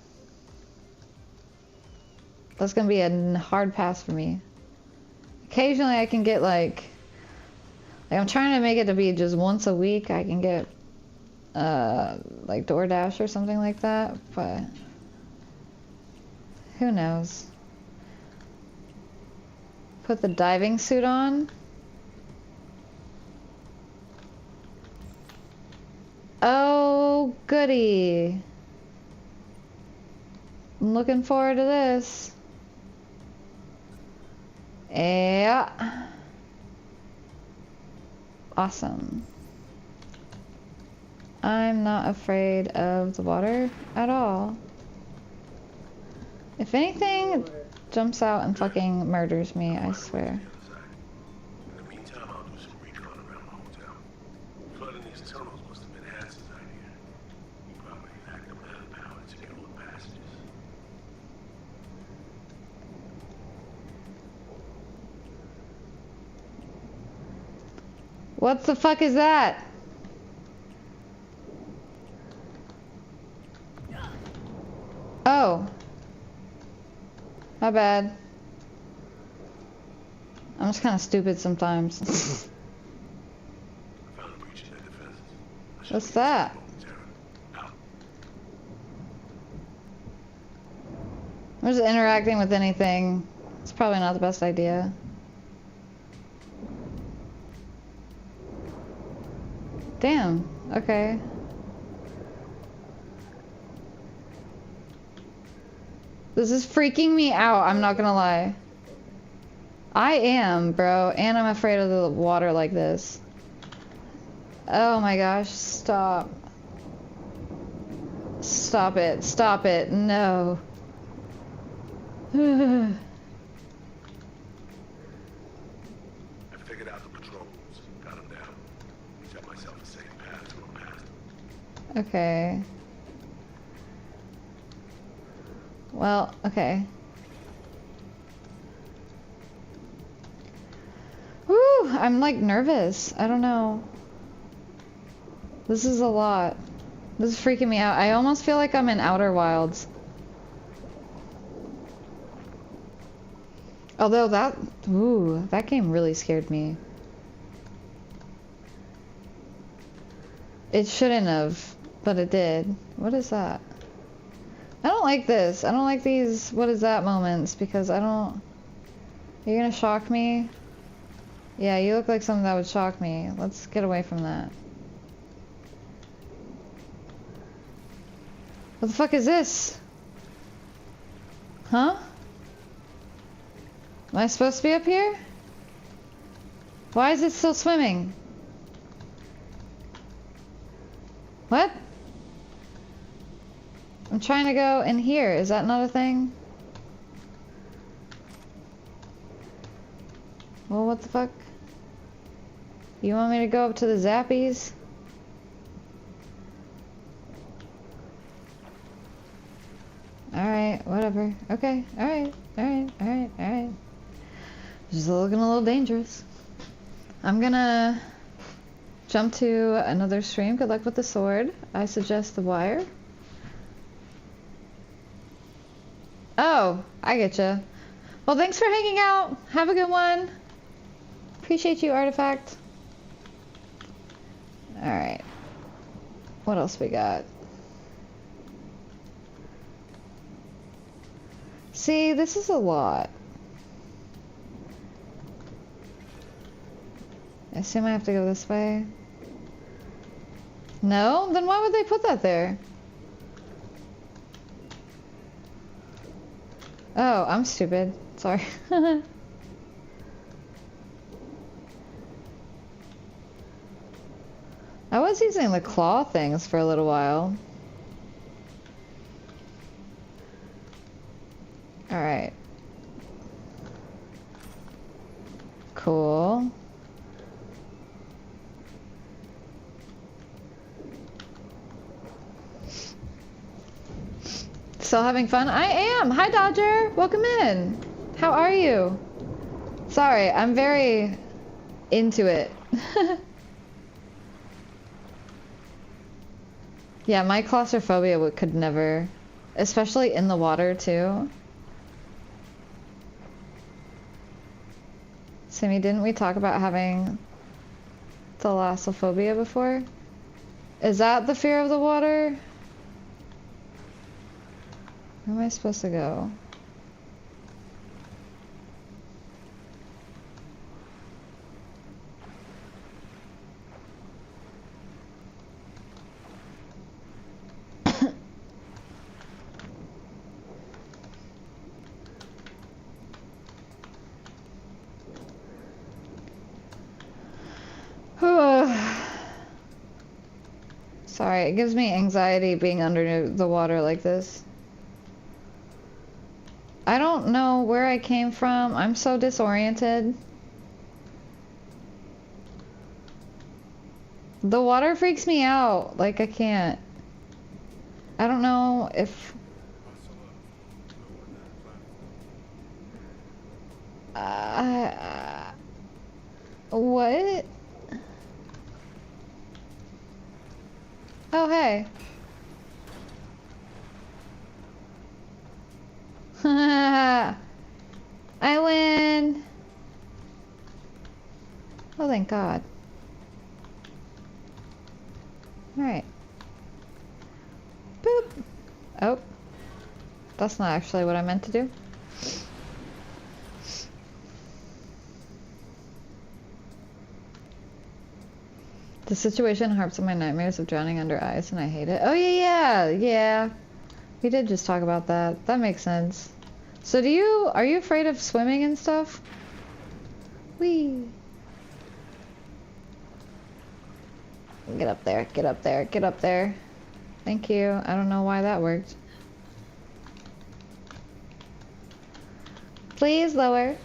That's gonna be a hard pass for me. Occasionally, I can get like I'm trying to make it to be just once a week. I can get like DoorDash or something like that, but who knows? Put the diving suit on. Oh, goody. I'm looking forward to this. Yeah. Awesome. I'm not afraid of the water at all. If anything jumps out and fucking murders me, I swear. In the meantime, I'll do some recon around the hotel. Flooding these tunnels must have been Hansen's idea. He probably hacked them out of power to get all the passages. What the fuck is that? Oh. My bad. I'm just kind of stupid sometimes. I found a breach in their defenses. What's that? I'm just interacting with anything. It's probably not the best idea. Damn. Okay. This is freaking me out, I'm not gonna lie. I am, bro, and I'm afraid of the water like this. Oh my gosh, stop. Stop it, stop it, no. I figured out the patrol routes, got them down. Set myself a safe path to go past them. Okay. Well, okay. Woo! I'm like nervous. I don't know. This is a lot. This is freaking me out. I almost feel like I'm in Outer Wilds. Although that... Ooh, that game really scared me. It shouldn't have, but it did. What is that? I don't like this. I don't like these what is that moments because I don't... You're gonna shock me? Yeah, you look like something that would shock me. Let's get away from that. What the fuck is this? Huh? Am I supposed to be up here? Why is it still swimming? What? I'm trying to go in here. Is that not a thing? Well, what the fuck? You want me to go up to the zappies? Alright, whatever. Okay, alright, alright, alright, alright. Just looking a little dangerous. I'm gonna jump to another stream. Good luck with the sword. I suggest the wire. Oh, I getcha. Well, thanks for hanging out. Have a good one. Appreciate you, Artifact. Alright. What else we got? See, this is a lot. I assume I have to go this way. No? Then why would they put that there? Oh, I'm stupid. Sorry. I was using the claw things for a little while. Alright. Cool. Still having fun? I am! Hi, Dodger! Welcome in! How are you? Sorry, I'm very into it. Yeah, my claustrophobia could never... Especially in the water, too. Sammy, didn't we talk about having thalassophobia before? Is that the fear of the water? Where am I supposed to go? Sorry, it gives me anxiety being under the water like this. I don't know where I came from. I'm so disoriented. The water freaks me out. Like, I can't. I don't know if... what? Oh, hey. I win. Oh, thank God. Alright. Boop. Oh. That's not actually what I meant to do. The situation harps on my nightmares of drowning under ice, and I hate it. Oh, yeah. We did just talk about that. That makes sense. So are you afraid of swimming and stuff? Whee! Get up there, get up there, get up there. Thank you. I don't know why that worked. Please lower.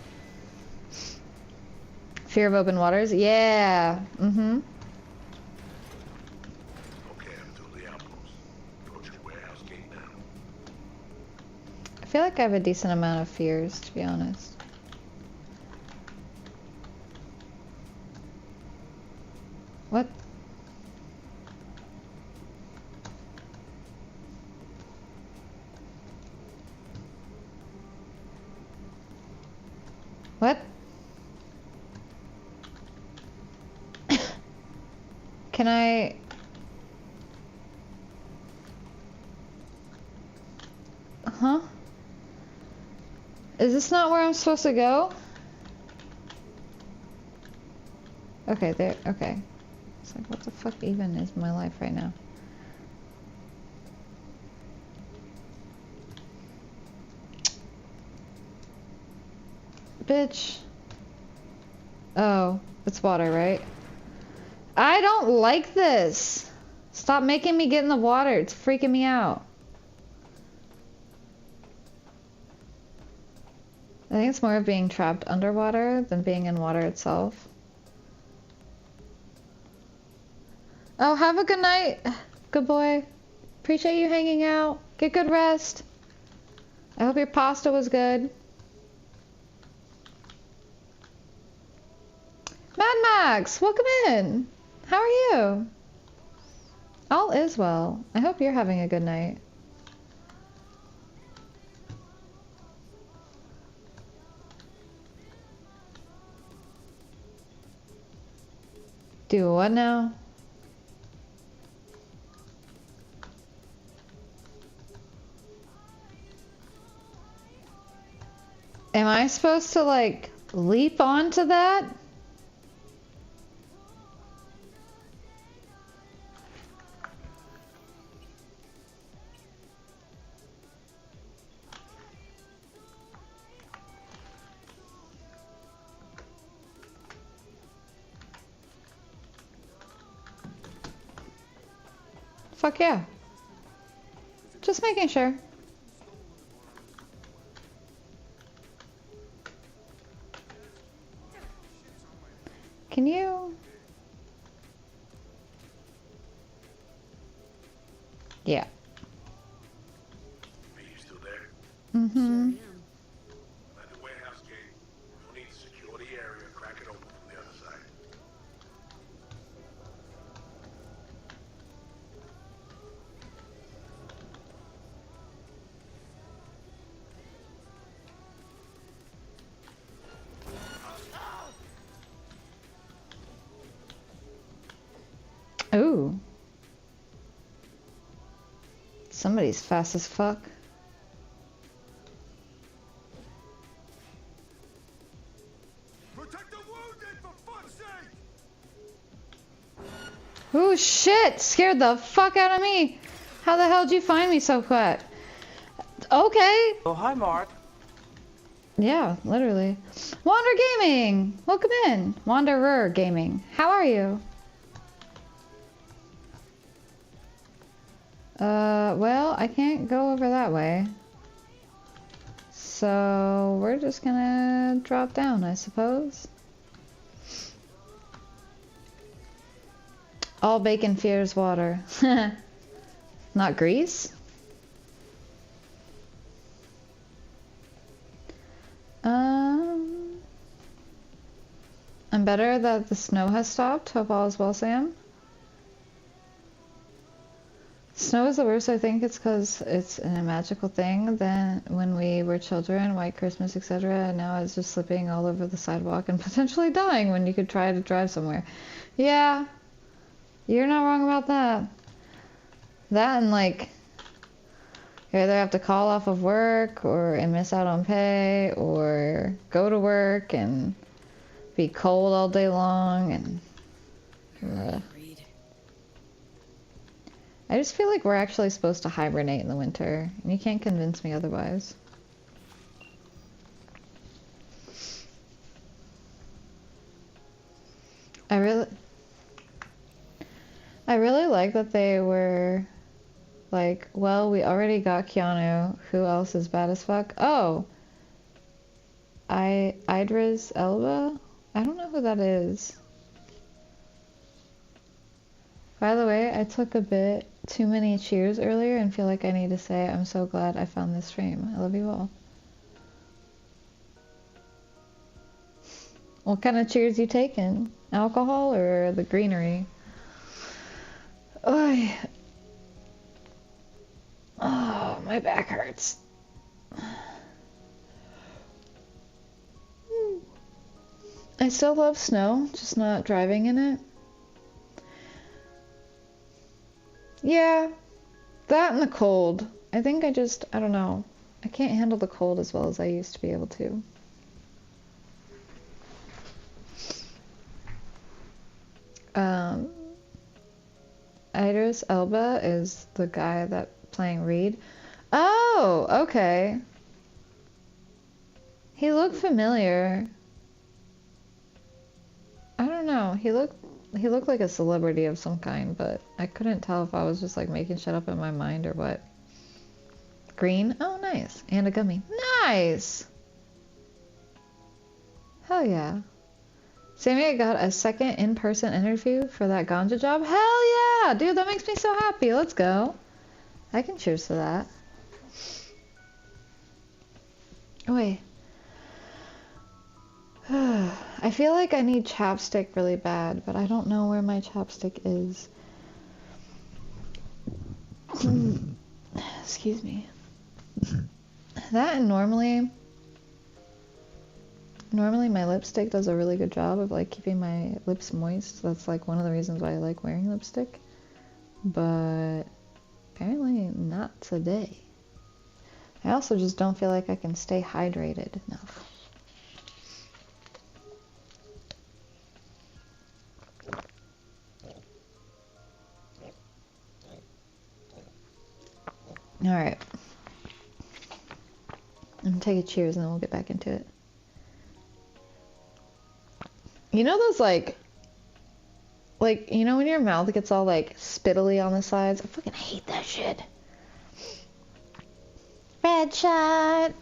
Fear of open waters? Yeah. Mm-hmm. Okay, I'm to the outpost. Go to the warehouse gate now. I feel like I have a decent amount of fears, to be honest. What? What? Can I... Huh? Is this not where I'm supposed to go? Okay, there, okay. It's like, what the fuck even is my life right now? Bitch. Oh, it's water, right? I don't like this. Stop making me get in the water. It's freaking me out. I think it's more of being trapped underwater than being in water itself. Oh, have a good night, good boy. Appreciate you hanging out. Get good rest. I hope your pasta was good. Mad Max, welcome in. How are you? All is well. I hope you're having a good night. Do what now? Am I supposed to, like, leap onto that? Fuck yeah. Just making sure. Can you? Yeah. Are you still there? Mm-hmm. At the warehouse gate. You'll need to secure the area, crack it open from the other side. Ooh. Somebody's fast as fuck. Protect the wounded, for fuck's sake! Ooh, shit! Scared the fuck out of me! How the hell did you find me so quick? Okay! Oh, hi, Mark. Yeah, literally. Wander Gaming! Welcome in! Wanderer Gaming. How are you? Well, I can't go over that way. So we're just gonna drop down, I suppose. All bacon fears water. Not grease? I'm better that the snow has stopped. Hope all is well, Sam. Snow is the worst. I think it's because it's a magical thing. Then when we were children, White Christmas, etc., and now it's just slipping all over the sidewalk and potentially dying when you could try to drive somewhere. Yeah, you're not wrong about that. That and like, you either have to call off of work or and miss out on pay, or go to work and be cold all day long and. I just feel like we're actually supposed to hibernate in the winter, and you can't convince me otherwise. I really like that they were like, well, we already got Keanu. Who else is bad as fuck? Oh, Idris Elba? I don't know who that is. By the way, I took a bit too many cheers earlier and feel like I need to say I'm so glad I found this stream. I love you all. What kind of cheers you taking? Alcohol or the greenery? Oh, my back hurts. I still love snow, just not driving in it. Yeah, that and the cold. I think I don't know. I can't handle the cold as well as I used to be able to. Idris Elba is the guy that playing Reed. Oh, okay. He looked familiar. I don't know. He looked like a celebrity of some kind, but I couldn't tell if I was just like making shit up in my mind or what. Green? Oh, nice. And a gummy. Nice! Hell yeah. Sammy got a second in-person interview for that ganja job. Hell yeah! Dude, that makes me so happy. Let's go. I can cheers to that. Oh, wait. I feel like I need chapstick really bad, but I don't know where my chapstick is. Excuse me. That and normally my lipstick does a really good job of like keeping my lips moist. That's like one of the reasons why I like wearing lipstick. But apparently not today. I also just don't feel like I can stay hydrated enough. Alright. I'm gonna take a cheers and then we'll get back into it. You know those like, you know when your mouth gets all like spittly on the sides? I fucking hate that shit. Red shot.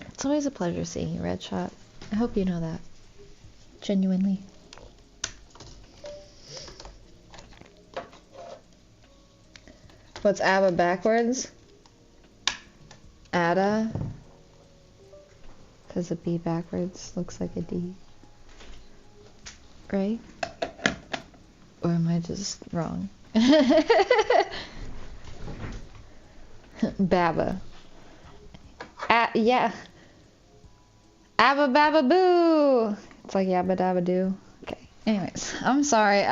It's always a pleasure seeing you, Red Shot. I hope you know that. Genuinely. What's ABBA backwards? Ada. Because a B backwards looks like a D. Right? Or am I just wrong? Baba. Yeah. Abba Baba Boo! It's like Yabba Dabba Doo. Okay. Anyways, I'm sorry.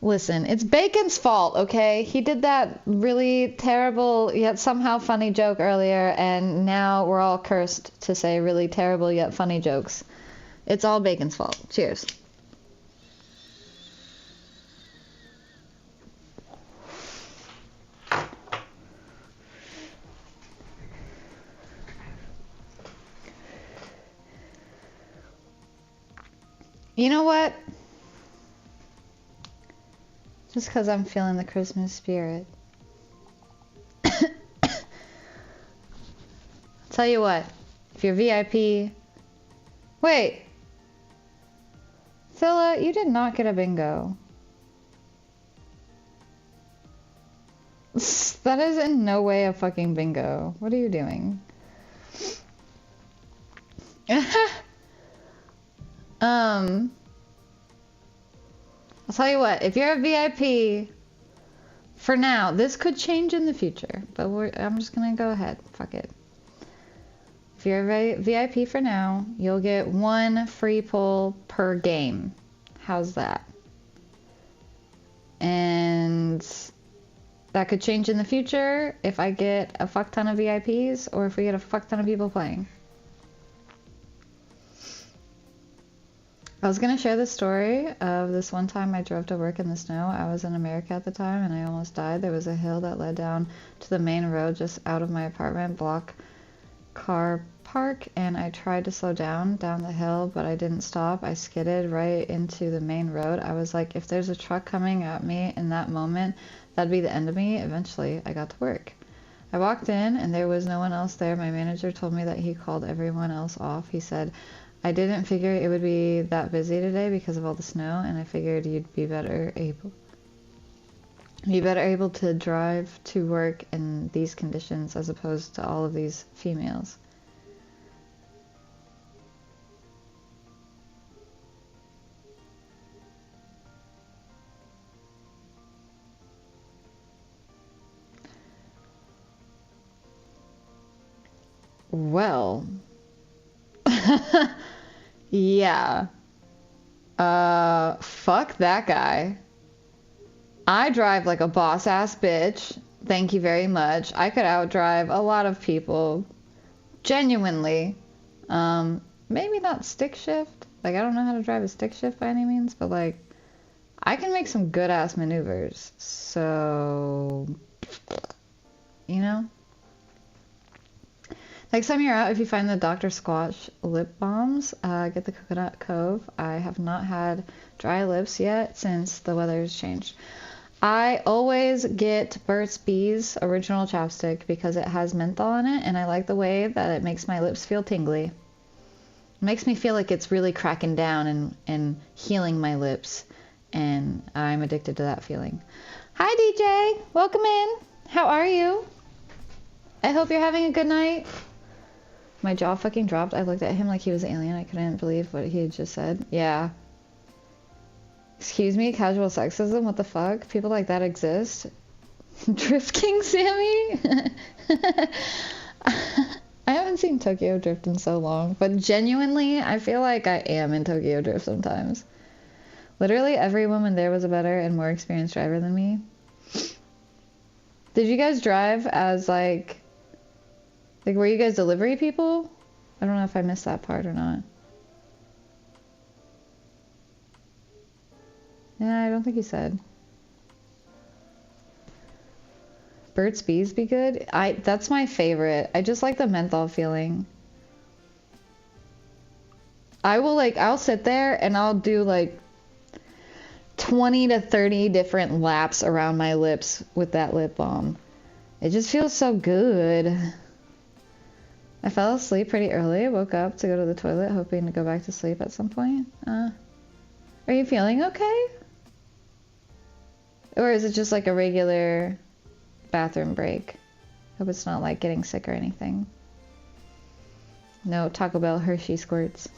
Listen, it's Bacon's fault, okay? He did that really terrible yet somehow funny joke earlier, and now we're all cursed to say really terrible yet funny jokes. It's all Bacon's fault. Cheers. You know what? Just because I'm feeling the Christmas spirit. Tell you what, if you're VIP... Wait! Phila, you did not get a bingo. That is in no way a fucking bingo. What are you doing? I'll tell you what, if you're a VIP, for now, this could change in the future, but I'm just gonna go ahead. Fuck it. If you're a VIP for now, you'll get 1 free pull per game. How's that? And that could change in the future if I get a fuck ton of VIPs or if we get a fuck ton of people playing. I was going to share the story of this one time I drove to work in the snow. I was in America at the time and I almost died. There was a hill that led down to the main road just out of my apartment block car park, and I tried to slow down the hill, but I didn't stop. I skidded right into the main road. I was like, if there's a truck coming at me in that moment, that'd be the end of me. Eventually, I got to work. I walked in and there was no one else there. My manager told me that he called everyone else off. He said, I didn't figure it would be that busy today because of all the snow, and I figured you'd be better able to drive to work in these conditions as opposed to all of these females. Well, yeah. Fuck that guy. I drive like a boss ass bitch. Thank you very much. I could outdrive a lot of people. Genuinely. Maybe not stick shift. Like, I don't know how to drive a stick shift by any means, but like, I can make some good ass maneuvers. So, you know? Next time you're out, if you find the Dr. Squatch lip balms, get the Coconut Cove. I have not had dry lips yet since the weather's changed. I always get Burt's Bees original chapstick because it has menthol in it, and I like the way that it makes my lips feel tingly. It makes me feel like it's really cracking down and healing my lips, and I'm addicted to that feeling. Hi DJ, welcome in. How are you? I hope you're having a good night. My jaw fucking dropped. I looked at him like he was an alien. I couldn't believe what he had just said. Yeah. Excuse me, casual sexism? What the fuck? People like that exist? Drift King Sammy? I haven't seen Tokyo Drift in so long, but genuinely, I feel like I am in Tokyo Drift sometimes. Literally every woman there was a better and more experienced driver than me. Did you guys drive as like were you guys delivery people? I don't know if I missed that part or not. Yeah, I don't think he said. Burt's Bees be good? That's my favorite. I just like the menthol feeling. I'll sit there and I'll do like 20 to 30 different laps around my lips with that lip balm. It just feels so good. I fell asleep pretty early. I woke up to go to the toilet, hoping to go back to sleep at some point. Are you feeling okay? Or is it just like a regular bathroom break? Hope it's not like getting sick or anything. No Taco Bell Hershey squirts.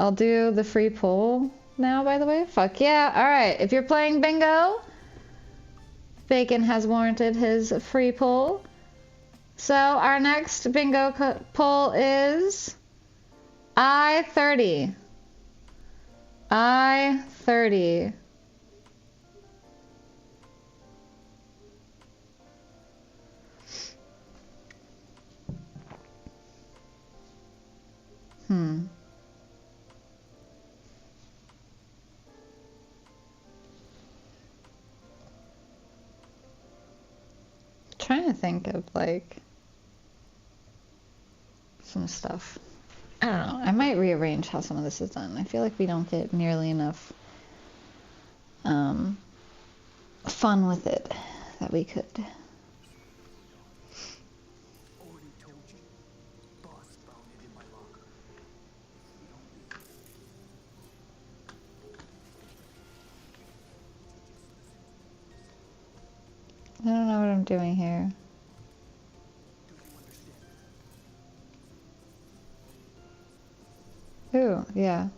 I'll do the free pull now, by the way. Fuck yeah. Alright, if you're playing bingo, Bacon has warranted his free pull. So our next bingo pull is I-30. I-30. Trying to think of like some stuff. I don't know. I might rearrange how some of this is done. I feel like we don't get nearly enough fun with it that we could. I don't know what I'm doing here. Ooh, yeah.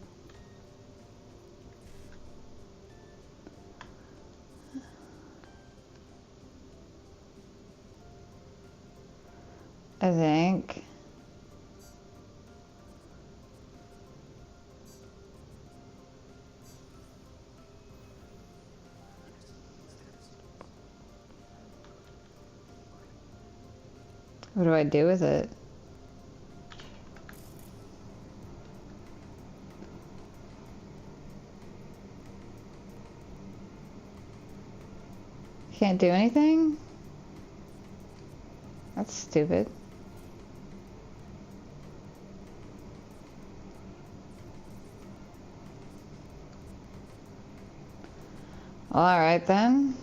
I think. What do I do with it? Can't do anything? That's stupid. Alright then.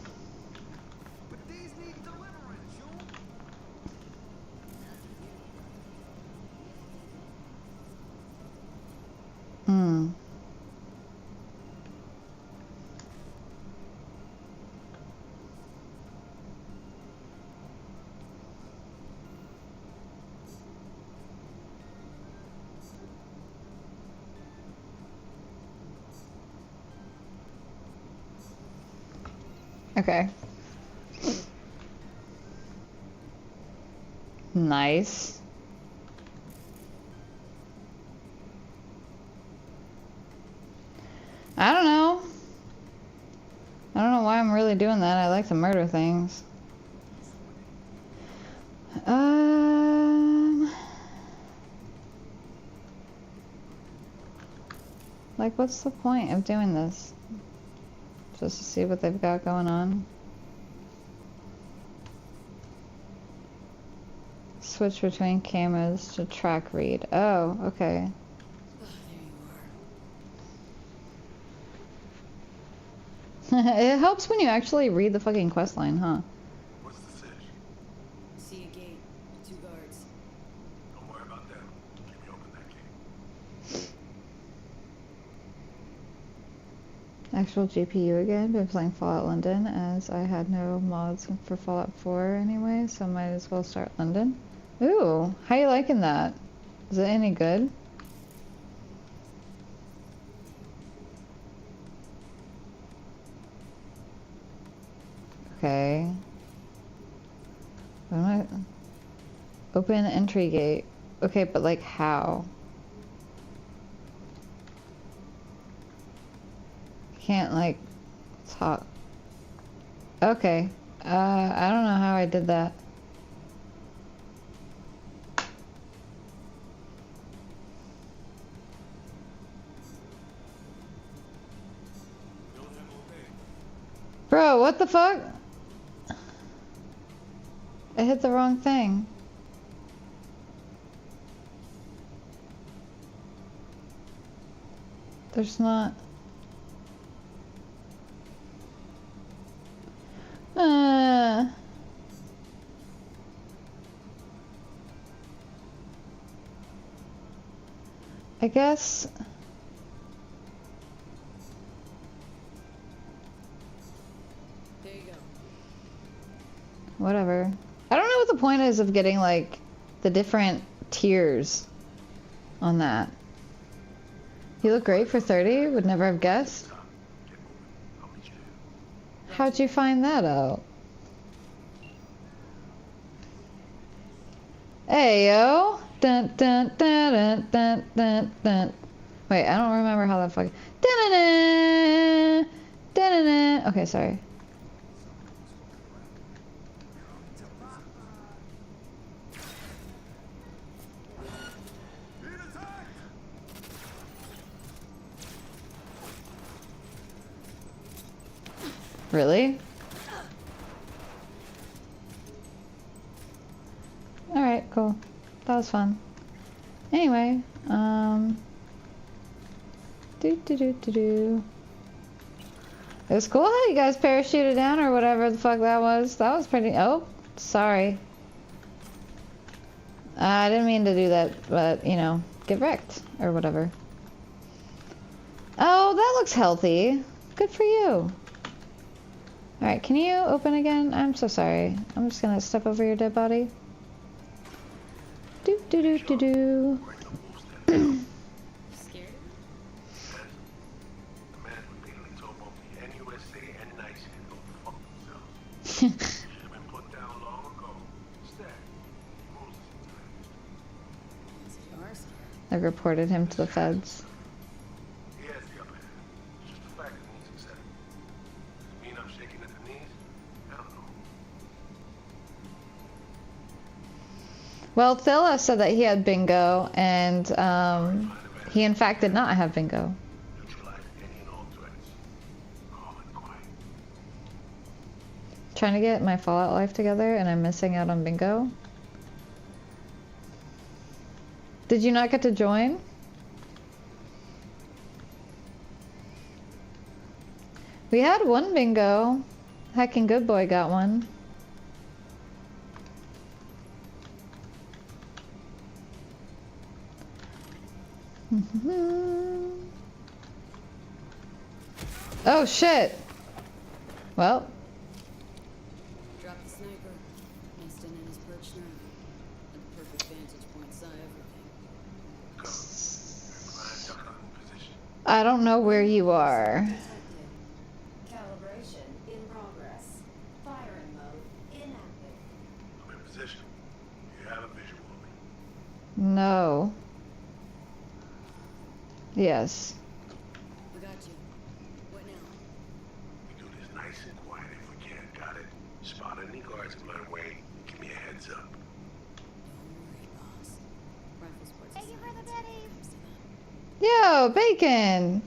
Hmm. Okay. Nice. I don't know. I don't know why I'm really doing that. I like to murder things. Like, what's the point of doing this? Just to see what they've got going on. Switch between cameras to track read. Oh, okay. It helps when you actually read the fucking quest line, huh? What's the fish? See a gate. 2 guards. Don't worry about them. Let me open that gate. Actual GPU again. Been playing Fallout London as I had no mods for Fallout 4 anyway, so might as well start London. Ooh, how you liking that? Is it any good? Okay. What am I? Open entry gate. Okay, but like how? Can't like talk. Okay. I don't know how I did that. Bro, what the fuck? I hit the wrong thing. There's not... I guess... There you go. Whatever. I don't know what the point is of getting, like, the different tiers on that. You look great for 30. Would never have guessed. How'd you find that out? Hey, yo. Dun, dun, dun, dun, dun, dun, dun. Wait, I don't remember how that fucking... Dun, dun, dun, dun, dun. Okay, sorry. Really? Alright, cool. That was fun. Anyway, It was cool how you guys parachuted down or whatever the fuck that was. That was pretty... Oh, sorry. I didn't mean to do that, but, you know, get wrecked or whatever. Oh, that looks healthy. Good for you. Alright, can you open again? I'm so sorry. I'm just gonna step over your dead body. Do do do do do. Scared? The man repeatedly told both the NUSC and NICE to go fuck themselves. Should have been put down long ago. Instead, rules is entitled. You are scared. I reported him to the feds. He has the upper hand. It's just a fact that needs accepted. Does it mean I'm shaking at the knees? I don't know. Well, Thilla said that he had bingo, and he in fact did not have bingo. Neutralize any and all threats. Calm and quiet. Trying to get my Fallout life together, and I'm missing out on bingo. Did you not get to join? We had one bingo. Heckin' good boy got one. Oh shit! Well, Drop the sniper. Instant in his perch now. At the perfect vantage point, saw everything. Cover. Prime duck in position. I don't know where you are. Calibration in progress. Firing mode inactive. I'm in position. You have a visual of me. No. Yes. I got you. What now? We do this nice and quiet if we can. Got it? Spot any guards in my way. Give me a heads up. Don't worry, boss. Rifle sports. Thank you for the biddies. Comes to that. Yo, Bacon!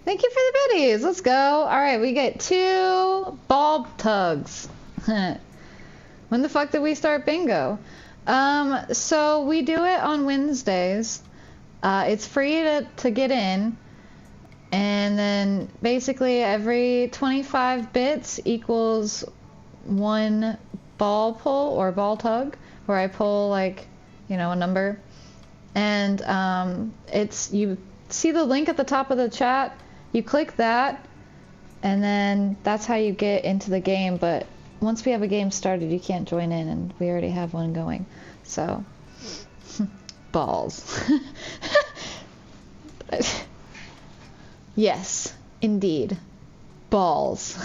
Thank you for the biddies. Let's go. Alright, we get 2 ball tugs. When the fuck did we start bingo? So we do it on Wednesdays. It's free to get in. And then basically every 25 bits equals 1 ball pull or ball tug, where I pull like, you know, a number. And it's, you see the link at the top of the chat, you click that, and then that's how you get into the game. But once we have a game started, you can't join in, and we already have one going. So, balls. Yes, indeed. Balls.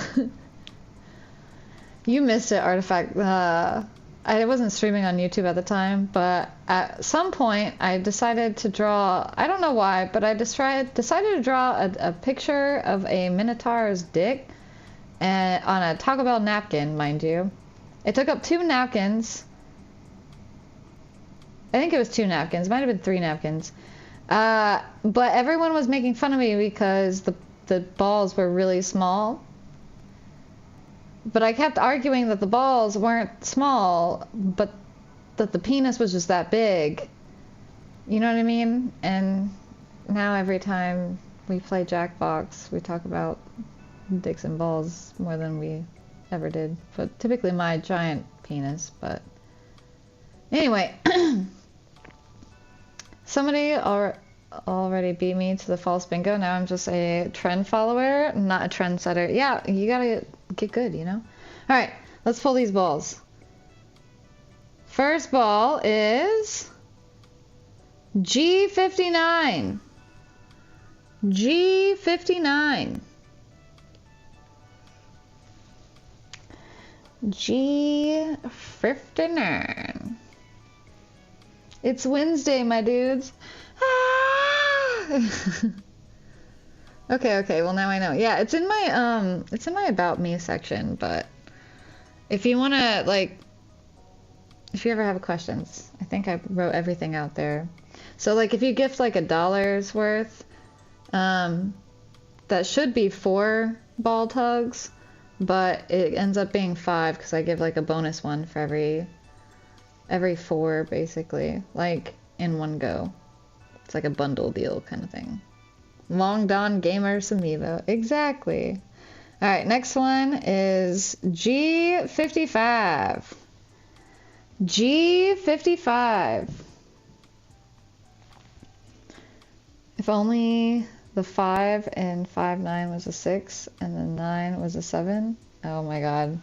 You missed it, Artifact. I wasn't streaming on YouTube at the time, but at some point I decided to draw, I don't know why, but I decided to draw a picture of a Minotaur's dick on a Taco Bell napkin, mind you. It took up 2 napkins. I think it was 2 napkins. It might have been 3 napkins. But everyone was making fun of me because the balls were really small. But I kept arguing that the balls weren't small, but that the penis was just that big. You know what I mean? And now every time we play Jackbox, we talk about dicks and balls more than we ever did. But typically my giant penis, but... Anyway. Somebody already beat me to the false bingo. Now I'm just a trend follower, not a trendsetter. Yeah, you gotta get good, you know? Alright, let's pull these balls. First ball is G59. G59. G59. It's Wednesday, my dudes. Ah! Okay, well now I know. Yeah, it's in my About Me section, but if you wanna, like, if you ever have questions, I think I wrote everything out there. So, like, if you gift, like, $1's worth, that should be 4 ball tugs, but it ends up being 5, because I give, like, a bonus one for every 4, basically, like, in one go. It's like a bundle deal kind of thing. Long Dawn Gamer Samivo. Exactly. Alright, next one is G55. G55. If only The 5 and 5, 9 was a 6, and the 9 was a 7. Oh my god.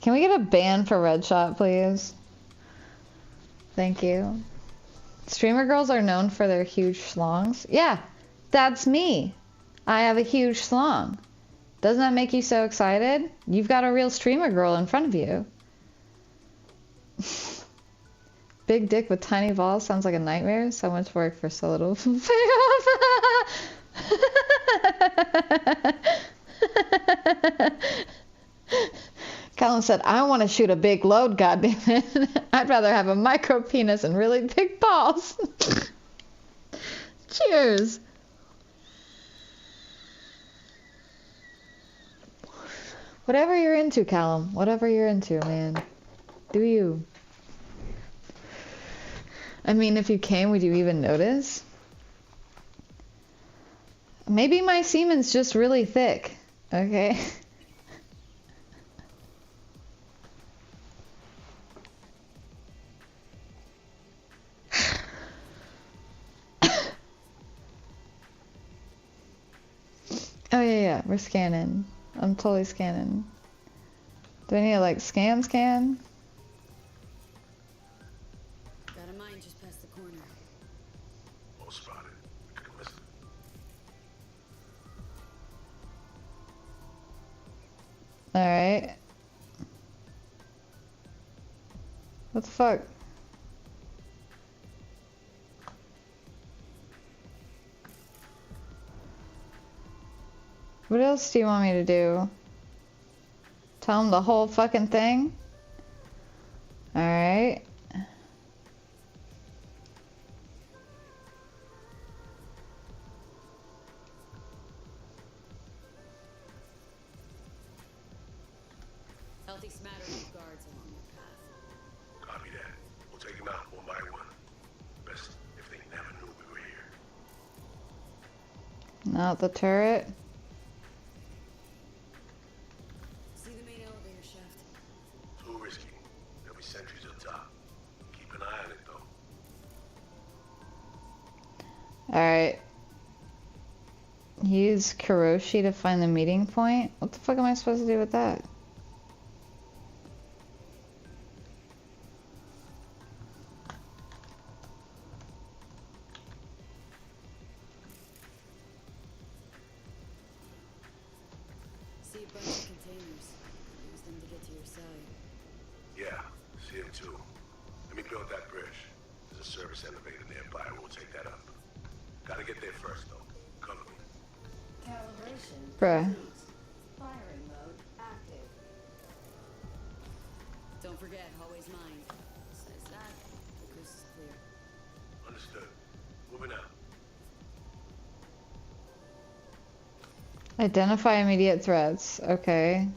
Can we get a ban for Red Shot, please? Thank you. Streamer girls are known for their huge schlongs. Yeah, that's me. I have a huge schlong. Doesn't that make you so excited? You've got a real streamer girl in front of you. Big dick with tiny balls sounds like a nightmare. So much work for so little payoff. Callum said, I want to shoot a big load, goddammit. I'd rather have a micro penis and really big balls. Cheers. Whatever you're into, Callum. Whatever you're into, man. Do you? I mean, if you came, would you even notice? Maybe my semen's just really thick. Okay? Oh, yeah, we're scanning. I'm totally scanning. Do I need to, like, scan? Got a mine just past the corner. All spotted. I can listen. Alright. What the fuck? What else do you want me to do? Tell him the whole fucking thing? Alright. Healthy smattering of guards along your path. Copy that. We'll take him out one by one. Best if they never knew we were here. Not the turret. See the main elevator shaft. Too risky. There'll be sentries up top. Keep an eye on it, though. Alright. Use Kuroshi to find the meeting point? What the fuck am I supposed to do with that? See a bunch of containers. Use them to get to your side. Yeah, see him too. Let me build that bridge. There's a service elevator nearby. We'll take that up. Gotta get there first, though. Cover me. Calibration. Bruh. complete. Firing mode active. Don't forget, hallway's mine. Says that. The coast is clear. Understood. Moving out. Identify immediate threats. Okay.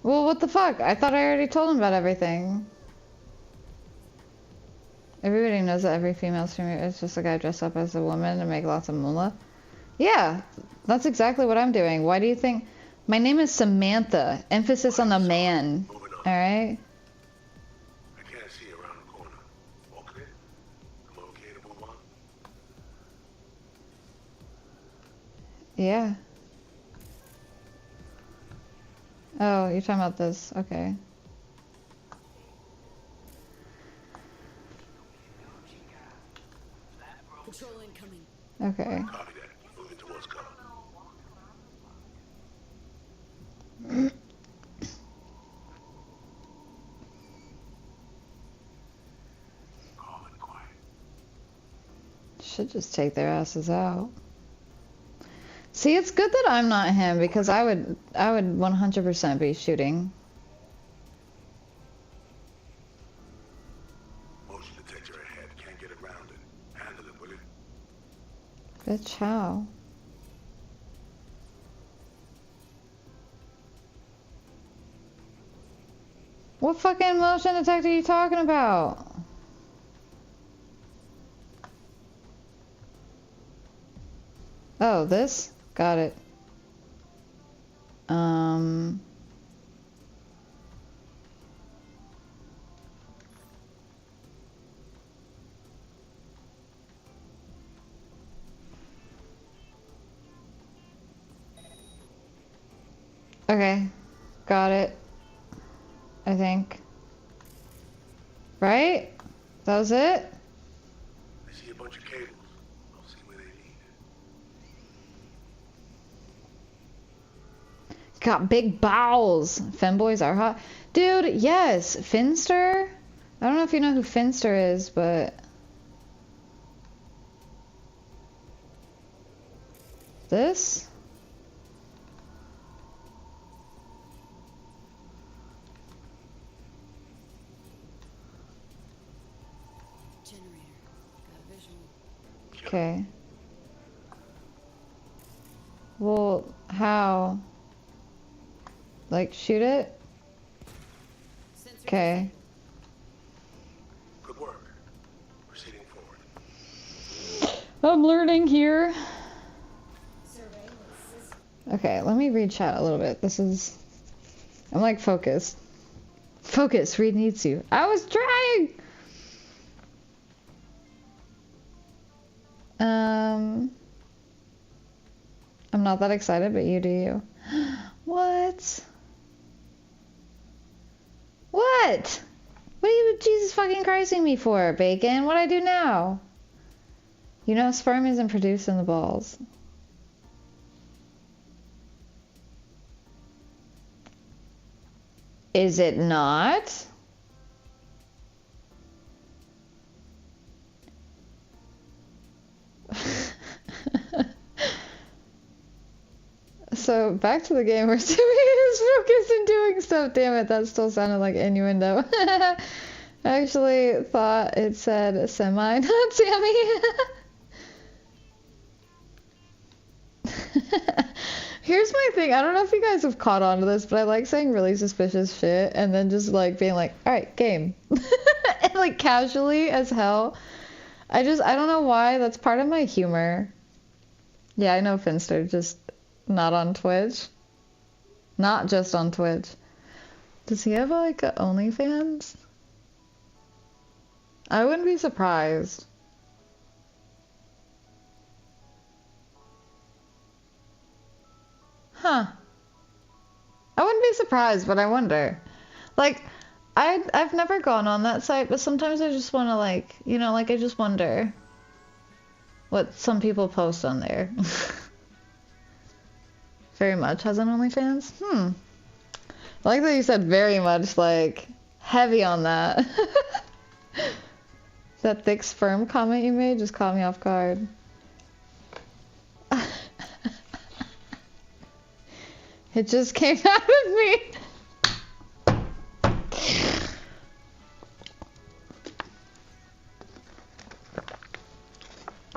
Well, what the fuck? I thought I already told him about everything. Everybody knows that every female streamer is just a guy dressed up as a woman to make lots of moolah. Yeah, that's exactly what I'm doing. Why do you think? My name is Samantha. Emphasis on the man. Alright? I can't see around the corner. All clear? I'm okay to move on? Yeah. Oh, you're talking about this. Okay. Patrol incoming. Okay. Copy that. Moving towards cover. Calm and quiet. Should just take their asses out. See, it's good that I'm not him because I would 100% be shooting. Motion detector ahead. Can't get around it. Handle it, will it? Bitch, how? What fucking motion detector are you talking about? Oh, this? Got it. Okay. Got it. I think. Right? That was it? I see a bunch of cables. I'll see where they lead. Got big bowels. Femboys are hot. Dude, yes. Finster? I don't know if you know who Finster is, but... This? Generator. Got a visual. Okay. Well, how? Like, shoot it? Sensor Okay. Good work. Proceeding forward. I'm learning here. Surveillance system. Okay, let me read chat a little bit. This is... I'm like, focused. Focus, Reed needs you. I was trying! I'm not that excited, but you do you. What? What? What are you Jesus fucking Christing me for, Bacon? What'd I do now? You know sperm isn't produced in the balls. Is it not? So back to the game where Sammy is focused and doing stuff. Damn it, that still sounded like innuendo. I actually thought it said semi, not Sammy. Here's my thing. I don't know if you guys have caught on to this, but I like saying really suspicious shit and then just like being like, alright, game. And like casually as hell. I don't know why. That's part of my humor. Yeah, I know Finster, just not on Twitch. Not just on Twitch. Does he have like a OnlyFans? I wouldn't be surprised. Huh. I wouldn't be surprised, but I wonder. Like, I've never gone on that site, but sometimes I just want to like, you know, like I just wonder what some people post on there. Very much has an OnlyFans? I like that you said very much, like, heavy on that. That thick sperm comment you made just caught me off guard. It just came out of me.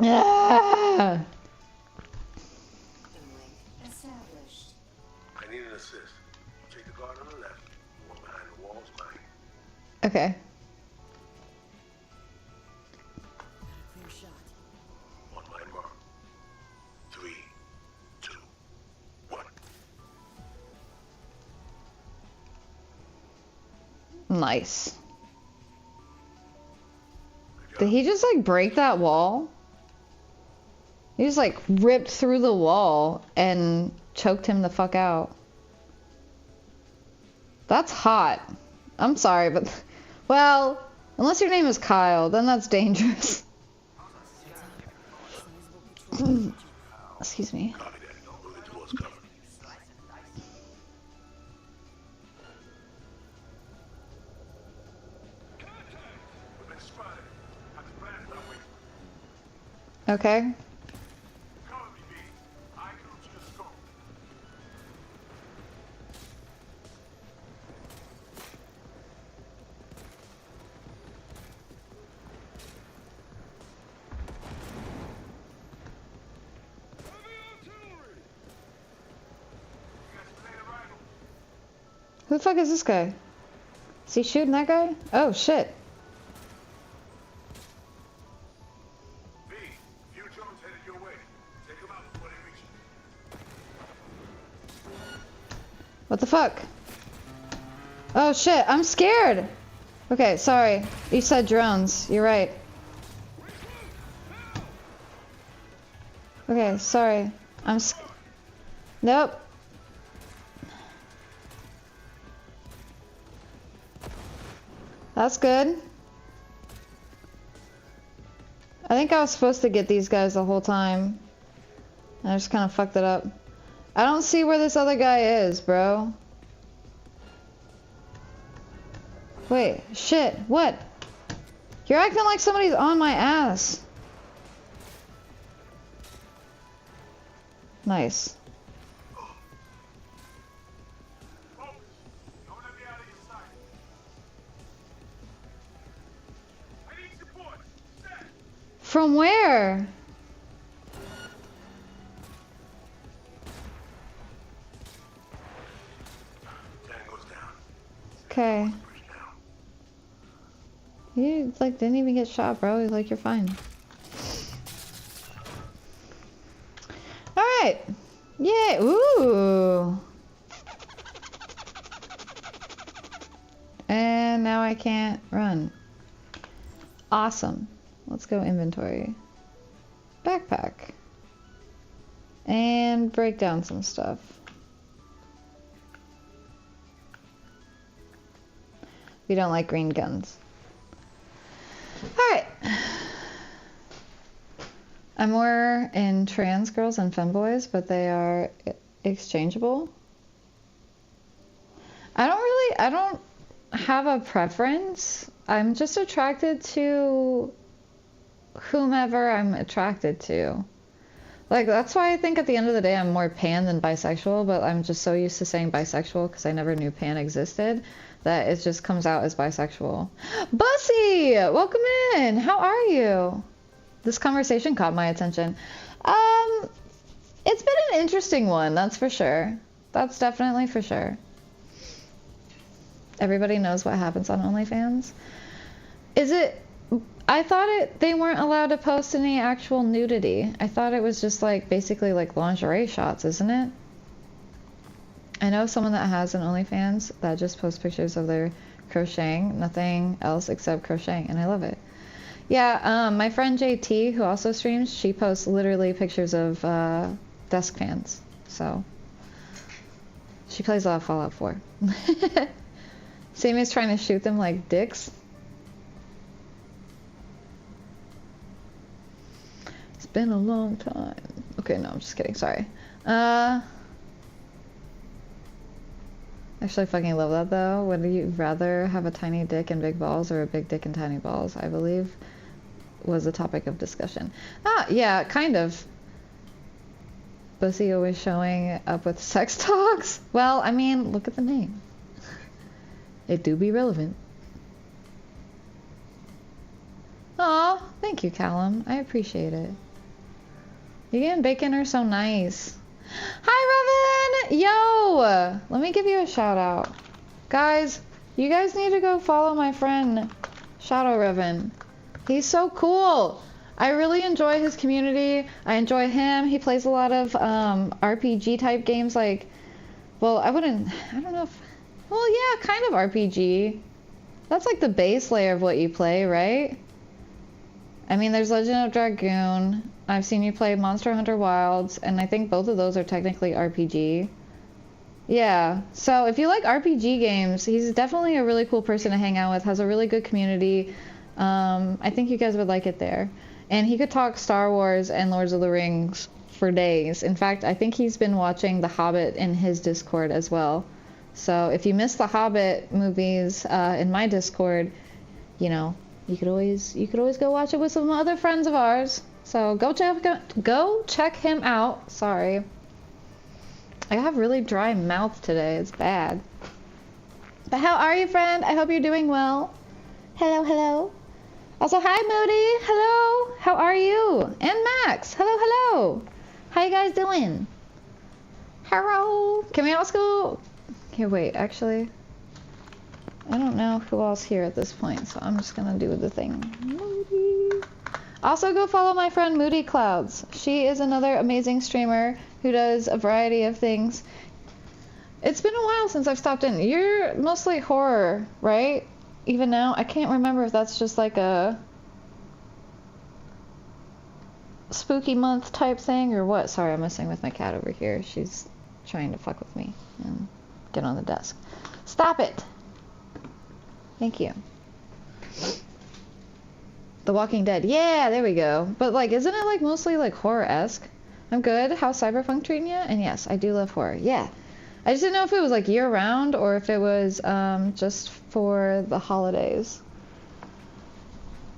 Ah! Established. I need an assist. You take the guard on the left. The one behind the wall's mine. Okay. Clear shot. On my mark. 3, 2, 1. Nice. Did he just like break that wall? He just like ripped through the wall and choked him the fuck out. That's hot. I'm sorry, but well, unless your name is Kyle, then that's dangerous. Excuse me. Copy that. Moving towards cover. We've been spotted. I can blast our way. Okay. Cover me, B. I can reach your scope. Who the fuck is this guy? Is he shooting that guy? Oh shit. B, few drones headed your way. Take them out before they reach you. What the fuck? Oh shit, I'm scared. Okay, sorry. You said drones. You're right. Okay, sorry. Nope. That's good. I think I was supposed to get these guys the whole time. I just kind of fucked it up. I don't see where this other guy is, bro. Wait, shit, what? You're acting like somebody's on my ass. Nice. From where? Okay. You like didn't even get shot, bro. Like you're fine. All right. Yay! Ooh. And now I can't run. Awesome. Let's go inventory. Backpack. And break down some stuff. We don't like green guns. Alright. I'm more in trans girls and femboys, but they are exchangeable. I don't have a preference. I'm just attracted to whomever I'm attracted to. Like, that's why I think at the end of the day I'm more pan than bisexual, but I'm just so used to saying bisexual because I never knew pan existed that it just comes out as bisexual. Bussy! Welcome in! How are you? This conversation caught my attention. It's been an interesting one, that's for sure. That's definitely for sure. Everybody knows what happens on OnlyFans. Is it... I thought they weren't allowed to post any actual nudity. I thought it was just like basically like lingerie shots, isn't it? I know someone that has an OnlyFans that just posts pictures of their crocheting, nothing else except crocheting, and I love it. Yeah, my friend JT, who also streams, she posts literally pictures of desk fans. So she plays a lot of Fallout 4. Sammy's trying to shoot them like dicks. It's been a long time. Okay, no, I'm just kidding. Sorry. Actually, I fucking love that though. Would you rather have a tiny dick and big balls or a big dick and tiny balls? I believe was the topic of discussion. Yeah, kind of. Bussy always showing up with sex talks? Well, I mean, look at the name. It do be relevant. Aw, thank you, Callum. I appreciate it. You and Bacon are so nice. Hi, Revan! Yo! Let me give you a shout out. Guys, you guys need to go follow my friend, Shadow Revan. He's so cool. I really enjoy his community. I enjoy him. He plays a lot of RPG type games like, well, I don't know if, well, yeah, kind of RPG. That's like the base layer of what you play, right? I mean, there's Legend of Dragoon. I've seen you play Monster Hunter Wilds, and I think both of those are technically RPG. Yeah, so if you like RPG games, he's definitely a really cool person to hang out with, has a really good community. I think you guys would like it there. And he could talk Star Wars and Lords of the Rings for days. In fact, I think he's been watching The Hobbit in his Discord as well. So if you missed the Hobbit movies in my Discord, you know, you could always go watch it with some other friends of ours. So go check him out. Sorry. I have really dry mouth today. It's bad. But how are you, friend? I hope you're doing well. Hello, hello. Also, hi, Moody. Hello. How are you? And Max. Hello, hello. How you guys doing? Hello. Can we also... Here, wait. Actually, I don't know who else here at this point, so I'm just gonna do the thing. Moody. Also, go follow my friend Moody Clouds. She is another amazing streamer who does a variety of things. It's been a while since I've stopped in. You're mostly horror, right? Even now, I can't remember if that's just like a spooky month type thing or what. Sorry, I'm messing with my cat over here. She's trying to fuck with me and get on the desk. Stop it! Thank you. The Walking Dead. Yeah, there we go. But like, isn't it like mostly like horror-esque? I'm good. How's Cyberpunk treating you? And yes, I do love horror. Yeah. I just didn't know if it was like year-round or if it was just for the holidays.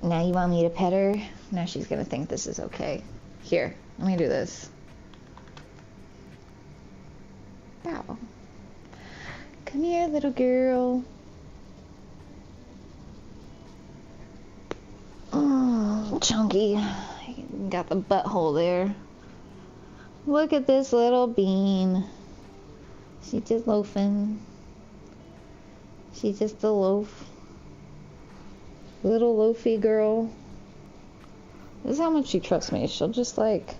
Now you want me to pet her? Now she's gonna think this is okay. Here, let me do this. Wow. Come here, little girl. Chunky. Got the butthole there. Look at this little bean. She's just loafing. She's just a loaf. Little loafy girl. This is how much she trusts me. She'll just like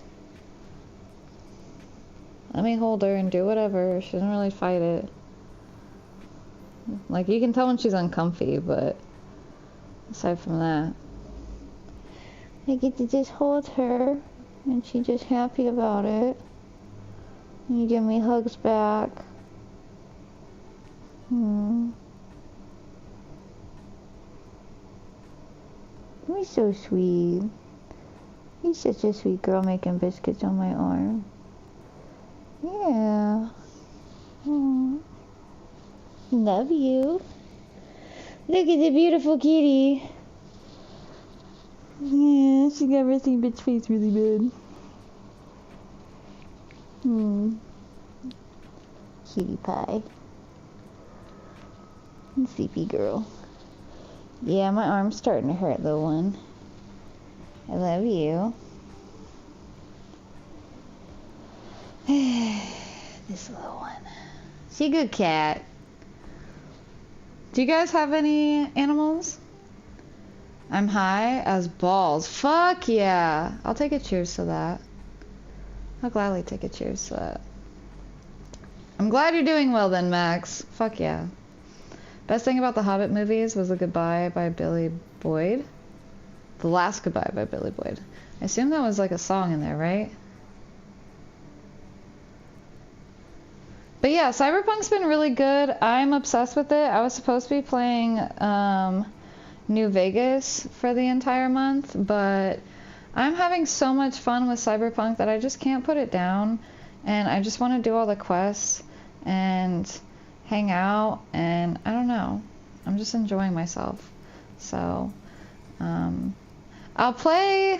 let me hold her and do whatever. She doesn't really fight it. Like, you can tell when she's uncomfy, but aside from that, I get to just hold her and she's just happy about it. And you give me hugs back. You're so sweet. You're such a sweet girl making biscuits on my arm. Yeah. Aww. Love you. Look at the beautiful kitty. Yeah, she got resting bitch face really bad. Cutie pie. Sleepy girl. Yeah, my arm's starting to hurt, little one. I love you. This little one. She a good cat. Do you guys have any animals? I'm high as balls. Fuck yeah. I'll take a cheers to that. I'll gladly take a cheers to that. I'm glad you're doing well then, Max. Fuck yeah. Best thing about the Hobbit movies was the goodbye by Billy Boyd. The last goodbye by Billy Boyd. I assume that was like a song in there, right? But yeah, Cyberpunk's been really good. I'm obsessed with it. I was supposed to be playing New Vegas for the entire month, but I'm having so much fun with Cyberpunk that I just can't put it down. And I just want to do all the quests and hang out, and I don't know. I'm just enjoying myself. So, I'll play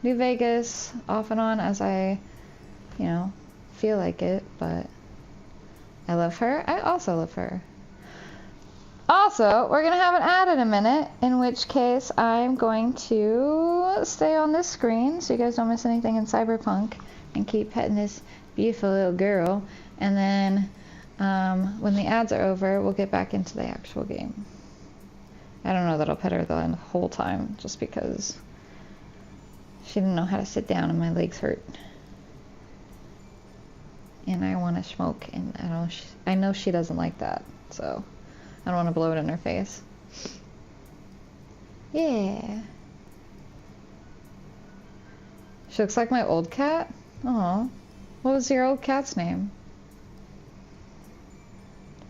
New Vegas off and on as I, feel like it, but I love her. I also love her. Also, we're going to have an ad in a minute, in which case I'm going to stay on this screen so you guys don't miss anything in Cyberpunk and keep petting this beautiful little girl. And then when the ads are over, we'll get back into the actual game. I don't know that I'll pet her the whole time, just because she didn't know how to sit down and my legs hurt. And I want to smoke, and I know she doesn't like that, so I don't want to blow it in her face. Yeah. She looks like my old cat? Aw. What was your old cat's name?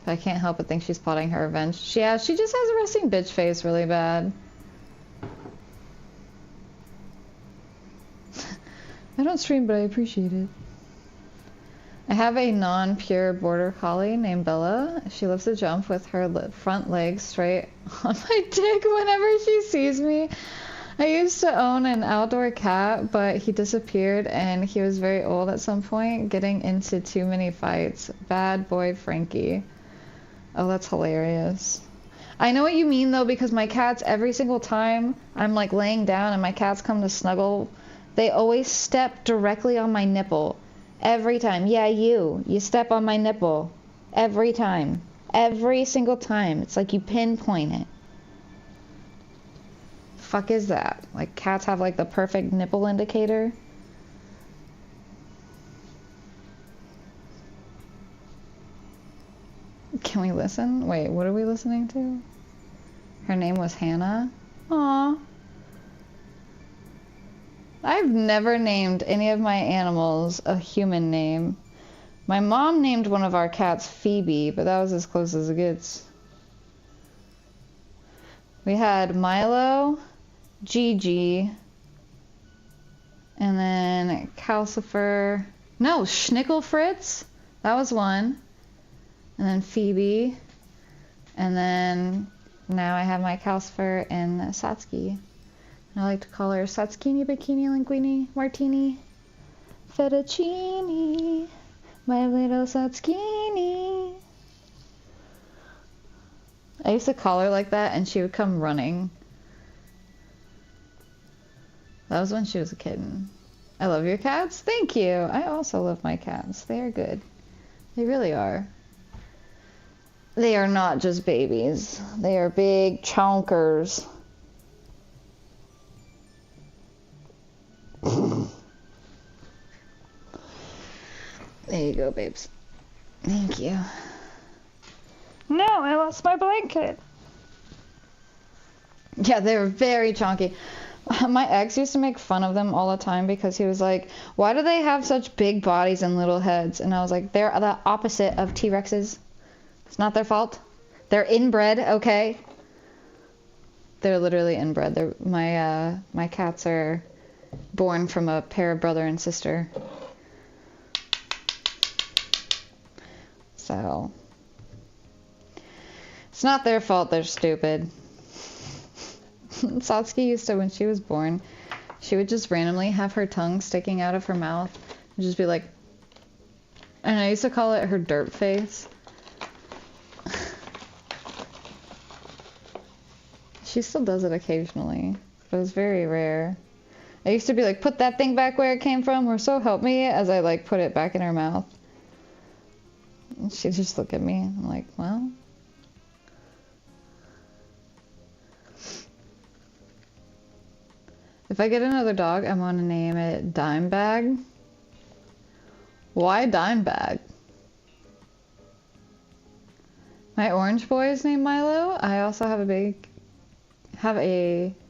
I can't help but think she's plotting her revenge. Yeah, she just has a resting bitch face really bad. I don't stream, but I appreciate it. I have a non-pure border collie named Bella. She loves to jump with her front legs straight on my dick whenever she sees me. I used to own an outdoor cat, but he disappeared and he was very old at some point, getting into too many fights. Bad boy Frankie. Oh, that's hilarious. I know what you mean though, because my cats, every single time I'm like laying down and my cats come to snuggle, they always step directly on my nipple. Every time. Yeah, you step on my nipple. Every time. Every single time. It's like you pinpoint it. Fuck is that? Like, cats have like the perfect nipple indicator? Can we listen? Wait, what are we listening to? Her name was Hannah? Aww. I've never named any of my animals a human name. My mom named one of our cats Phoebe, but that was as close as it gets. We had Milo, Gigi, and then Calcifer. No, Schnickel Fritz. That was one. And then Phoebe. And then now I have my Calcifer and Satsuki. And I like to call her Satskini Bikini Linguini Martini Fettuccine. My little Satskini. I used to call her like that and she would come running. That was when she was a kitten. I love your cats. Thank you. I also love my cats. They are good. They really are. They are not just babies. They are big chonkers. There you go, babes. Thank you. No, I lost my blanket. Yeah, they were very chonky. My ex used to make fun of them all the time because he was like, why do they have such big bodies and little heads? And I was like, they're the opposite of T-Rexes. It's not their fault. They're inbred, okay? They're literally inbred. My cats are born from a pair of brother and sister. So it's not their fault they're stupid. Satsuki used to, when she was born, she would just randomly have her tongue sticking out of her mouth and just be like, and I used to call it her derp face. She still does it occasionally, but it's very rare. I used to be like, put that thing back where it came from, or so help me, as I like put it back in her mouth. And she'd just look at me. I'm like, well. If I get another dog, I want to name it Dimebag. Why Dimebag? My orange boy is named Milo. I also have a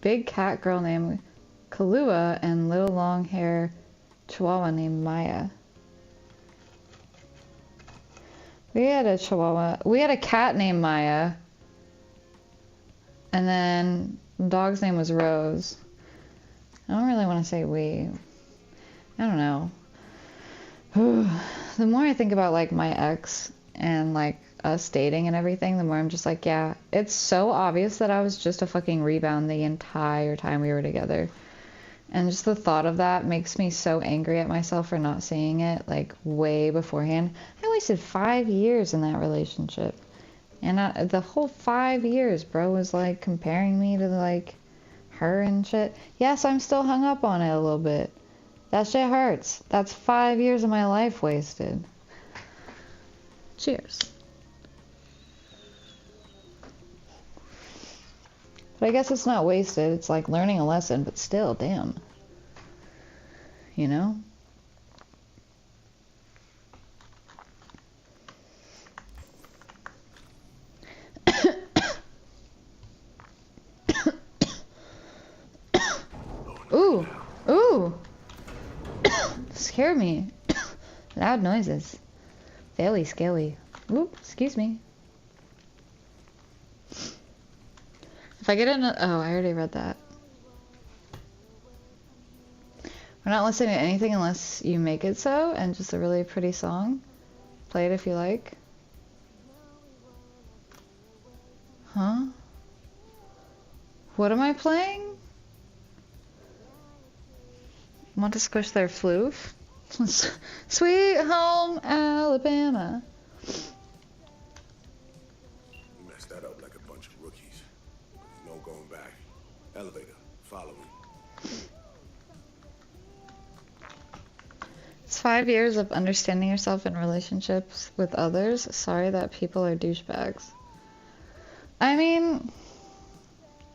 big cat girl named Kalua and little long hair chihuahua named Maya. We had a chihuahua. We had a cat named Maya. And then the dog's name was Rose. I don't really want to say we. I don't know. The more I think about like my ex and like us dating and everything, the more I'm just like, yeah, it's so obvious that I was just a fucking rebound the entire time we were together. And just the thought of that makes me so angry at myself for not seeing it like way beforehand. I wasted 5 years in that relationship. And the whole 5 years, bro was like comparing me to like her and shit. Yes, I'm still hung up on it a little bit. That shit hurts. That's 5 years of my life wasted. Cheers. But I guess it's not wasted. It's like learning a lesson, but still, damn. You know? Ooh, ooh. Scare me. Loud noises. Very scary. Oop, excuse me. If I get in oh, I already read that. We're not listening to anything unless you make it so, and just a really pretty song. Play it if you like. Huh? What am I playing? Want to squish their floof? Sweet home Alabama. You messed that up like a bunch of rookies. There's no going back. Elevator, follow me. It's 5 years of understanding yourself in relationships with others. Sorry that people are douchebags. I mean,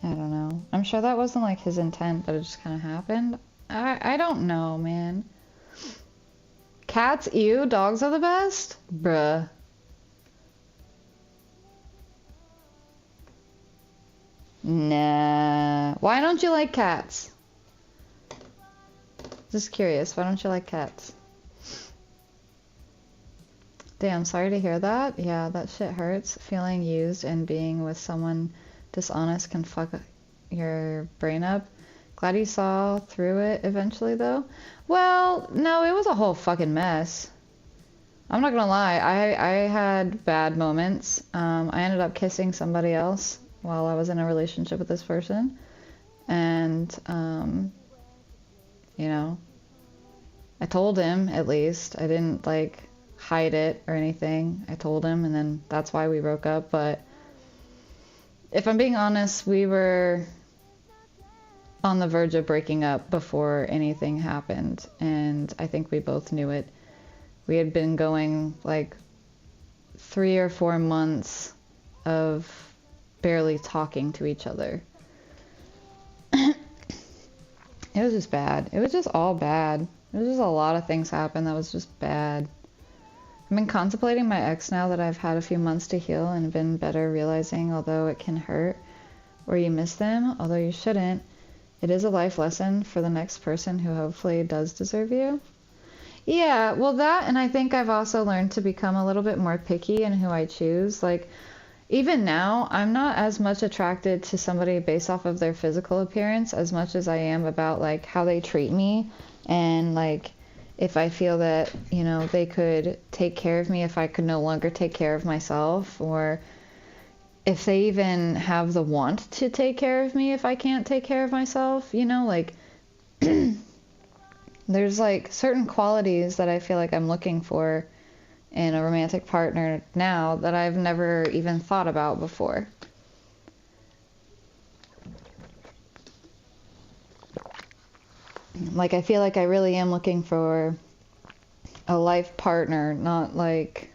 I don't know. I'm sure that wasn't like his intent, but it just kind of happened. I don't know, man. Cats, ew. Dogs are the best? Bruh. Nah. Why don't you like cats? Just curious. Why don't you like cats? Damn, sorry to hear that. Yeah, that shit hurts. Feeling used and being with someone dishonest can fuck your brain up. Glad you saw through it eventually, though. Well, no, it was a whole fucking mess. I'm not gonna lie, I had bad moments. I ended up kissing somebody else while I was in a relationship with this person. And, you know, I told him, at least. I didn't, like, hide it or anything. I told him, and then that's why we broke up. But if I'm being honest, we were on the verge of breaking up before anything happened, and I think we both knew it. We had been going like 3 or 4 months of barely talking to each other. It was just bad. It was just all bad. There was just a lot of things happened that was just bad. I've been contemplating my ex now that I've had a few months to heal and been better realizing although it can hurt or you miss them, although you shouldn't, it is a life lesson for the next person who hopefully does deserve you. Yeah, well that, and I think I've also learned to become a little bit more picky in who I choose. Like, even now, I'm not as much attracted to somebody based off of their physical appearance as much as I am about, like, how they treat me and, like, if I feel that, you know, they could take care of me if I could no longer take care of myself, or if they even have the want to take care of me if I can't take care of myself, you know, like, there's, like, certain qualities that I feel like I'm looking for in a romantic partner now that I've never even thought about before. Like, I feel like I really am looking for a life partner, not like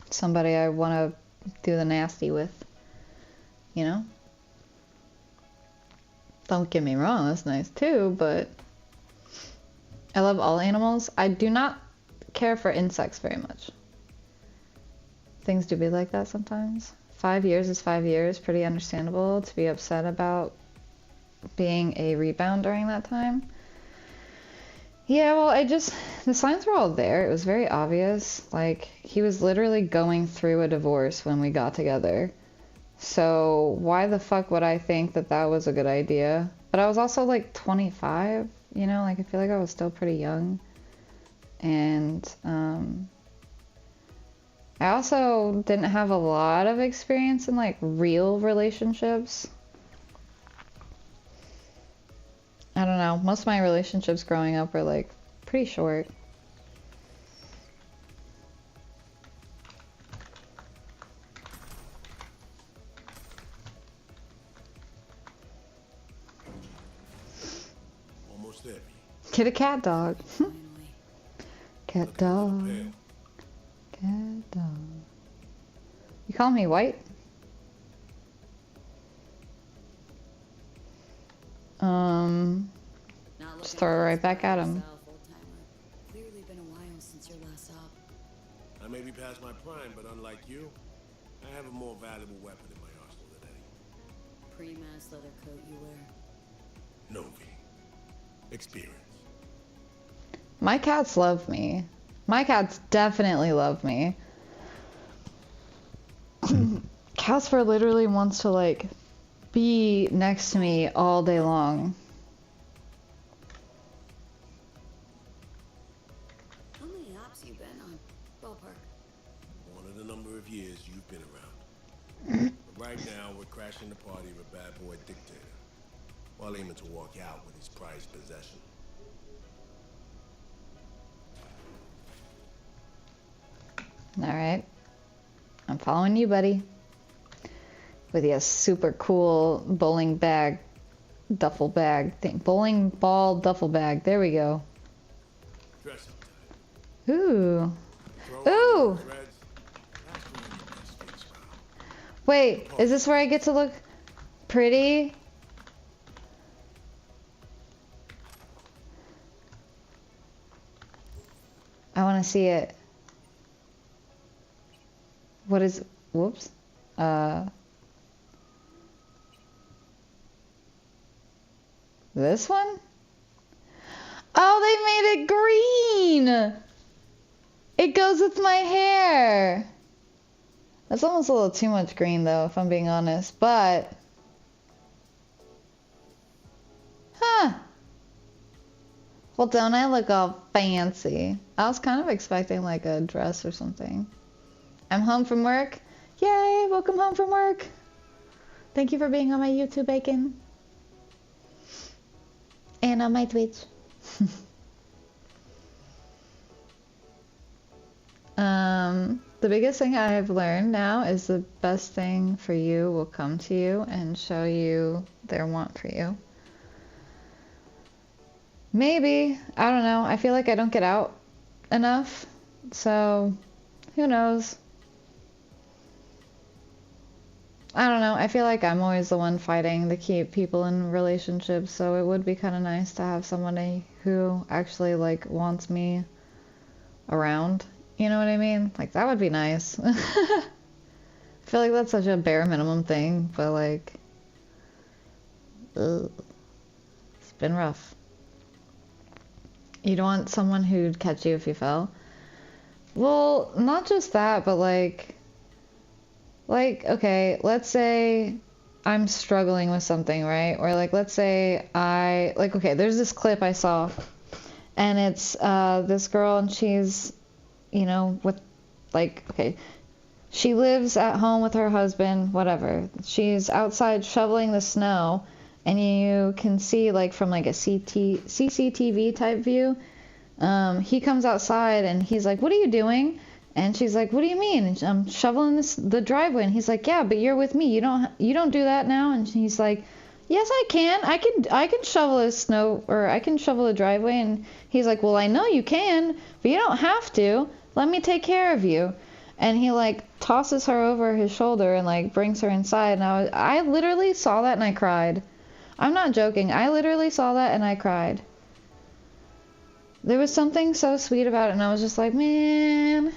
somebody I want to do the nasty with, you know? Don't get me wrong, that's nice too, but I love all animals. I do not care for insects very much. Things do be like that sometimes. 5 years is 5 years, pretty understandable to be upset about being a rebound during that time. Yeah, well, the signs were all there. It was very obvious. Like, he was literally going through a divorce when we got together. So why the fuck would I think that that was a good idea? But I was also like 25, you know, like I feel like I was still pretty young. And I also didn't have a lot of experience in like real relationships. I don't know, most of my relationships growing up were like pretty short. Almost there. Get a cat dog. Cat dog. Cat dog. You call me white? Just throw it right back at him. Clearly been a while since your last op. I may be past my prime, but unlike you, I have a more valuable weapon in my arsenal than any. Pre-mass leather coat you wear. No, V. Experience. My cats love me. My cats definitely love me. Casper literally wants to like be next to me all day long. How many ops you been on? Ballpark. One of the number of years you've been around. But right now, we're crashing the party of a bad boy dictator, while aiming to walk out with his prized possession. Alright. I'm following you, buddy. With your super cool bowling bag, duffel bag thing. Bowling ball duffel bag. There we go. Dress up. Ooh. Throw Ooh! threads. That's when your best fit smile. Wait, is this where I get to look pretty? I want to see it. What is... Whoops. This one? Oh, they made it green! It goes with my hair! That's almost a little too much green though, if I'm being honest, but... Huh. Well, don't I look all fancy? I was kind of expecting like a dress or something. I'm home from work. Yay, welcome home from work. Thank you for being on my YouTube, Bacon. And on my Twitch. The biggest thing I've learned now is the best thing for you will come to you and show you their want for you. Maybe. I don't know. I feel like I don't get out enough. So, who knows? I don't know. I feel like I'm always the one fighting to keep people in relationships. So it would be kind of nice to have somebody who actually like wants me around. You know what I mean? Like, that would be nice. I feel like that's such a bare minimum thing, but like, ugh, it's been rough. You'd want someone who'd catch you if you fell. Well, not just that, but like, okay, let's say I'm struggling with something, right? Or like, let's say okay, there's this clip I saw, and it's this girl, and she's, you know, with like, okay, she lives at home with her husband, whatever. She's outside shoveling the snow, and you can see like from like a CCTV type view. He comes outside and he's like, "What are you doing?" And she's like, "What do you mean?" And I'm shoveling the driveway. And he's like, "Yeah, but you're with me. You don't do that now." And he's like, "Yes, I can. I can shovel a snow, or I can shovel a driveway." And he's like, "Well, I know you can, but you don't have to. Let me take care of you." And he like tosses her over his shoulder and like brings her inside. And I literally saw that and I cried. I'm not joking. I literally saw that and I cried. There was something so sweet about it, and I was just like, man.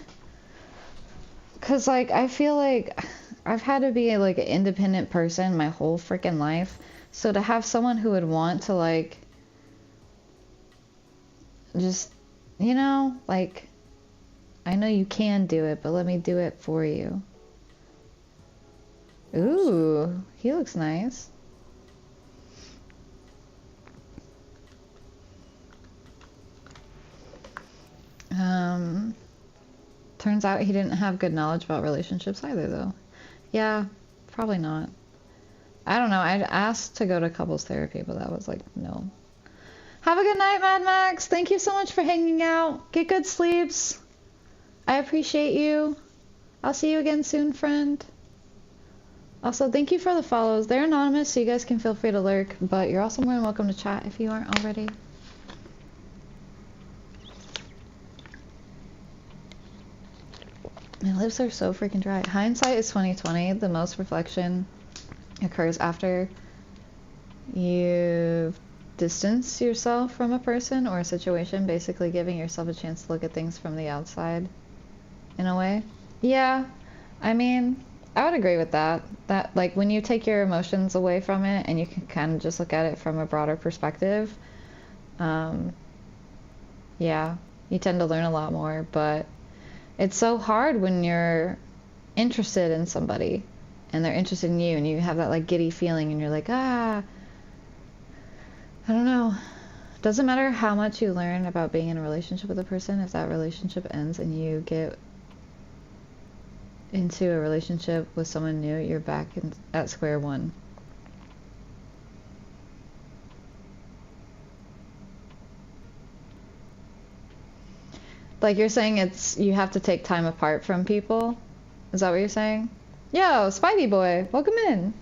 Cause like I feel like I've had to be like an independent person my whole freaking life. So to have someone who would want to like just, you know, like, I know you can do it, but let me do it for you. Ooh, he looks nice. Turns out he didn't have good knowledge about relationships either, though. Yeah, probably not. I don't know. I'd asked to go to couples therapy, but that was like, no. Have a good night, Mad Max. Thank you so much for hanging out. Get good sleeps. I appreciate you. I'll see you again soon, friend. Also, thank you for the follows. They're anonymous, so you guys can feel free to lurk, but you're also more than welcome to chat if you aren't already. My lips are so freaking dry. Hindsight is 20/20. The most reflection occurs after you've distanced yourself from a person or a situation, basically giving yourself a chance to look at things from the outside, in a way. Yeah, I mean, I would agree with that. That, like, when you take your emotions away from it and you can kind of just look at it from a broader perspective, yeah, you tend to learn a lot more, but it's so hard when you're interested in somebody and they're interested in you and you have that like giddy feeling and you're like, I don't know. Doesn't matter how much you learn about being in a relationship with a person, if that relationship ends and you get into a relationship with someone new, you're back at square one. Like, you're saying you have to take time apart from people? Is that what you're saying? Yo, Spidey boy, welcome in.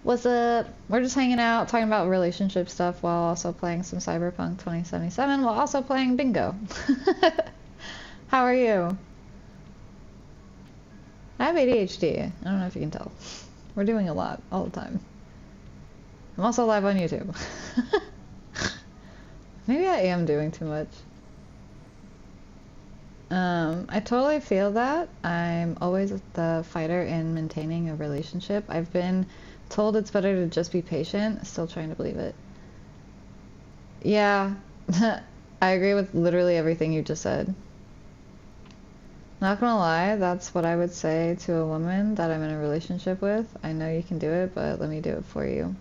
What's up? We're just hanging out, talking about relationship stuff while also playing some Cyberpunk 2077, while also playing bingo. How are you? I have ADHD. I don't know if you can tell. We're doing a lot all the time. I'm also live on YouTube. Maybe I am doing too much. I totally feel that. I'm always the fighter in maintaining a relationship. I've been told it's better to just be patient. Still trying to believe it. Yeah, I agree with literally everything you just said. Not gonna lie, that's what I would say to a woman that I'm in a relationship with. I know you can do it, but let me do it for you.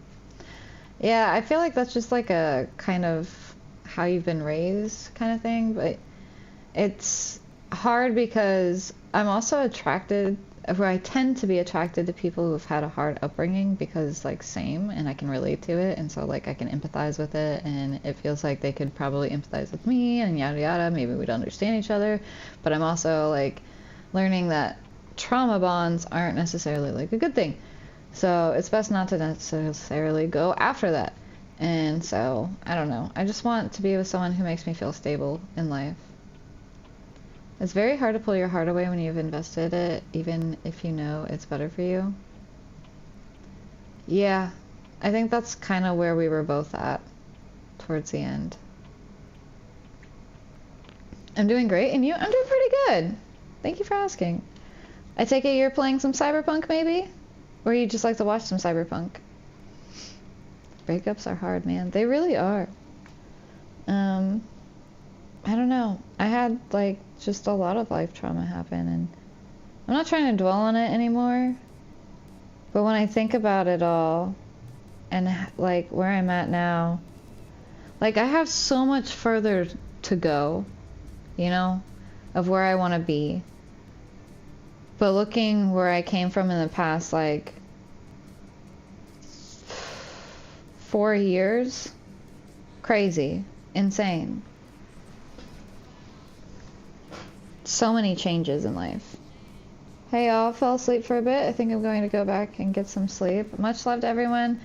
Yeah, I feel like that's just like a kind of how you've been raised kind of thing, but it's hard because I'm also attracted, or I tend to be attracted to people who've had a hard upbringing because like same, and I can relate to it, and so like I can empathize with it, and it feels like they could probably empathize with me, and yada yada, maybe we'd understand each other, but I'm also like learning that trauma bonds aren't necessarily like a good thing, so it's best not to necessarily go after that. And so I don't know, I just want to be with someone who makes me feel stable in life. It's very hard to pull your heart away when you've invested it, even if you know it's better for you. Yeah, I think that's kind of where we were both at towards the end. I'm doing great, and you? I'm doing pretty good. Thank you for asking. I take it you're playing some Cyberpunk, maybe? Or you just like to watch some Cyberpunk? Breakups are hard, man. They really are. I don't know. I had like just a lot of life trauma happen, and I'm not trying to dwell on it anymore, but when I think about it all and like where I'm at now, like I have so much further to go, you know, of where I want to be. But looking where I came from in the past like 4 years, crazy, insane. So many changes in life. Hey y'all, fell asleep for a bit. I think I'm going to go back and get some sleep. Much love to everyone.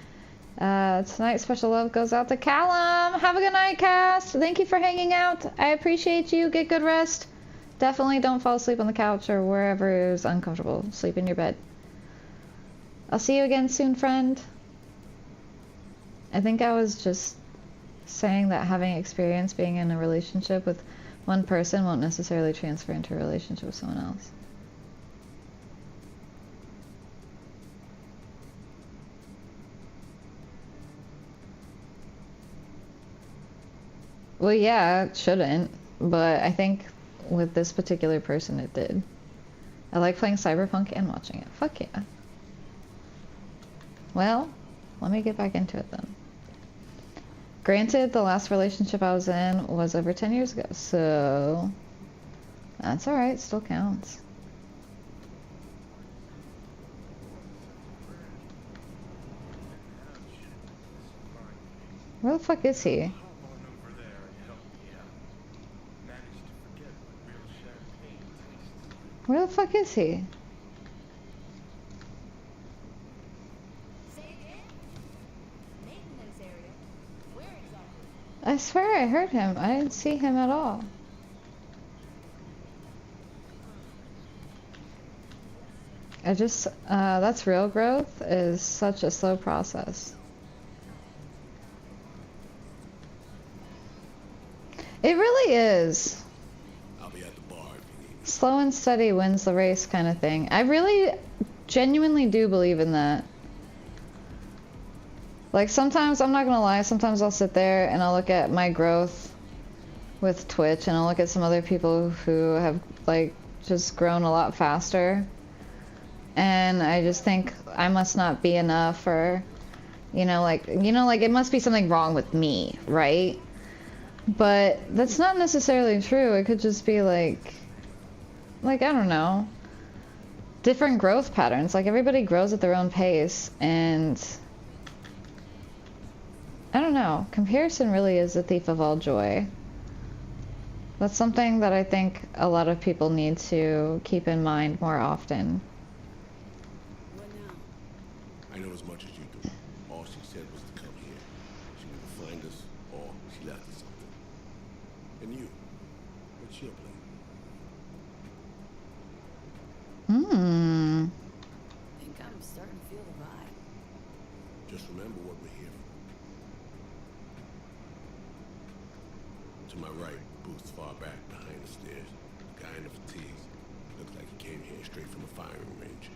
Tonight special love goes out to Callum. Have a good night, cast. Thank you for hanging out. I appreciate you. Get good rest. Definitely don't fall asleep on the couch or wherever is uncomfortable. Sleep in your bed. I'll see you again soon, friend. I think I was just saying that having experience being in a relationship with one person won't necessarily transfer into a relationship with someone else. Well, yeah, it shouldn't, but I think with this particular person it did. I like playing Cyberpunk and watching it. Fuck yeah. Well, let me get back into it then. Granted, the last relationship I was in was over 10 years ago, so that's alright, still counts. Where the fuck is he? Where the fuck is he? I swear I heard him. I didn't see him at all. I just, that's real growth is such a slow process. It really is. I'll be at the bar if you need me. Slow and steady wins the race kind of thing. I really genuinely do believe in that. Like sometimes, I'm not gonna lie, sometimes I'll sit there and I'll look at my growth with Twitch and I'll look at some other people who have like just grown a lot faster. And I just think I must not be enough, or, like it must be something wrong with me, right? But that's not necessarily true. It could just be like, I don't know, different growth patterns. Like everybody grows at their own pace, and I don't know, comparison really is the thief of all joy. That's something that I think a lot of people need to keep in mind more often. What now? I know as much as you do. All she said was to come here. She would find us, or she left us something. And you, what's your plan? I think I'm starting to feel the vibe. Just remember what we're here for. To my right, booth's far back behind the stairs. Guy in the fatigues. Looks like he came here straight from a firing range.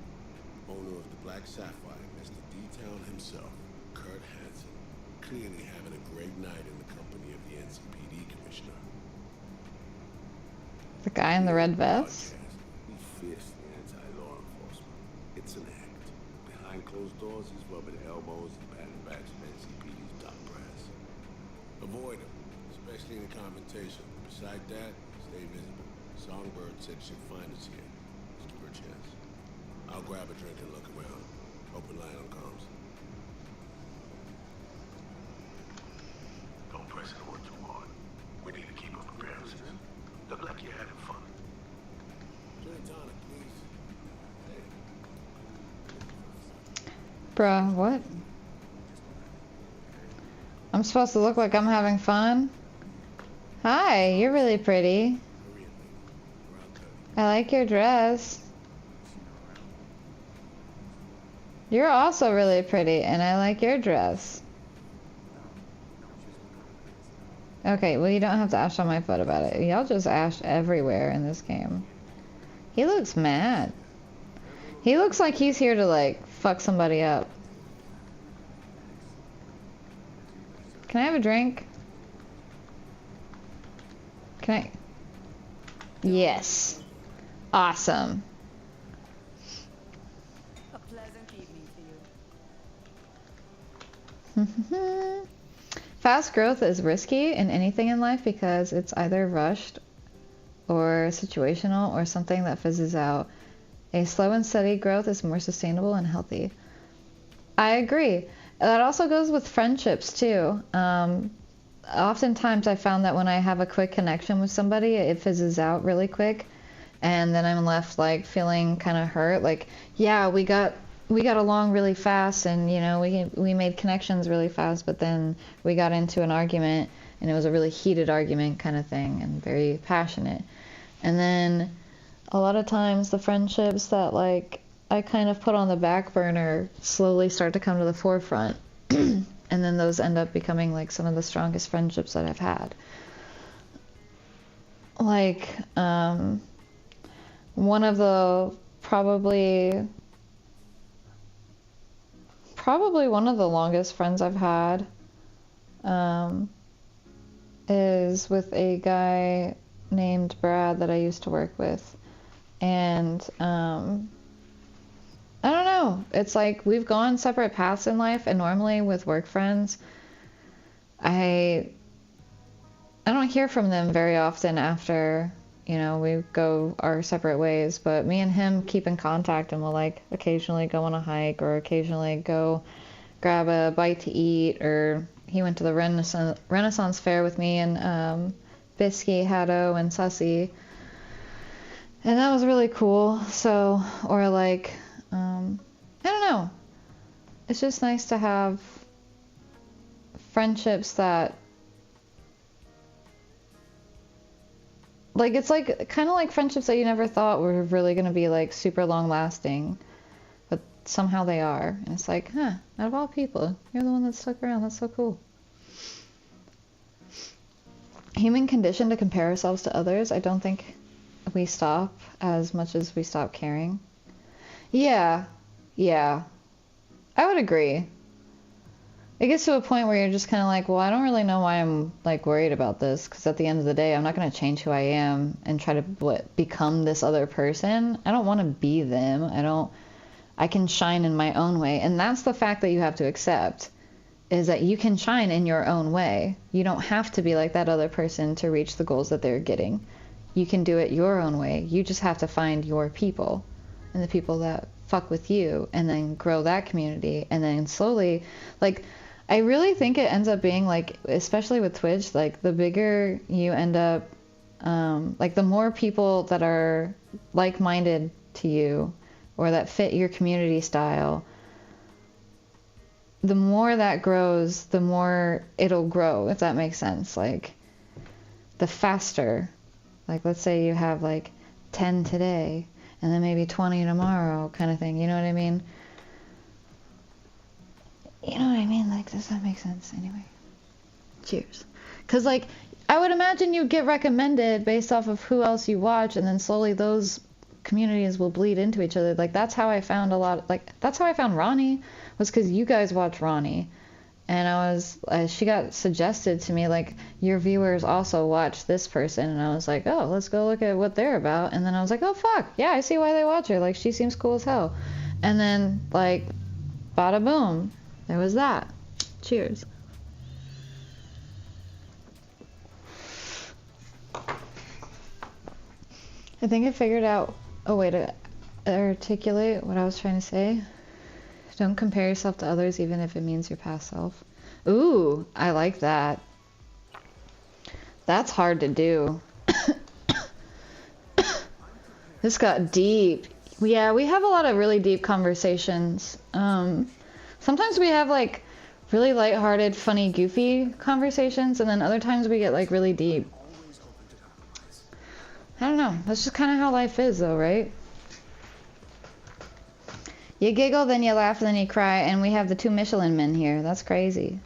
Owner of the Black Sapphire, Mr. D-Town himself, Kurt Hansen. Clearly having a great night in the company of the NCPD commissioner. The guy in the red vest? stores, he's rubbing elbows and patting backs from NCPD's top brass. Avoid him, especially in a confrontation. Besides that, stay visible. Songbird said she'd find us here. Just give her a chance. I'll grab a drink and look around. Open line on comms. Don't press it or too hard. We need to keep up appearances. Look like you're having fun. Gin tonic, please. Hey. Bruh, what? I'm supposed to look like I'm having fun? Hi, you're really pretty. I like your dress. You're also really pretty, and I like your dress. Okay, well you don't have to ash on my foot about it. Y'all just ash everywhere in this game. He looks mad. He looks like he's here to like fuck somebody up. Can I have a drink? Can I? Yes. Awesome. A pleasant evening to you. Fast growth is risky in anything in life because it's either rushed or situational or something that fizzes out. A slow and steady growth is more sustainable and healthy. I agree. That also goes with friendships too. Oftentimes I found that when I have a quick connection with somebody, it fizzes out really quick, and then I'm left like feeling kind of hurt. Like, yeah, we got along really fast, and you know, we made connections really fast, but then we got into an argument, and it was a really heated argument kind of thing, and very passionate. And then a lot of times the friendships that like I kind of put on the back burner slowly start to come to the forefront. And then those end up becoming like some of the strongest friendships that I've had. Like, one of the probably one of the longest friends I've had is with a guy named Brad that I used to work with. And I don't know. It's like we've gone separate paths in life, and normally with work friends, I don't hear from them very often after, you know, we go our separate ways. But me and him keep in contact, and we'll like occasionally go on a hike or occasionally go grab a bite to eat. Or he went to the Renaissance Fair with me and Bisky, Haddo, and Sussy, and that was really cool. So, or like, I don't know. It's just nice to have friendships that, like, it's like kind of like friendships that you never thought were really going to be like super long lasting, but somehow they are. And it's like, huh, out of all people, you're the one that stuck around. That's so cool. Human condition to compare ourselves to others. I don't think we stop as much as we stop caring. Yeah, I would agree. It gets to a point where you're just kind of like, well, I don't really know why I'm like worried about this, because at the end of the day, I'm not going to change who I am and try to become this other person. I don't want to be them. I can shine in my own way. And that's the fact that you have to accept, is that you can shine in your own way. You don't have to be like that other person to reach the goals that they're getting. You can do it your own way. You just have to find your people and the people that fuck with you, and then grow that community, and then slowly, like, I really think it ends up being like, especially with Twitch, like the bigger you end up, like the more people that are like-minded to you or that fit your community style, the more that grows, the more it'll grow, if that makes sense. Like, the faster, like, let's say you have like 10 today and then maybe 20 tomorrow, kind of thing, you know what I mean? You know what I mean? Like, does that make sense? Anyway, cheers. Because, like, I would imagine you get recommended based off of who else you watch, and then slowly those communities will bleed into each other. Like, that's how I found that's how I found Ronnie, was because you guys watch Ronnie. And she got suggested to me, like, your viewers also watch this person. And I was like, oh, let's go look at what they're about. And then I was like, oh, fuck, yeah, I see why they watch her. Like, she seems cool as hell. And then, like, Bada boom. There was that. Cheers. I think I figured out a way to articulate what I was trying to say. Don't compare yourself to others even if it means your past self. Ooh, I like that. That's hard to do. This got deep. Yeah, we have a lot of really deep conversations. Sometimes we have like really lighthearted, funny, goofy conversations, and then other times we get like really deep. I don't know. That's just kind of how life is, though, right? You giggle, then you laugh, then you cry, and we have the 2 Michelin men here. That's crazy.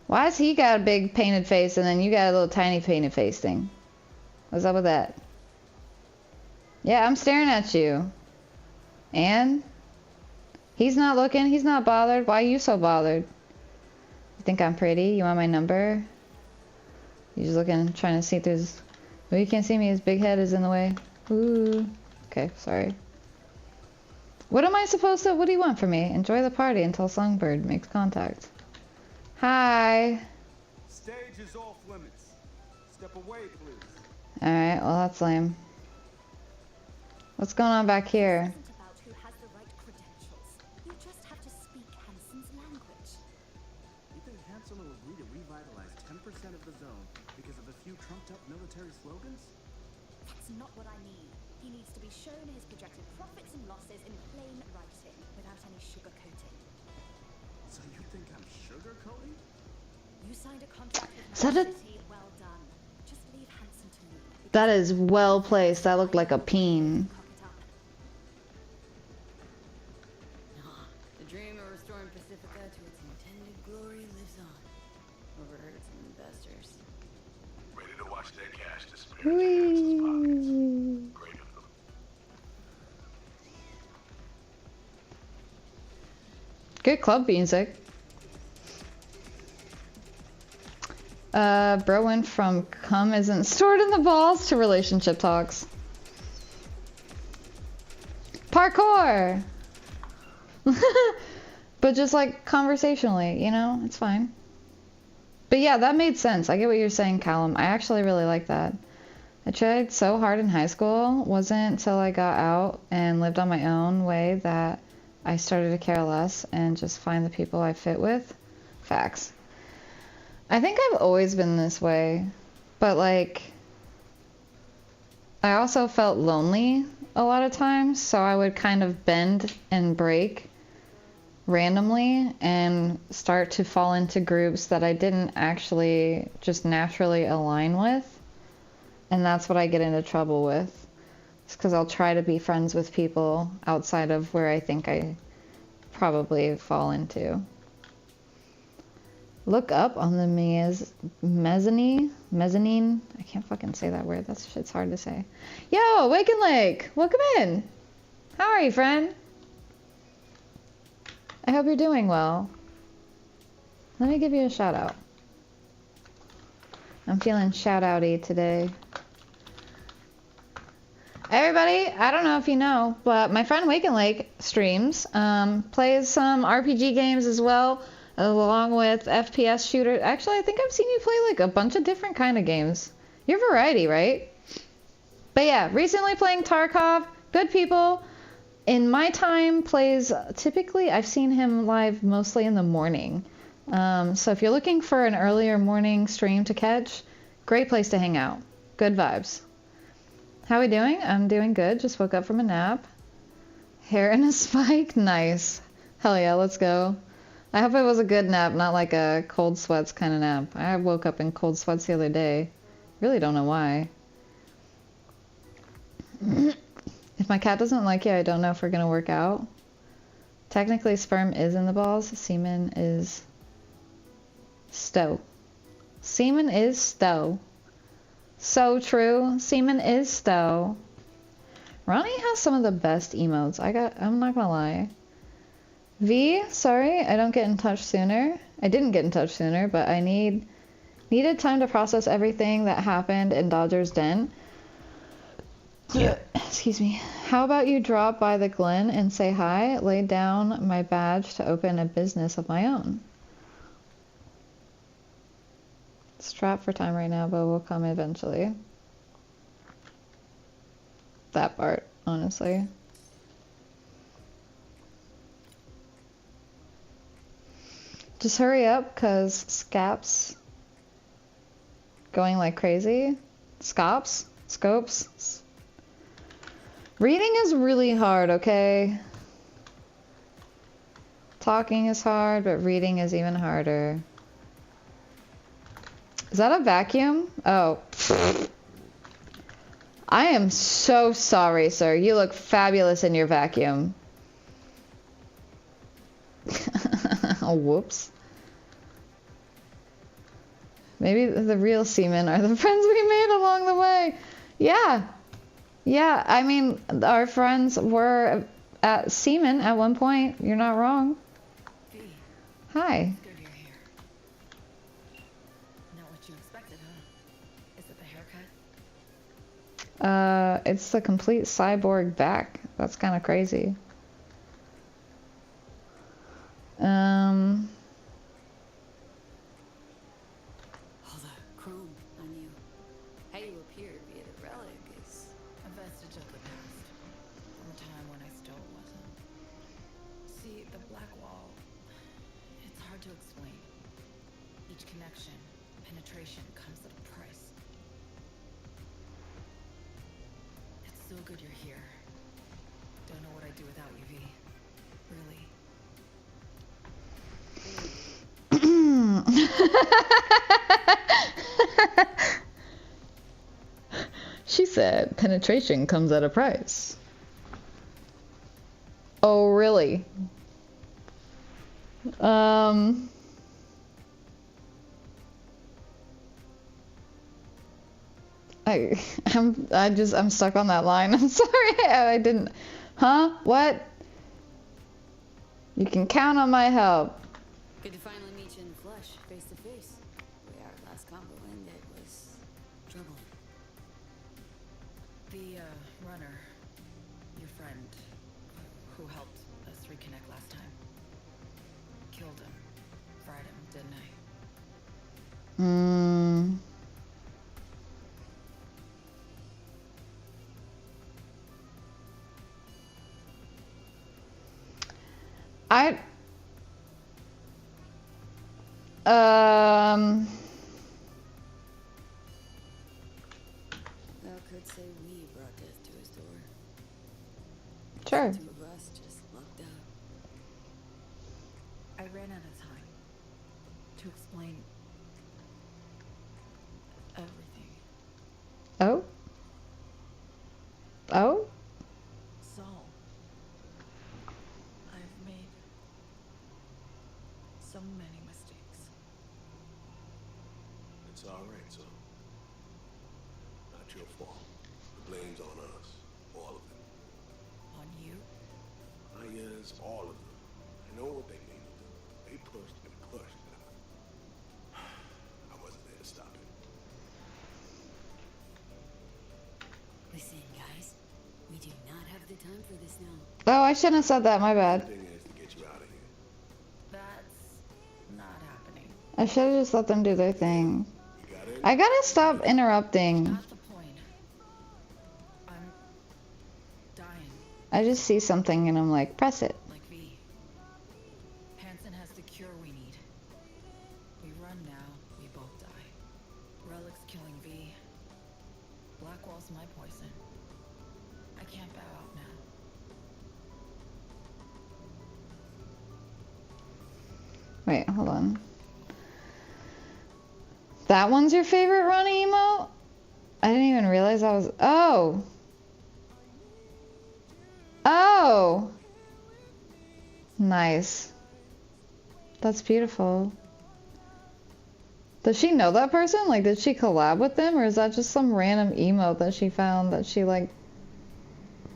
Why has he got a big painted face and then you got a little tiny painted face thing? What's up with that? Yeah, I'm staring at you. And? He's not looking. He's not bothered. Why are you so bothered? You think I'm pretty? You want my number? You're just looking, trying to see through his... Oh, you can't see me. His big head is in the way. Ooh. Okay, sorry. What am I supposed to... What do you want from me? Enjoy the party until Songbird makes contact. Hi. Stage is off limits. Step away, please. Alright, well that's lame. What's going on back here? Isn't about who has the right credentials. You just have to speak Hansen's language. You think Hansen will agree to revitalize 10% of the zone because of a few trumped-up military slogans? That's not what I mean. He needs to be shown his projected profits and losses in plain writing, without any sugarcoating. So you think I'm sugarcoating? You signed a contract with Is that my a- city. Well done. Just leave Hansen to me. That is well placed. That looked like a peen. Cock it up. The dream of restoring Pacifica to its intended glory lives on. Overheard some investors. Ready to watch that cash disappear into Hansen's pockets. Whee! Great of them. Good club music. Bro went from cum isn't stored in the balls to relationship talks. Parkour! But just like conversationally, you know, it's fine. But yeah, that made sense. I get what you're saying, Callum. I actually really like that. I tried so hard in high school. Wasn't until I got out and lived on my own way that I started to care less and just find the people I fit with. Facts. I think I've always been this way, but like, I also felt lonely a lot of times, so I would kind of bend and break randomly and start to fall into groups that I didn't actually just naturally align with, and that's what I get into trouble with. It's because I'll try to be friends with people outside of where I think I probably fall into. Look up on the mezzanine. I can't fucking say that word. That shit's hard to say. Yo, Waken Lake, welcome in. How are you, friend? I hope you're doing well. Let me give you a shout out. I'm feeling shout outy today. Everybody, I don't know if you know, but my friend Waken Lake streams, plays some RPG games as well, along with FPS shooters. Actually, I think I've seen you play like a bunch of different kind of games. You're variety, right? But yeah, recently playing Tarkov. Good people. In my time, plays typically, I've seen him live mostly in the morning. So if you're looking for an earlier morning stream to catch, great place to hang out. Good vibes. How we doing? I'm doing good. Just woke up from a nap. Hair in a spike? Nice. Hell yeah, let's go. I hope it was a good nap, not like a cold sweats kind of nap. I woke up in cold sweats the other day. Really don't know why. If my cat doesn't like you, I don't know if we're going to work out. Technically, sperm is in the balls. Semen is stow. Semen is stow. So true. Semen is stow. Ronnie has some of the best emotes. I'm not going to lie. V, sorry, I don't get in touch sooner. I didn't get in touch sooner, but I needed time to process everything that happened in Dodger's Den. Excuse me. How about you drop by the Glen and say hi? Lay down my badge to open a business of my own. Strapped for time right now, but will come eventually. That part, honestly. Just hurry up, cause Scap's going like crazy. Scopes. Reading is really hard, okay? Talking is hard, but reading is even harder. Is that a vacuum? Oh. I am so sorry, sir. You look fabulous in your vacuum. Oh, whoops. Maybe the real seamen are the friends we made along the way. Yeah. Yeah, I mean, our friends were at seamen at one point. You're not wrong. Hi. Good you're here. Not what you expected, huh? Is it the haircut? It's the complete cyborg back. That's kind of crazy. All the chrome on you. How you appear via the relic is a vestige of the past. From a time when I still wasn't. See, the black wall, it's hard to explain. Each connection, penetration comes at a price. It's so good you're here. Don't know what I'd do without you, V. Really. She said penetration comes at a price. Oh, really? I'm stuck on that line. I'm sorry. I didn't. Huh? What? You can count on my help. Good to finally meet you in the flesh, face to face. The way our last combo ended was troubling. The, runner, your friend, who helped us reconnect last time, killed him, fried him, didn't Thou could say we brought death to his door. Sure. The two of us just lucked out. I ran out of time to explain everything. Oh? Oh? Saul, I've made so many mistakes. It's all right, son. Not your fault. The blame's on us. All of it. On you? Yes, all of them. I know what they mean to do. They pushed and pushed. I wasn't there to stop it. Listen, guys. We do not have the time for this now. Oh, I shouldn't have said that. My bad. The thing is to get you out of here. That's not happening. I should have just let them do their thing. You got it? I gotta stop interrupting. Not the point. I'm dying. I just see something and I'm like, press it. Like V. Hansen has the cure we need. We run now, we both die. Relic's killing V. Blackwall's my poison. I can't bow out now. Wait, hold on. That one's your favorite running emote? I didn't even realize I was... Oh! Oh! Nice. That's beautiful. Does she know that person? Like, did she collab with them? Or is that just some random emote that she found that she, like,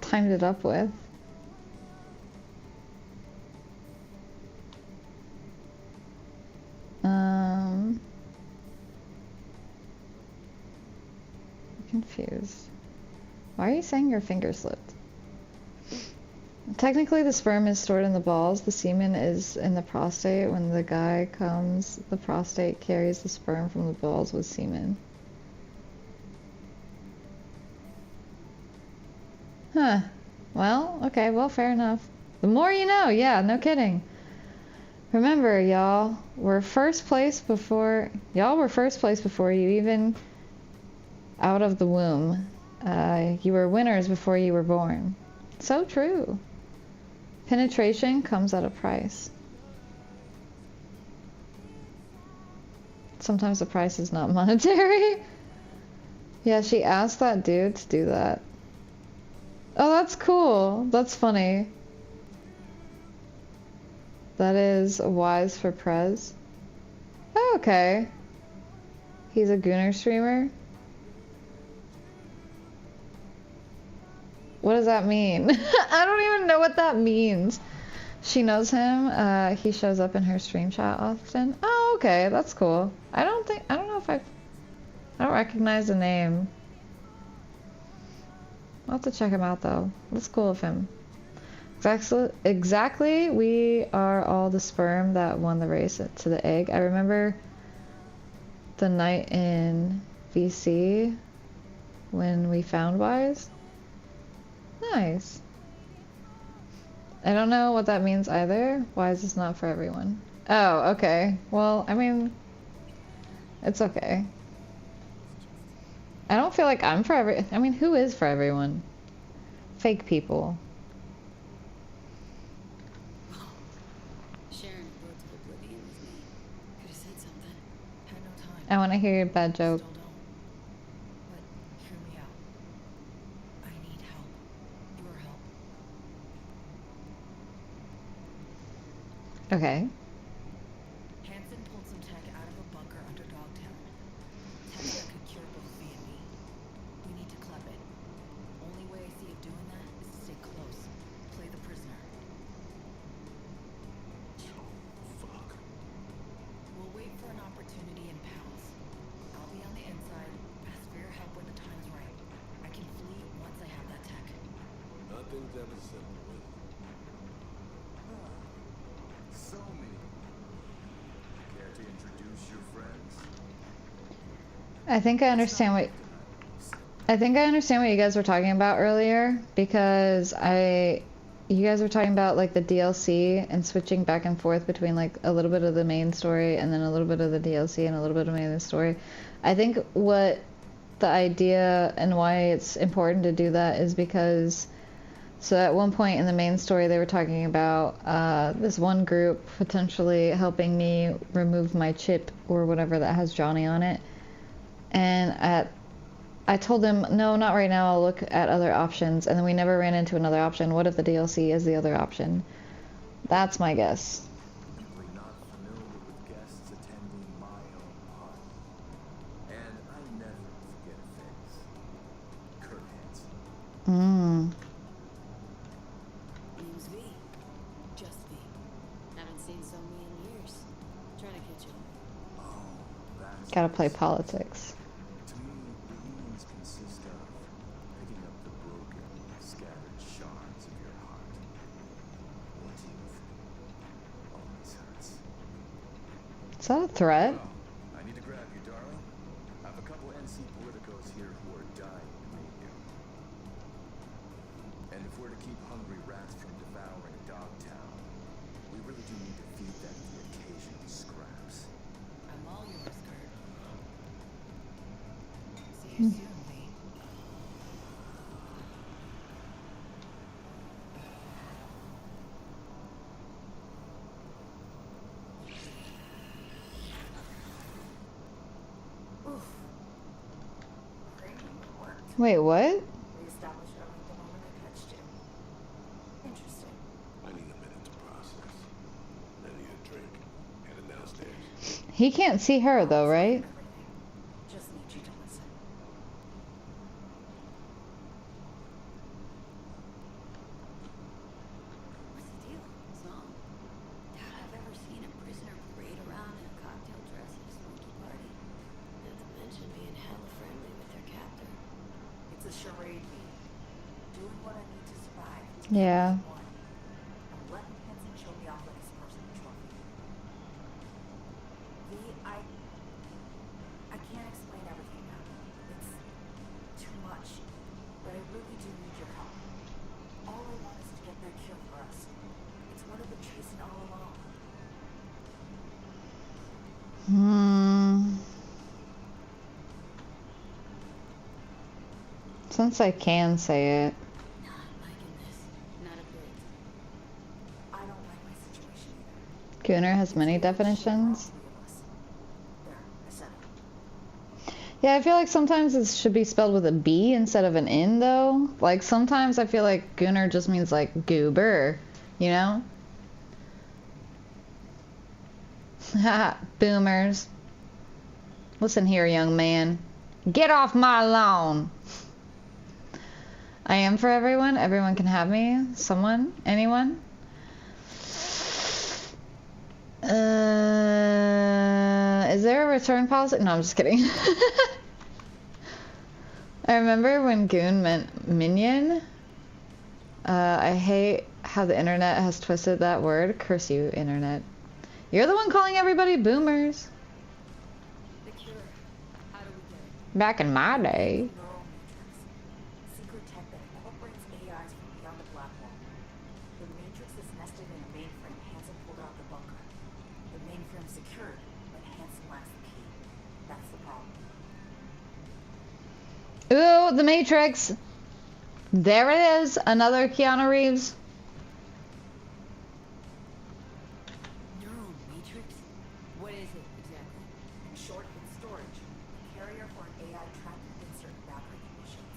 timed it up with? Confused. Why are you saying your finger slipped? Technically, the sperm is stored in the balls. The semen is in the prostate. When the guy comes, the prostate carries the sperm from the balls with semen. Huh. Well, okay, well, fair enough. The more you know, yeah, no kidding. Remember, y'all were first place before you even out of the womb. You were winners before you were born. So true. Penetration comes at a price. Sometimes the price is not monetary. Yeah, she asked that dude to do that. Oh, that's cool. That's funny. That is wise for Prez. Oh, okay. He's a Gooner streamer. What does that mean? I don't even know what that means. She knows him. He shows up in her stream chat often. Oh, okay. That's cool. I don't know if I don't recognize the name. I'll have to check him out though. That's cool of him. Exactly. We are all the sperm that won the race to the egg. I remember the night in VC when we found Wise. Nice. I don't know what that means either. Wise is not for everyone. Oh, okay. Well, I mean, it's okay. I don't feel like I'm for I mean, who is for everyone? Fake people. Sharon rode to oblivion with me. Could have said something. Had no time. I want to hear your bad joke. Still don't. But hear me out. I need help. Your help. Okay. Hansen pulled some tech out of a bunker under Dogtown. Tech that could cure both V and me. We need to club it. Only way I see of doing that is to stay close. Play the prisoner. Fuck. We'll wait for an opportunity and pounce. I'll be on the inside. Ask for your help when the time's right. I can flee once I have that tech. Nothing's ever simple, is it? So many. Care to introduce your friends? I think I understand what you guys were talking about earlier, because you guys were talking about like the DLC and switching back and forth between like a little bit of the main story and then a little bit of the DLC and a little bit of the main story. I think what the idea and why it's important to do that is because so at one point in the main story they were talking about this one group potentially helping me remove my chip or whatever that has Johnny on it, and I told them, no, not right now, I'll look at other options, and then we never ran into another option. What if the DLC is the other option? That's my guess. Simply not familiar with guests attending my own party. And I never forget a face. Kurt Hansen. Name's V. Just V. Haven't seen so many in years. Trying to catch up. Oh, that's Gotta play politics. To me, reunions consist of picking up the broken, scattered shards of your heart. What you've always hurts. Is that a threat? I need to grab you, darling. I have a couple NC politicos here who are dying to meet you. And if we're to keep hungry rats from devouring Dogtown, we really do need to feed them the occasional scraps. I'm all yours, Kurt. See you soon, V. Oof. Training worked. Wait, what? Reestablished everything the moment I touched you. Interesting. I need a minute to process. I need a drink. Headed downstairs. He can't see her though, right? Everything. Just need you to listen. What's the deal? Song? Doubt I've ever seen a prisoner parade around in a cocktail dress at a smoky party. Not to mention being hella friendly with their captor. It's a charade, V. Doing what I need to survive. Yeah. I can't explain everything now. It's too much. But I really do need your help. All I want is to get that cure for us. It's what I've been chasing all along. Since I can say it. Not liking this. Not a bit. I don't like my situation either. Gunnar has many definitions. Three of us. There, I said it. Yeah, I feel like sometimes it should be spelled with a B instead of an N, though. Like, sometimes I feel like Gunnar just means, like, goober, you know? Haha, boomers. Listen here, young man. Get off my lawn! I am for everyone. Everyone can have me. Someone? Anyone? Is there a return policy? No, I'm just kidding. I remember when goon meant minion. I hate how the internet has twisted that word. Curse you, internet. You're the one calling everybody boomers. The cure. How do we get it? Back in my day. Neural matrix. Secret tech that incorporates AIs from beyond the black wall. The matrix is nested in a mainframe Hansen pulled out of the bunker. The mainframe's secured, but Hansen lacks the key. That's the problem. Ooh, the Matrix. There it is. Another Keanu Reeves. Neural matrix? What is it exactly? In short, it's storage. A carrier for an AI trapped within certain boundary conditions.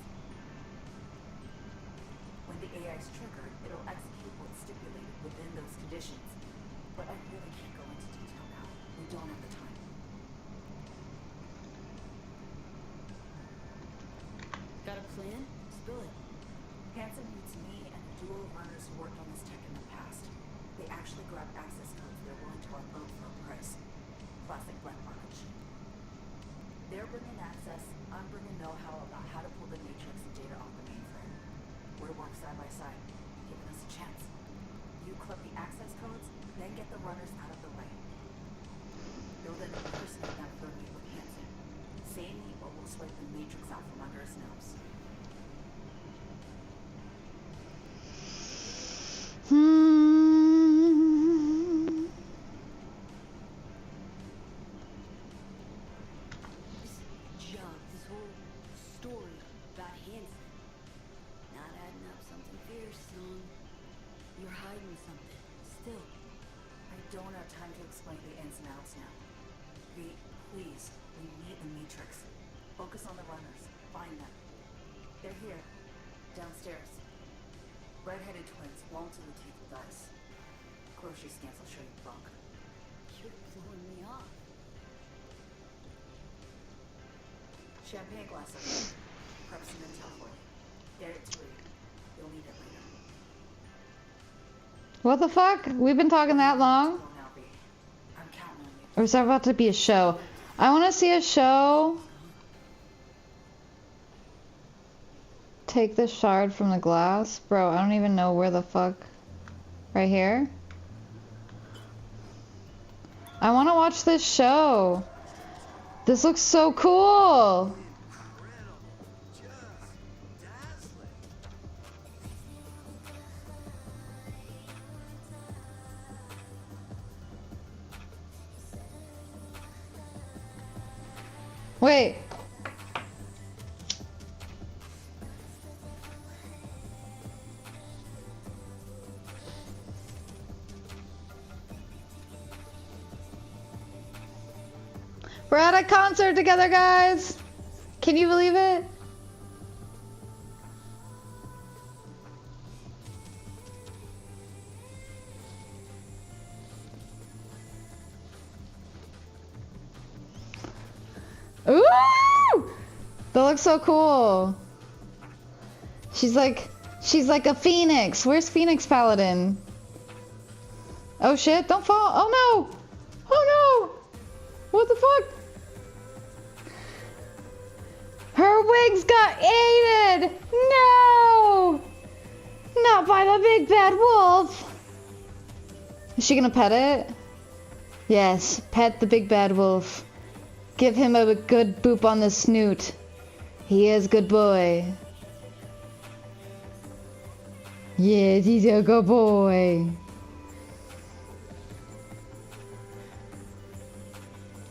When the AI is triggered, it'll execute what's stipulated within those conditions. But I really can't go into detail now. We don't have the time. Got a plan? Spill it. Hansen needs me and a duo of runners who worked on this tech in the past. They actually grabbed access codes they're willing to unload for a price. Classic black market shit. They're bringing access, I'm bringing know-how about how to pull the matrix and data off the mainframe. We're work side by side, giving us a chance. You clip the access codes, then get the runners out of the way. Build an impersonate that for me with Hansen. Say me or we'll swipe the matrix out from under his nose. This job, this whole story about Hansen. Not adding up something fierce, son. You're hiding something. Still. I don't have time to explain the ins and outs now. Please, we need the matrix. Focus on the runners. Find them. They're here. Downstairs. Red-headed twins, long to the teeth with ice. Grocery scans will show you the bunker. You're blowing me off. Champagne glass up there. Prep some intel for you. Get it to you. You'll need it later. What the fuck? We've been talking that long? Go now, B. I'm counting on you. Or is there about to be a show? I want to see a show. Take the shard from the glass. Bro, I don't even know where the fuck. Right here? I want to watch this show. This looks so cool. Wait. We're at a concert together, guys. Can you believe it? Ooh! That looks so cool. She's like a phoenix. Where's Phoenix Paladin? Oh shit, don't fall. Oh no! Oh no! What the fuck? Her wings got aided! No! Not by the big bad wolf! Is she gonna pet it? Yes, pet the big bad wolf. Give him a good boop on the snoot. He is good boy. Yes, he's a good boy.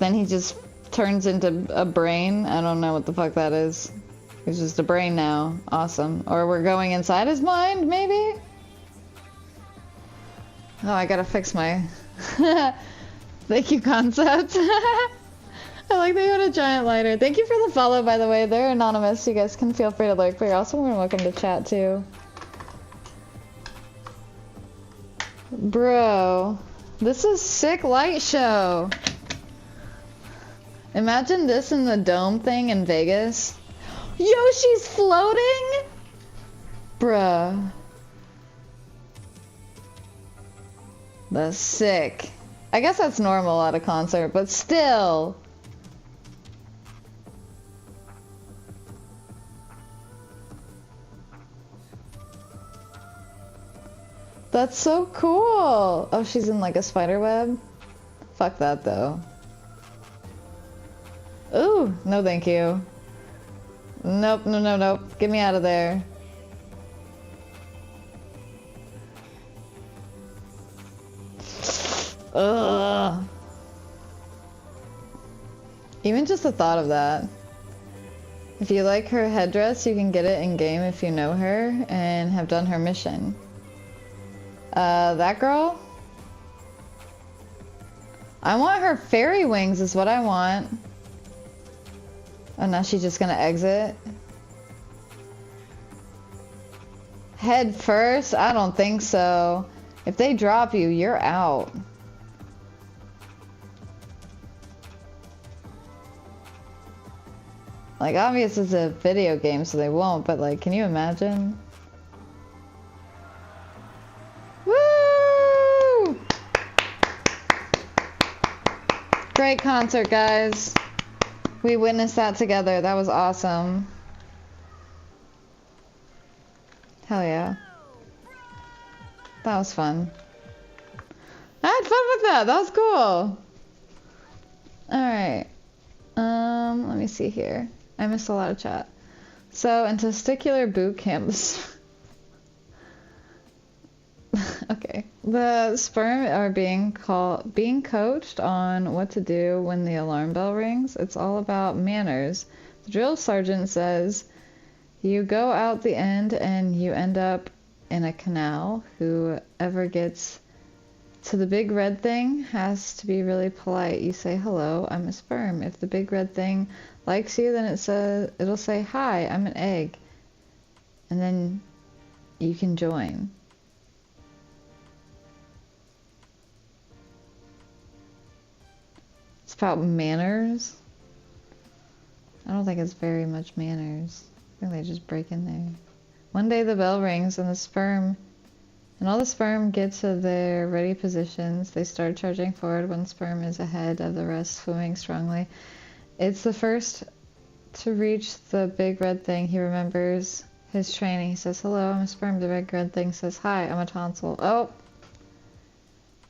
Then he just turns into a brain. I don't know what the fuck that is. He's just a brain now. Awesome. Or we're going inside his mind, maybe? Oh, I gotta fix my... Thank you, concept. I like that you had a giant lighter. Thank you for the follow, by the way. They're anonymous. You guys can feel free to lurk, but you're also more than welcome to chat, too. Bro, this is sick light show. Imagine this in the dome thing in Vegas. Yo, she's floating? Bruh. That's sick. I guess that's normal at a concert, but still. That's so cool. Oh, she's in like a spider web? Fuck that though. Ooh, no thank you. Nope, no, no, nope. Get me out of there. Ugh. Even just the thought of that. If you like her headdress, you can get it in game if you know her and have done her mission. That girl? I want her fairy wings is what I want. Oh, now she's just gonna exit. Head first? I don't think so. If they drop you, you're out. Like, obvious it's a video game, so they won't, but like, can you imagine? Woo! Great concert, guys. We witnessed that together. That was awesome. Hell yeah. That was fun. I had fun with that. That was cool. Alright. Let me see here. I missed a lot of chat. So, in testicular boot camps. Okay. The sperm are being coached on what to do when the alarm bell rings. It's all about manners. The drill sergeant says, you go out the end and you end up in a canal. Whoever gets to the big red thing has to be really polite. You say, hello, I'm a sperm. If the big red thing likes you, then it'll say, hi, I'm an egg. And then you can join. It's about manners. I don't think it's very much manners. I think they just break in there. One day the bell rings and all the sperm get to their ready positions. They start charging forward when sperm is ahead of the rest, swimming strongly. It's the first to reach the big red thing. He remembers his training. He says, hello, I'm a sperm. The big red thing says, hi, I'm a tonsil. Oh.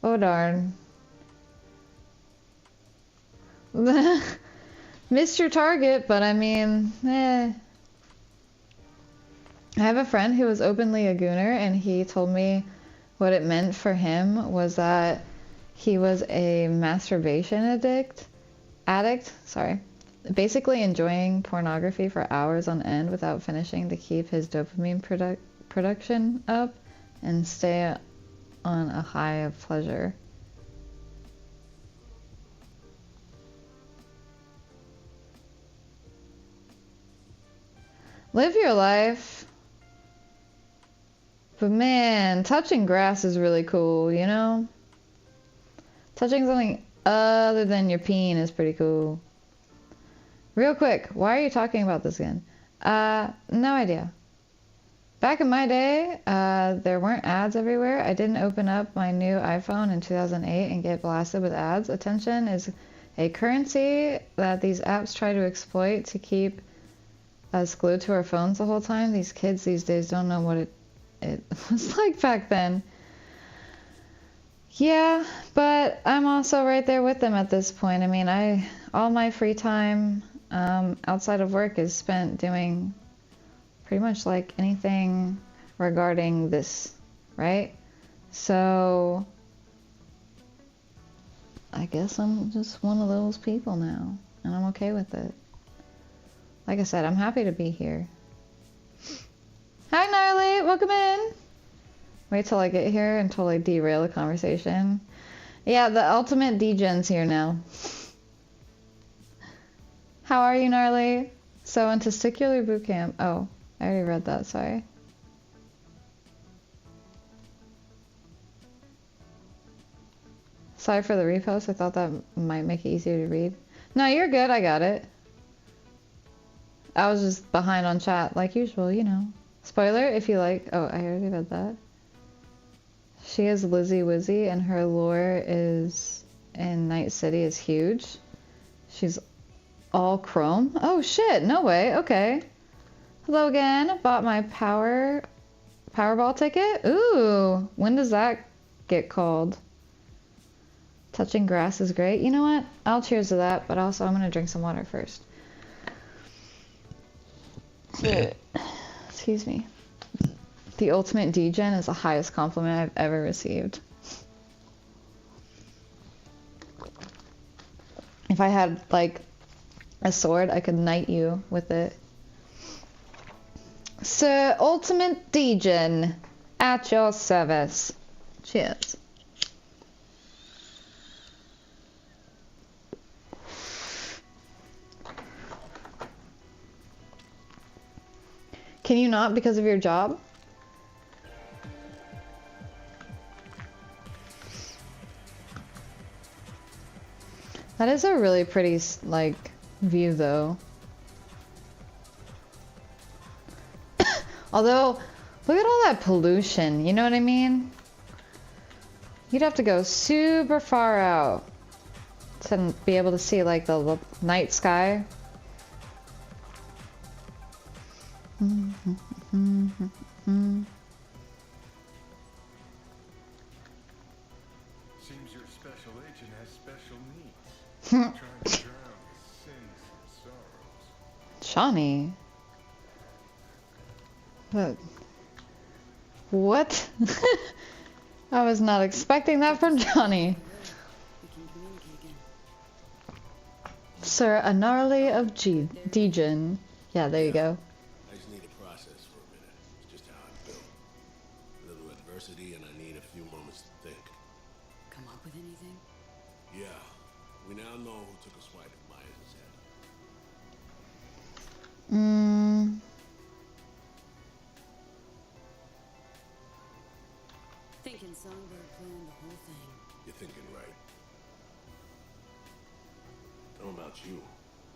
Oh, darn. Missed your target, but I mean, I have a friend who was openly a gooner, and he told me what it meant for him was that he was a masturbation addict, sorry. Basically enjoying pornography for hours on end without finishing to keep his dopamine production up and stay on a high of pleasure. Live your life. But man, touching grass is really cool, you know? Touching something other than your peen is pretty cool. Real quick, why are you talking about this again? No idea. Back in my day, there weren't ads everywhere. I didn't open up my new iPhone in 2008 and get blasted with ads. Attention is a currency that these apps try to exploit to keep us glued to our phones the whole time. These kids these days don't know what it was like back then. Yeah, but I'm also right there with them at this point. I mean, all my free time outside of work is spent doing pretty much like anything regarding this, right? So I guess I'm just one of those people now, and I'm okay with it. Like I said, I'm happy to be here. Hi, Gnarly! Welcome in! Wait till I get here and totally derail the conversation. Yeah, the ultimate degen's here now. How are you, Gnarly? So in testicular boot camp. Oh, I already read that, sorry. Sorry for the repost, I thought that might make it easier to read. No, you're good, I got it. I was just behind on chat, like usual, you know. Spoiler, if you like... Oh, I already read that. She is Lizzie Wizzy, and her lore is in Night City is huge. She's all chrome. Oh shit, no way, okay. Hello again, bought my Powerball ticket. Ooh, when does that get called? Touching grass is great. You know what? I'll cheers to that, but also I'm gonna drink some water first. Excuse me. The ultimate degen is the highest compliment I've ever received. If I had, like, a sword, I could knight you with it. Sir Ultimate Degen, at your service. Cheers. Can you not because of your job? That is a really pretty, like, view, though. Although, look at all that pollution, you know what I mean? You'd have to go super far out to be able to see, like, the night sky. Seems your special agent has special needs. Trying to drown his sins and sorrows. Johnny? What? I was not expecting that from Johnny. Sir Anarly of Degen. Yeah, there you go. I just need a process for a minute. It's just how I'm built. A little adversity and I need a few moments to think. Come up with anything? Yeah, we now know who took a swipe at Myers' head. Thinking Songbird planned the whole thing. You're thinking right. Don't know about you,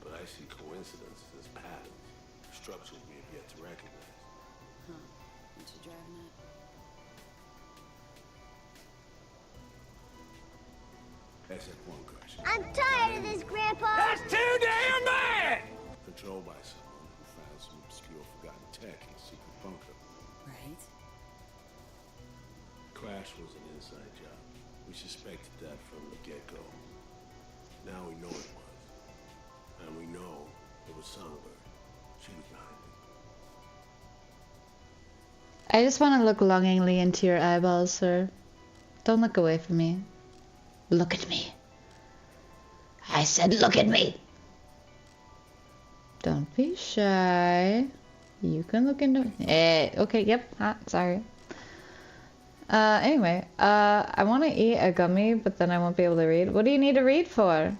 but I see coincidences as patterns. Structures we have yet to recognize. Huh. What you driving at? That's that one question. I'm tired of this, Grandpa! That's too damn bad! Controlled by someone who found some obscure forgotten tech in a secret bunker. Right. Crash was an inside job. We suspected that from the get-go. Now we know it was. And we know it was Songbird. She was behind it. I just want to look longingly into your eyeballs, sir. Don't look away from me. Look at me. I said look at me. Don't be shy. You can look into... okay, yep. Sorry. Anyway, I want to eat a gummy, but then I won't be able to read. What do you need to read for?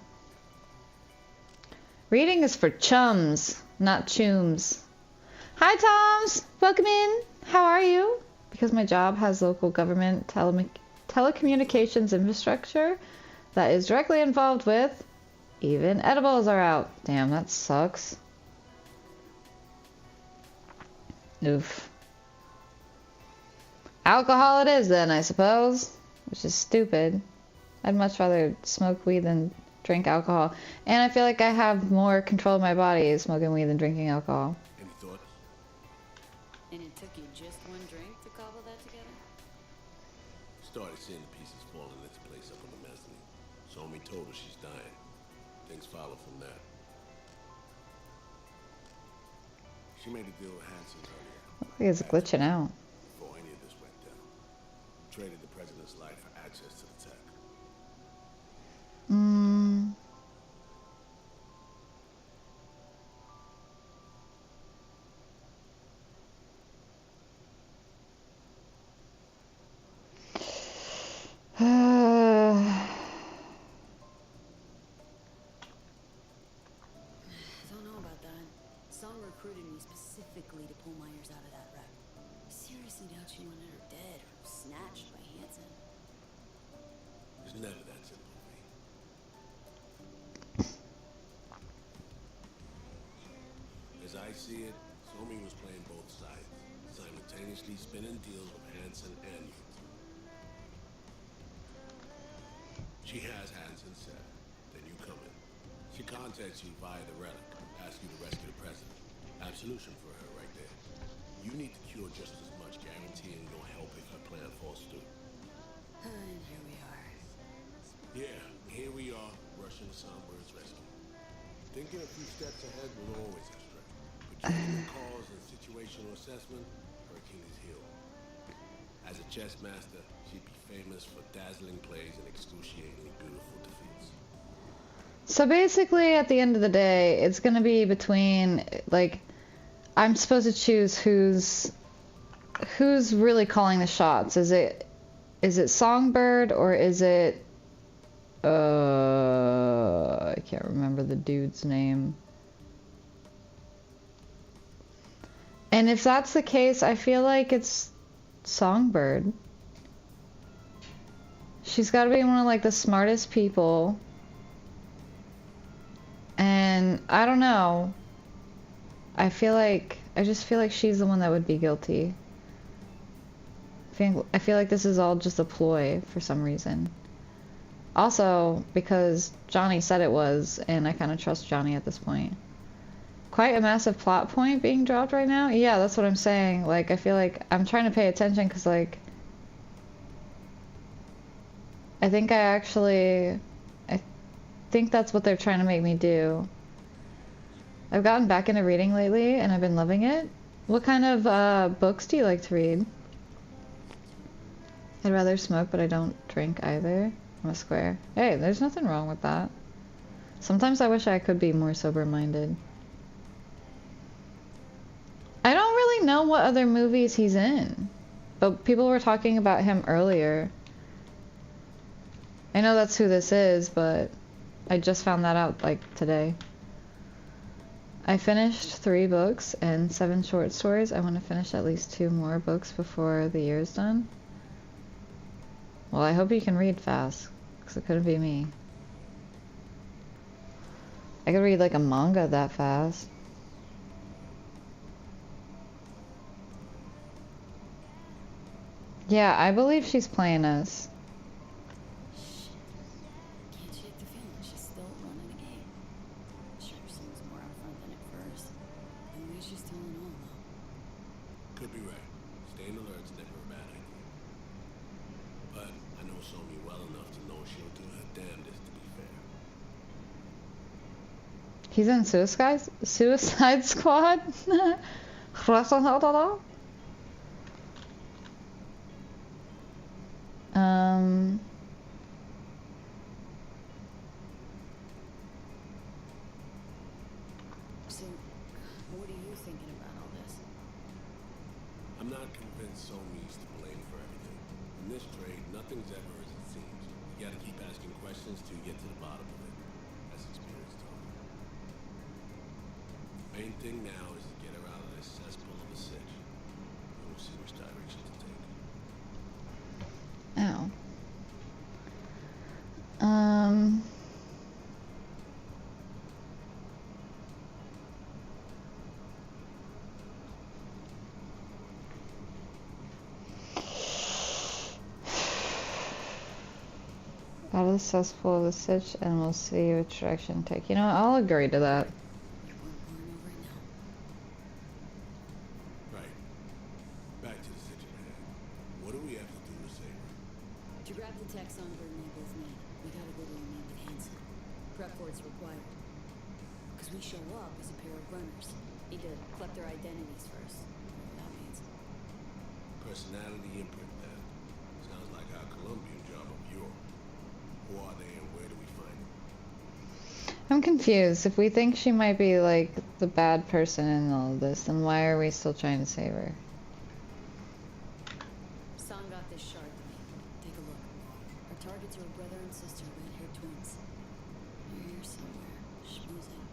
Reading is for chums, not chooms. Hi, Toms! Welcome in. How are you? Because my job has local government telecommunications infrastructure that is directly involved with... Even edibles are out. Damn, that sucks. Oof. Alcohol it is then, I suppose. Which is stupid. I'd much rather smoke weed than drink alcohol. And I feel like I have more control of my body smoking weed than drinking alcohol. Any thoughts? And it took you just one drink to cobble that together? It's started seeing the pieces falling into place up on the mezzanine. Somi told her she's dying. Things follow from that. She made a deal with Hanson earlier. Looks like it's glitching out. Before any of this went down. Traded the president's life for access to the tech. Don't know about that. Song recruited me specifically to pull Myers out of that wreck. I seriously doubt she wanted her dead or snatched by Hanson. It's never that simple, V. As I see it, Somi was playing both sides, simultaneously spinning deals with Hanson and you. She has Hanson set, then you come in. She contacts you via the relic, asks you to rescue the president. Absolution for her right there. You need to cure just as much, guaranteeing you'll help if her plan falls through. And here we are. Yeah, here we are, rushing to Songbbird's rescue. Thinking a few steps ahead will always have strength. Projecting calls and situational assessment, her Achilles heel. As a chess master, she'd be famous for dazzling plays and excruciatingly beautiful defeats. So basically, at the end of the day, it's gonna be between, like, I'm supposed to choose who's really calling the shots. Is it Songbird or is it I can't remember the dude's name. And if that's the case, I feel like it's Songbird. She's got to be one of like the smartest people. And I don't know. I just feel like she's the one that would be guilty. I feel like this is all just a ploy for some reason. Also, because Johnny said it was, and I kind of trust Johnny at this point. Quite a massive plot point being dropped right now? Yeah, that's what I'm saying. Like, I feel like I'm trying to pay attention because, like, I think that's what they're trying to make me do. I've gotten back into reading lately, and I've been loving it. What kind of books do you like to read? I'd rather smoke, but I don't drink either. I'm a square. Hey, there's nothing wrong with that. Sometimes I wish I could be more sober-minded. I don't really know what other movies he's in, but people were talking about him earlier. I know that's who this is, but I just found that out, like, today. I finished 3 books and 7 short stories. I want to finish at least 2 more books before the year's done. Well, I hope you can read fast, because it couldn't be me. I could read, like, a manga that fast. Yeah, I believe she's playing us. Can't you get the feeling she's still running the game? Sure seems more out front than at first. At least she's telling all, though. Could be right. Staying alert's never a bad idea. But I know Somi well enough to know she'll do her damnedest to be fair. He's in Suicide Squad? So, what are you thinking about all this? I'm not convinced Somi's to blame for everything. In this trade, nothing's ever as it seems. You gotta keep asking questions till you get to the bottom of it. That's experience talking. Main thing now is to get her out of this cesspool of a sitch. And we'll see which direction to take. Oh. Out of the cesspool of the sitch, and we'll see which direction to take. You know what? I'll agree to that. Right. Back to the sitch at hand. What do we have to do to save her? To grab the tech Songbird and both men, we gotta go to a meet with Hanson. Prep for it's required. Because we show up as a pair of runners. Need to collect their identities first. Whatever that means. Personality imprint that. Sounds like our Colombian job of Europe. Who are they and where do we find them? I'm confused. If we think she might be like the bad person in all of this, then why are we still trying to save her? Son got this shard to me. Take a look. Our targets are a brother and sister, red-haired twins. They're here somewhere, schmoozing.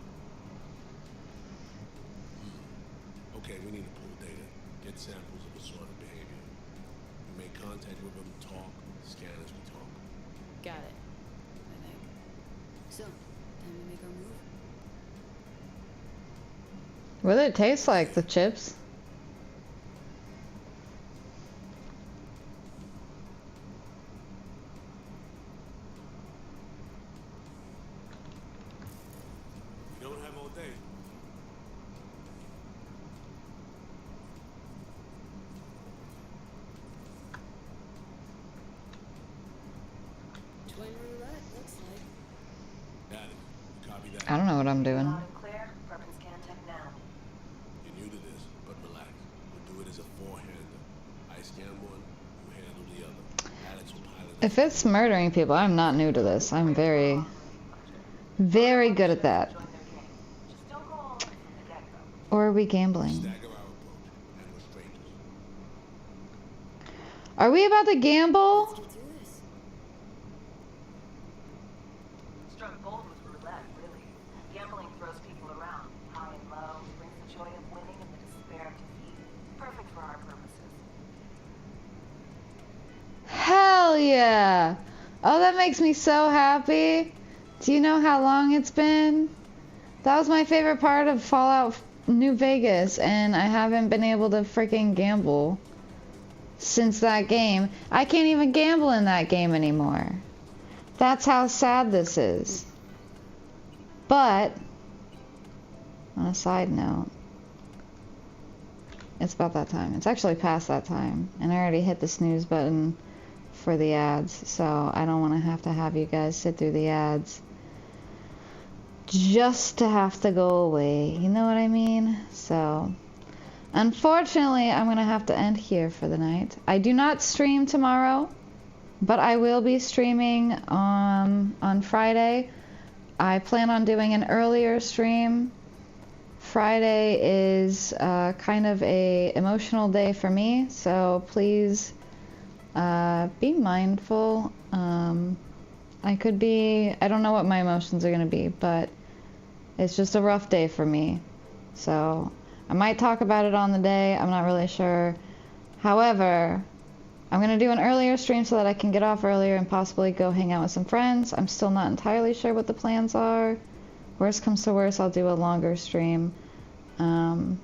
Okay, we need to pull data. Get samples of assorted behavior. We make contact with them, talk, scan as we talk. Got it. I think. So, time to make our move? What do it taste like, the chips? We don't have all day. Twin roulette, looks like. Got it. Copy that. I don't know what I'm doing. Loud and clear. Prep and scan tech now. You're new to this, but relax. We'll do it as a four-hander. I scan one, you handle the other. Alex will pilot If it's murdering people, I'm not new to this. I'm very, very good at that. Join their game. Just don't go all in from the get-go. Or are we gambling? stagger our approach, and we're strangers. Are we about to gamble? Let's get to this. Struck gold with roulette, really. Gambling throws people around, high and low, brings the joy of winning and the despair of defeat. Perfect for our purposes. Hell yeah! Oh, that makes me so happy. Do you know how long it's been? That was my favorite part of Fallout New Vegas, and I haven't been able to freaking gamble since that game. I can't even gamble in that game anymore. That's how sad this is. But, on a side note, it's about that time. It's actually past that time, and I already hit the snooze button for the ads, so I don't want to have you guys sit through the ads just to have to go away. You know what I mean? So, unfortunately, I'm going to have to end here for the night. I do not stream tomorrow, but I will be streaming on Friday. I plan on doing an earlier stream. Friday is kind of a emotional day for me, so please be mindful. I don't know what my emotions are going to be, but it's just a rough day for me. So I might talk about it on the day. I'm not really sure. However, I'm going to do an earlier stream so that I can get off earlier and possibly go hang out with some friends. I'm still not entirely sure what the plans are. Worst comes to worst, I'll do a longer stream. I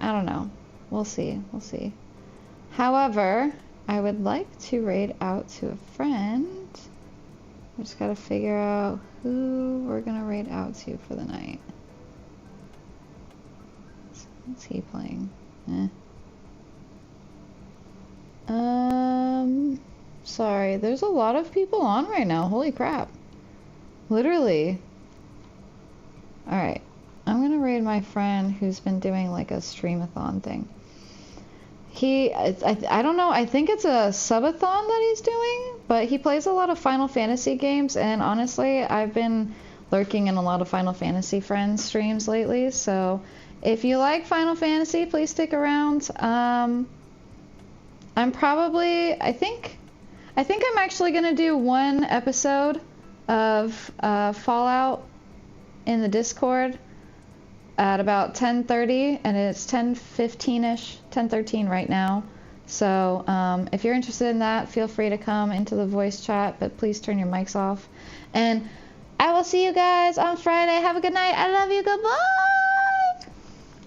don't know. We'll see. We'll see. However, I would like to raid out to a friend. I just gotta figure out who we're gonna raid out to for the night. What's he playing? Sorry, there's a lot of people on right now. Holy crap. Literally. Alright, I'm gonna raid my friend who's been doing like a streamathon thing. I don't know, I think it's a subathon that he's doing, but he plays a lot of Final Fantasy games, and honestly, I've been lurking in a lot of Final Fantasy friends streams lately, so if you like Final Fantasy, please stick around. I think I'm actually gonna do one episode of Fallout in the Discord at about 10:30, and it's 10:15ish, 10:13 right now. So if you're interested in that, feel free to come into the voice chat, but please turn your mics off. And I will see you guys on Friday. Have a good night. I love you. Goodbye.